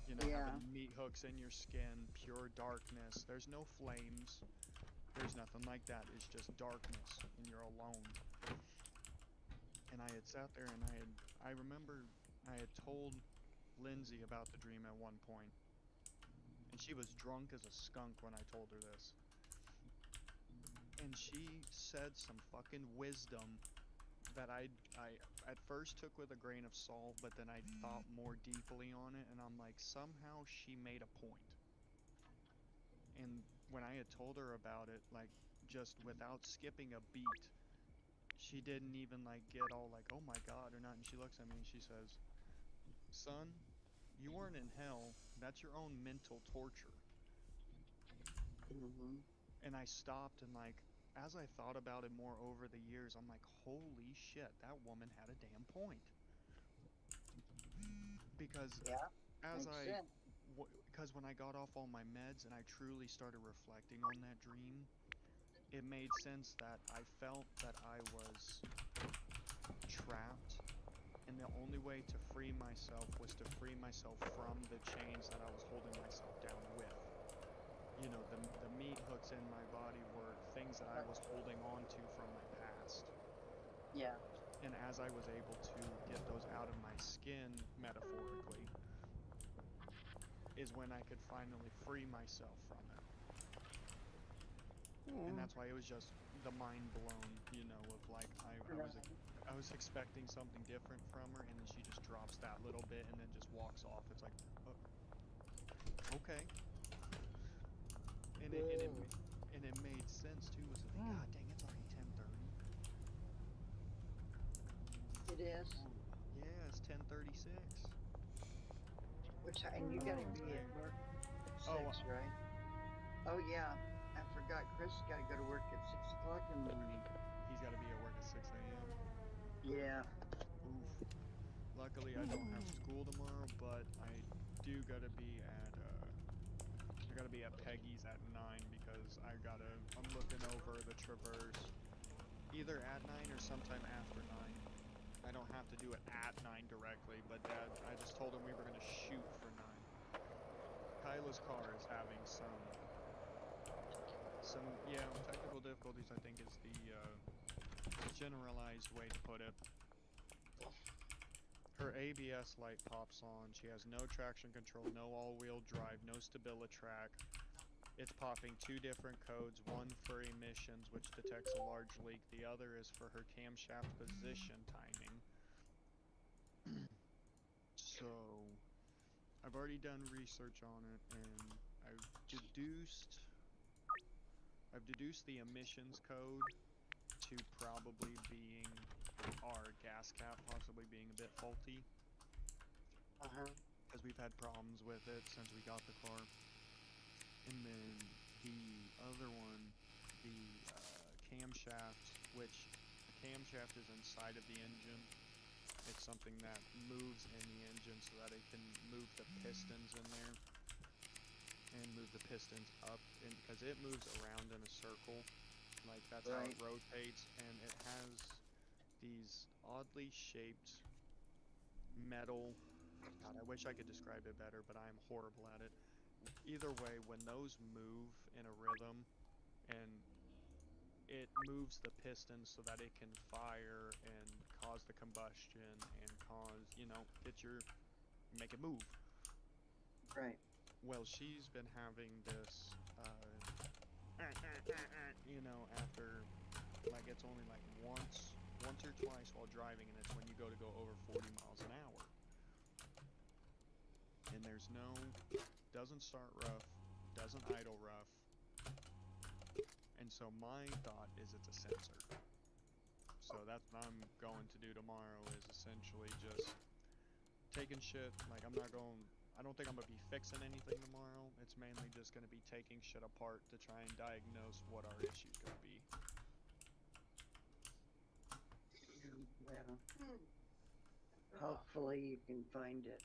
You know, Yeah. having meat hooks in your skin, pure darkness. There's no flames. There's nothing like that. It's just darkness, and you're alone. And I had sat there, and I remember I had told Lindsay about the dream at one point, and she was drunk as a skunk when I told her this. And she said some fucking wisdom that I at first took with a grain of salt, but then I thought more deeply on it, and I'm like, somehow she made a point. And when I had told her about it, like, just without skipping a beat, she didn't even like get all like, oh my god or not, and she looks at me and she says, son, you weren't in hell, that's your own mental torture. And I stopped, and like, as I thought about it more over the years, I'm like, holy shit, that woman had a damn point. Because because when I got off all my meds and I truly started reflecting on that dream, it made sense that I felt that I was trapped, and the only way to free myself was to free myself from the chains that I was holding myself down with. You know, the meat hooks in my body were things that I was holding on to from my past. Yeah. And as I was able to get those out of my skin, metaphorically, is when I could finally free myself from it. And that's why it was just the mind blown, you know, of like, I was expecting something different from her, and then she just drops that little bit and then just walks off. It's like, okay. And it made sense too. Was like, God dang, it's already 10:30. It is. Yeah, it's 10:36. And you gotta be at work at 6, right? Oh yeah, I forgot. Chris gotta go to work at 6 o'clock in the morning. He's gotta be at work at 6 a.m. Yeah. Oof. Luckily, I don't have school tomorrow, but I do gotta be at Peggy's at 9 because I'm looking over the Traverse either at 9 or sometime after 9. I don't have to do it at 9 directly, but Dad, I just told him we were gonna shoot for 9. Kyla's car is having some technical difficulties, I think is the generalized way to put it. Her ABS light pops on, she has no traction control, no all-wheel drive, no StabiliTrak. It's popping 2 different codes, one for emissions, which detects a large leak, the other is for her camshaft position timing. So, I've already done research on it, and I've deduced the emissions code to probably being our gas cap possibly being a bit faulty, because we've had problems with it since we got the car. And then the other one, the camshaft, which the camshaft is inside of the engine. It's something that moves in the engine so that it can move the pistons in there and move the pistons up, and because it moves around in a circle, like that's how it rotates, and it has these oddly shaped metal. God, I wish I could describe it better, but I'm horrible at it. Either way, when those move in a rhythm, and it moves the piston so that it can fire and cause the combustion and cause, make it move. Right. Well, she's been having this, after, like, it's only like once or twice while driving, and it's when you go to go over 40 miles an hour. And doesn't start rough, doesn't idle rough. And so my thought is it's a sensor. So that's what I'm going to do tomorrow, is essentially just taking shit, like I don't think I'm going to be fixing anything tomorrow. It's mainly just going to be taking shit apart to try and diagnose what our issue's going to be. Well, hopefully you can find it.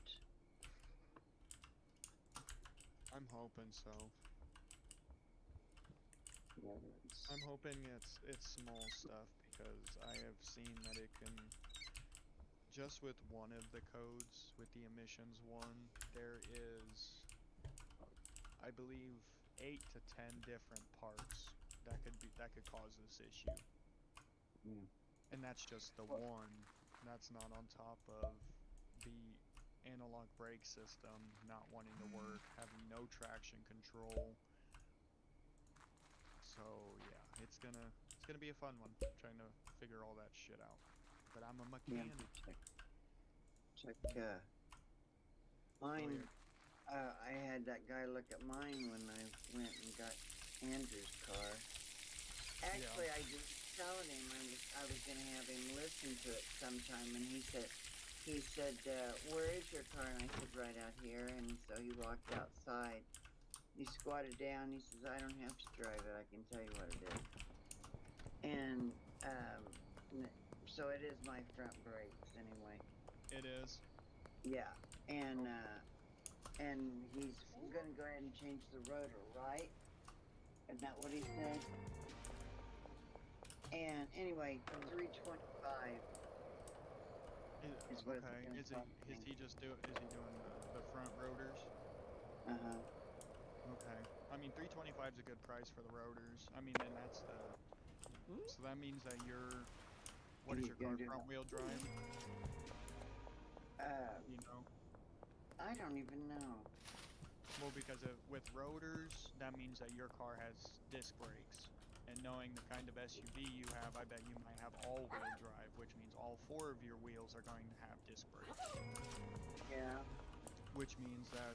I'm hoping so. Yeah, I'm hoping it's small stuff, because I have seen that it can, just with one of the codes, with the emissions one, there is, I believe, 8 to 10 different parts that could cause this issue. And that's just the one. That's not on top of the analog brake system not wanting to work, having no traction control. So yeah, it's gonna be a fun one, trying to figure all that shit out. But I'm a mechanic. Check mine. I had that guy look at mine when I went and got Andrew's car. Actually, I just told him I was gonna have him listen to it sometime, and he said, where is your car? And I said, right out here. And so he walked outside. He squatted down. He says, I don't have to drive it. I can tell you what it is. And so it is my front brakes anyway. It is. Yeah. And he's gonna go ahead and change the rotor, right? Isn't that what he said? And anyway, 325 is what it's gonna cost me. Is he doing the front rotors? Okay. I mean, 325 is a good price for the rotors. I mean, and that's the. So that means that what is your car, front wheel drive? I don't even know. Well, because with rotors, that means that your car has disc brakes. And knowing the kind of SUV you have, I bet you might have all-wheel drive, which means all 4 of your wheels are going to have disc brakes. Yeah. Which means that,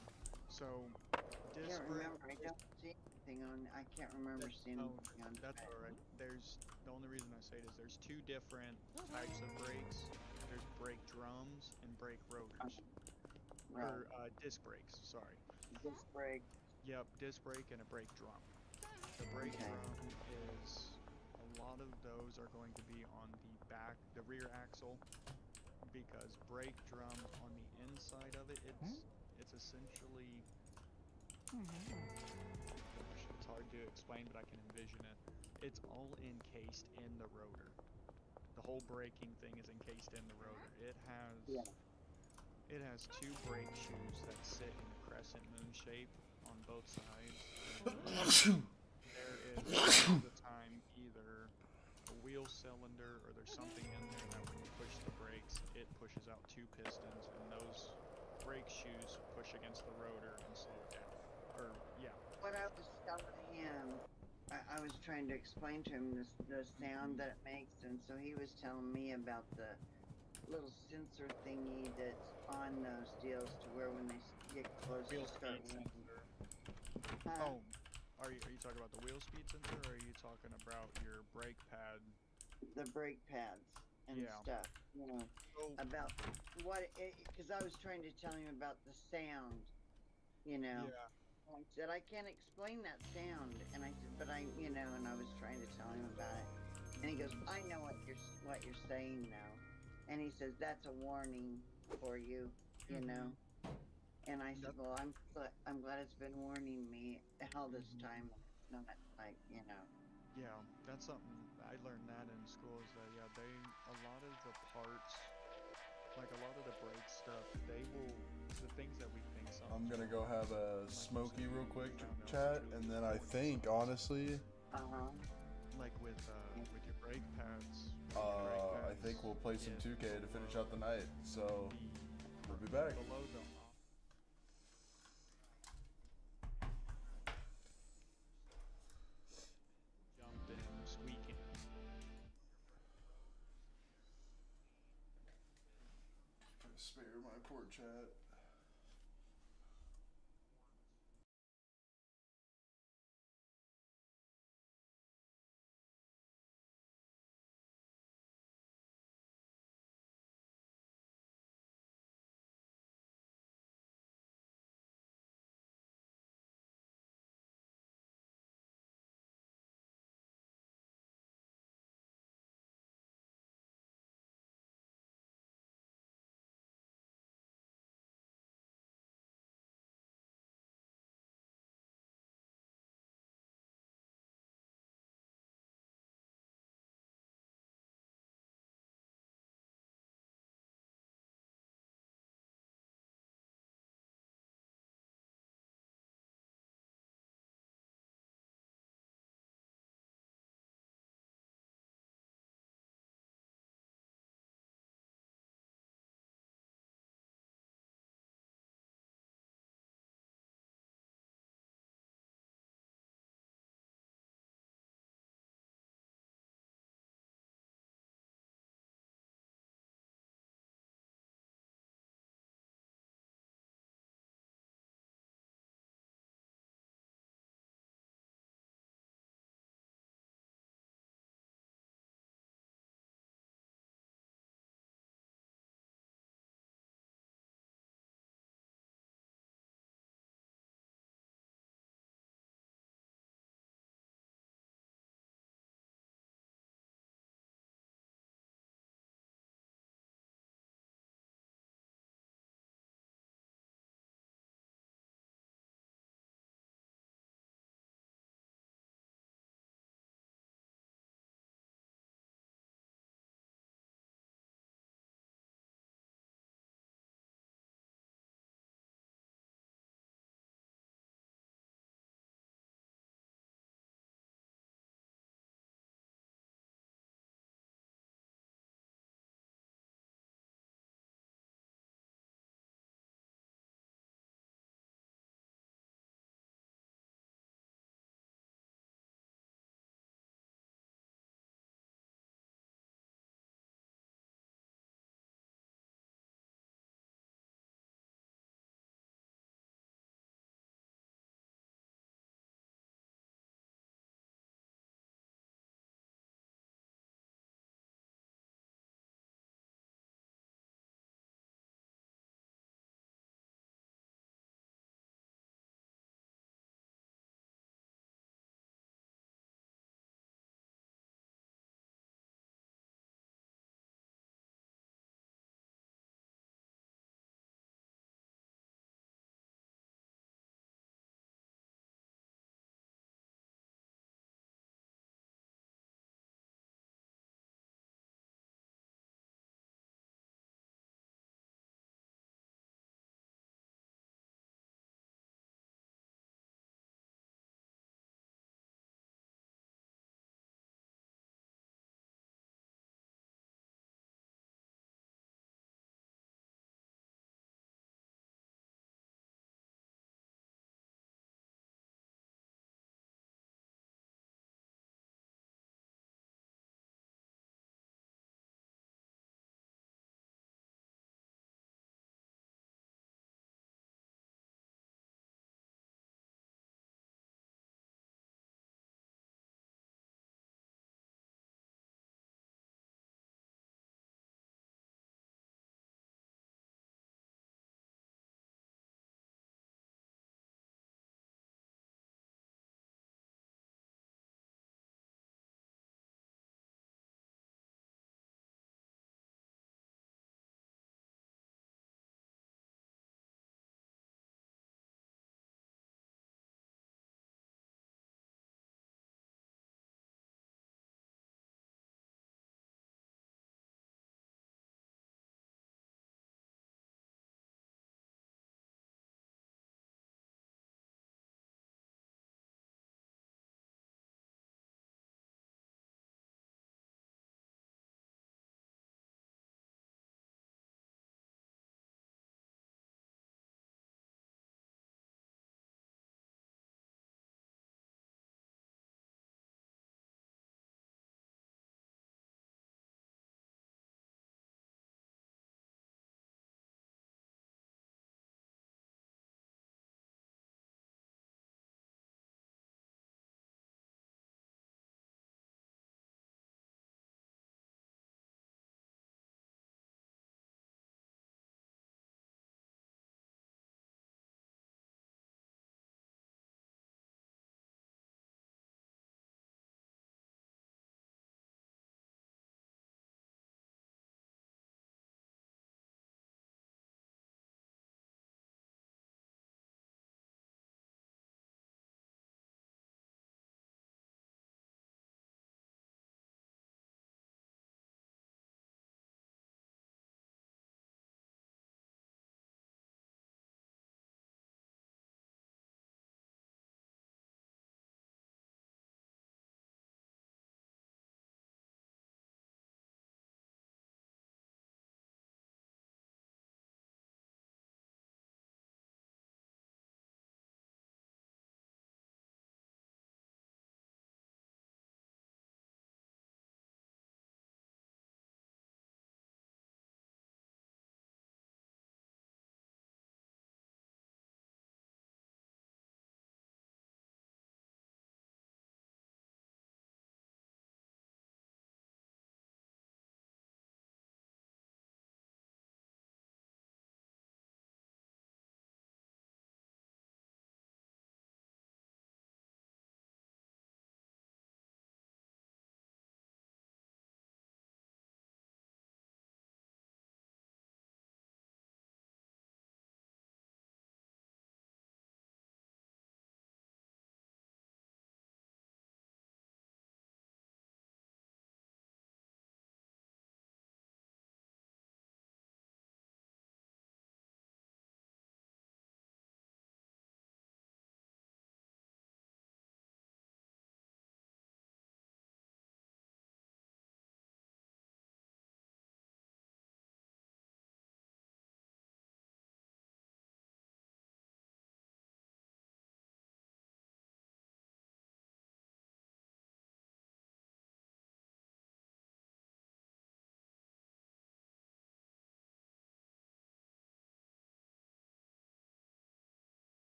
disc brakes. I don't see anything on. I can't remember seeing anything on. That's all right. The only reason I say it is there's 2 different types of brakes. There's brake drums and brake rotors. Right. Or disc brakes. Sorry. Disc brake. Yep, disc brake and a brake drum. The brake drum is, a lot of those are going to be on the rear axle, because brake drum on the inside of it, it's essentially, it's hard to explain, but I can envision it. It's all encased in the rotor. The whole braking thing is encased in the rotor. It has 2 brake shoes that sit in a crescent moon shape on both sides. There is all the time either a wheel cylinder or there's something in there that when you push the brakes, it pushes out 2 pistons, and those brake shoes push against the rotor and slow it down. What I was telling him, I was trying to explain to him the sound that it makes, and so he was telling me about the little sensor thingy that's on those deals, to where when they get close to start sensor. Are you talking about the wheel speed sensor, or are you talking about your brake pad? The brake pads. and Yeah. stuff, you know, So about what, because I was trying to tell him about the sound, you know. yeah, I said, I can't explain that sound. And I said, but I, you know, and I was trying to tell him about it. And he goes, I know what you're saying now. And he says, that's a warning for you, you know. And I said, Yep. well, I'm glad it's been warning me all this Mhm. time. It's not like, you know. Yeah, that's something I learned that in school is that yeah, they a lot of the parts, like a lot of the brake stuff, the things that we think I'm something's gonna go wrong, have a like you smoky said, real we quick found out chat, it's and really then I important think sometimes. honestly, Uh-huh. Like with your brake pads, I think we'll play some get 2K to finish out the night. So the we'll be back. below the jumping, squeaking. Spare my poor chat.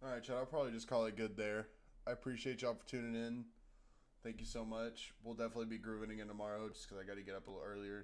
All right, Chad. I'll probably just call it good there. I appreciate y'all for tuning in. Thank you so much. We'll definitely be grooving again tomorrow just because I got to get up a little earlier.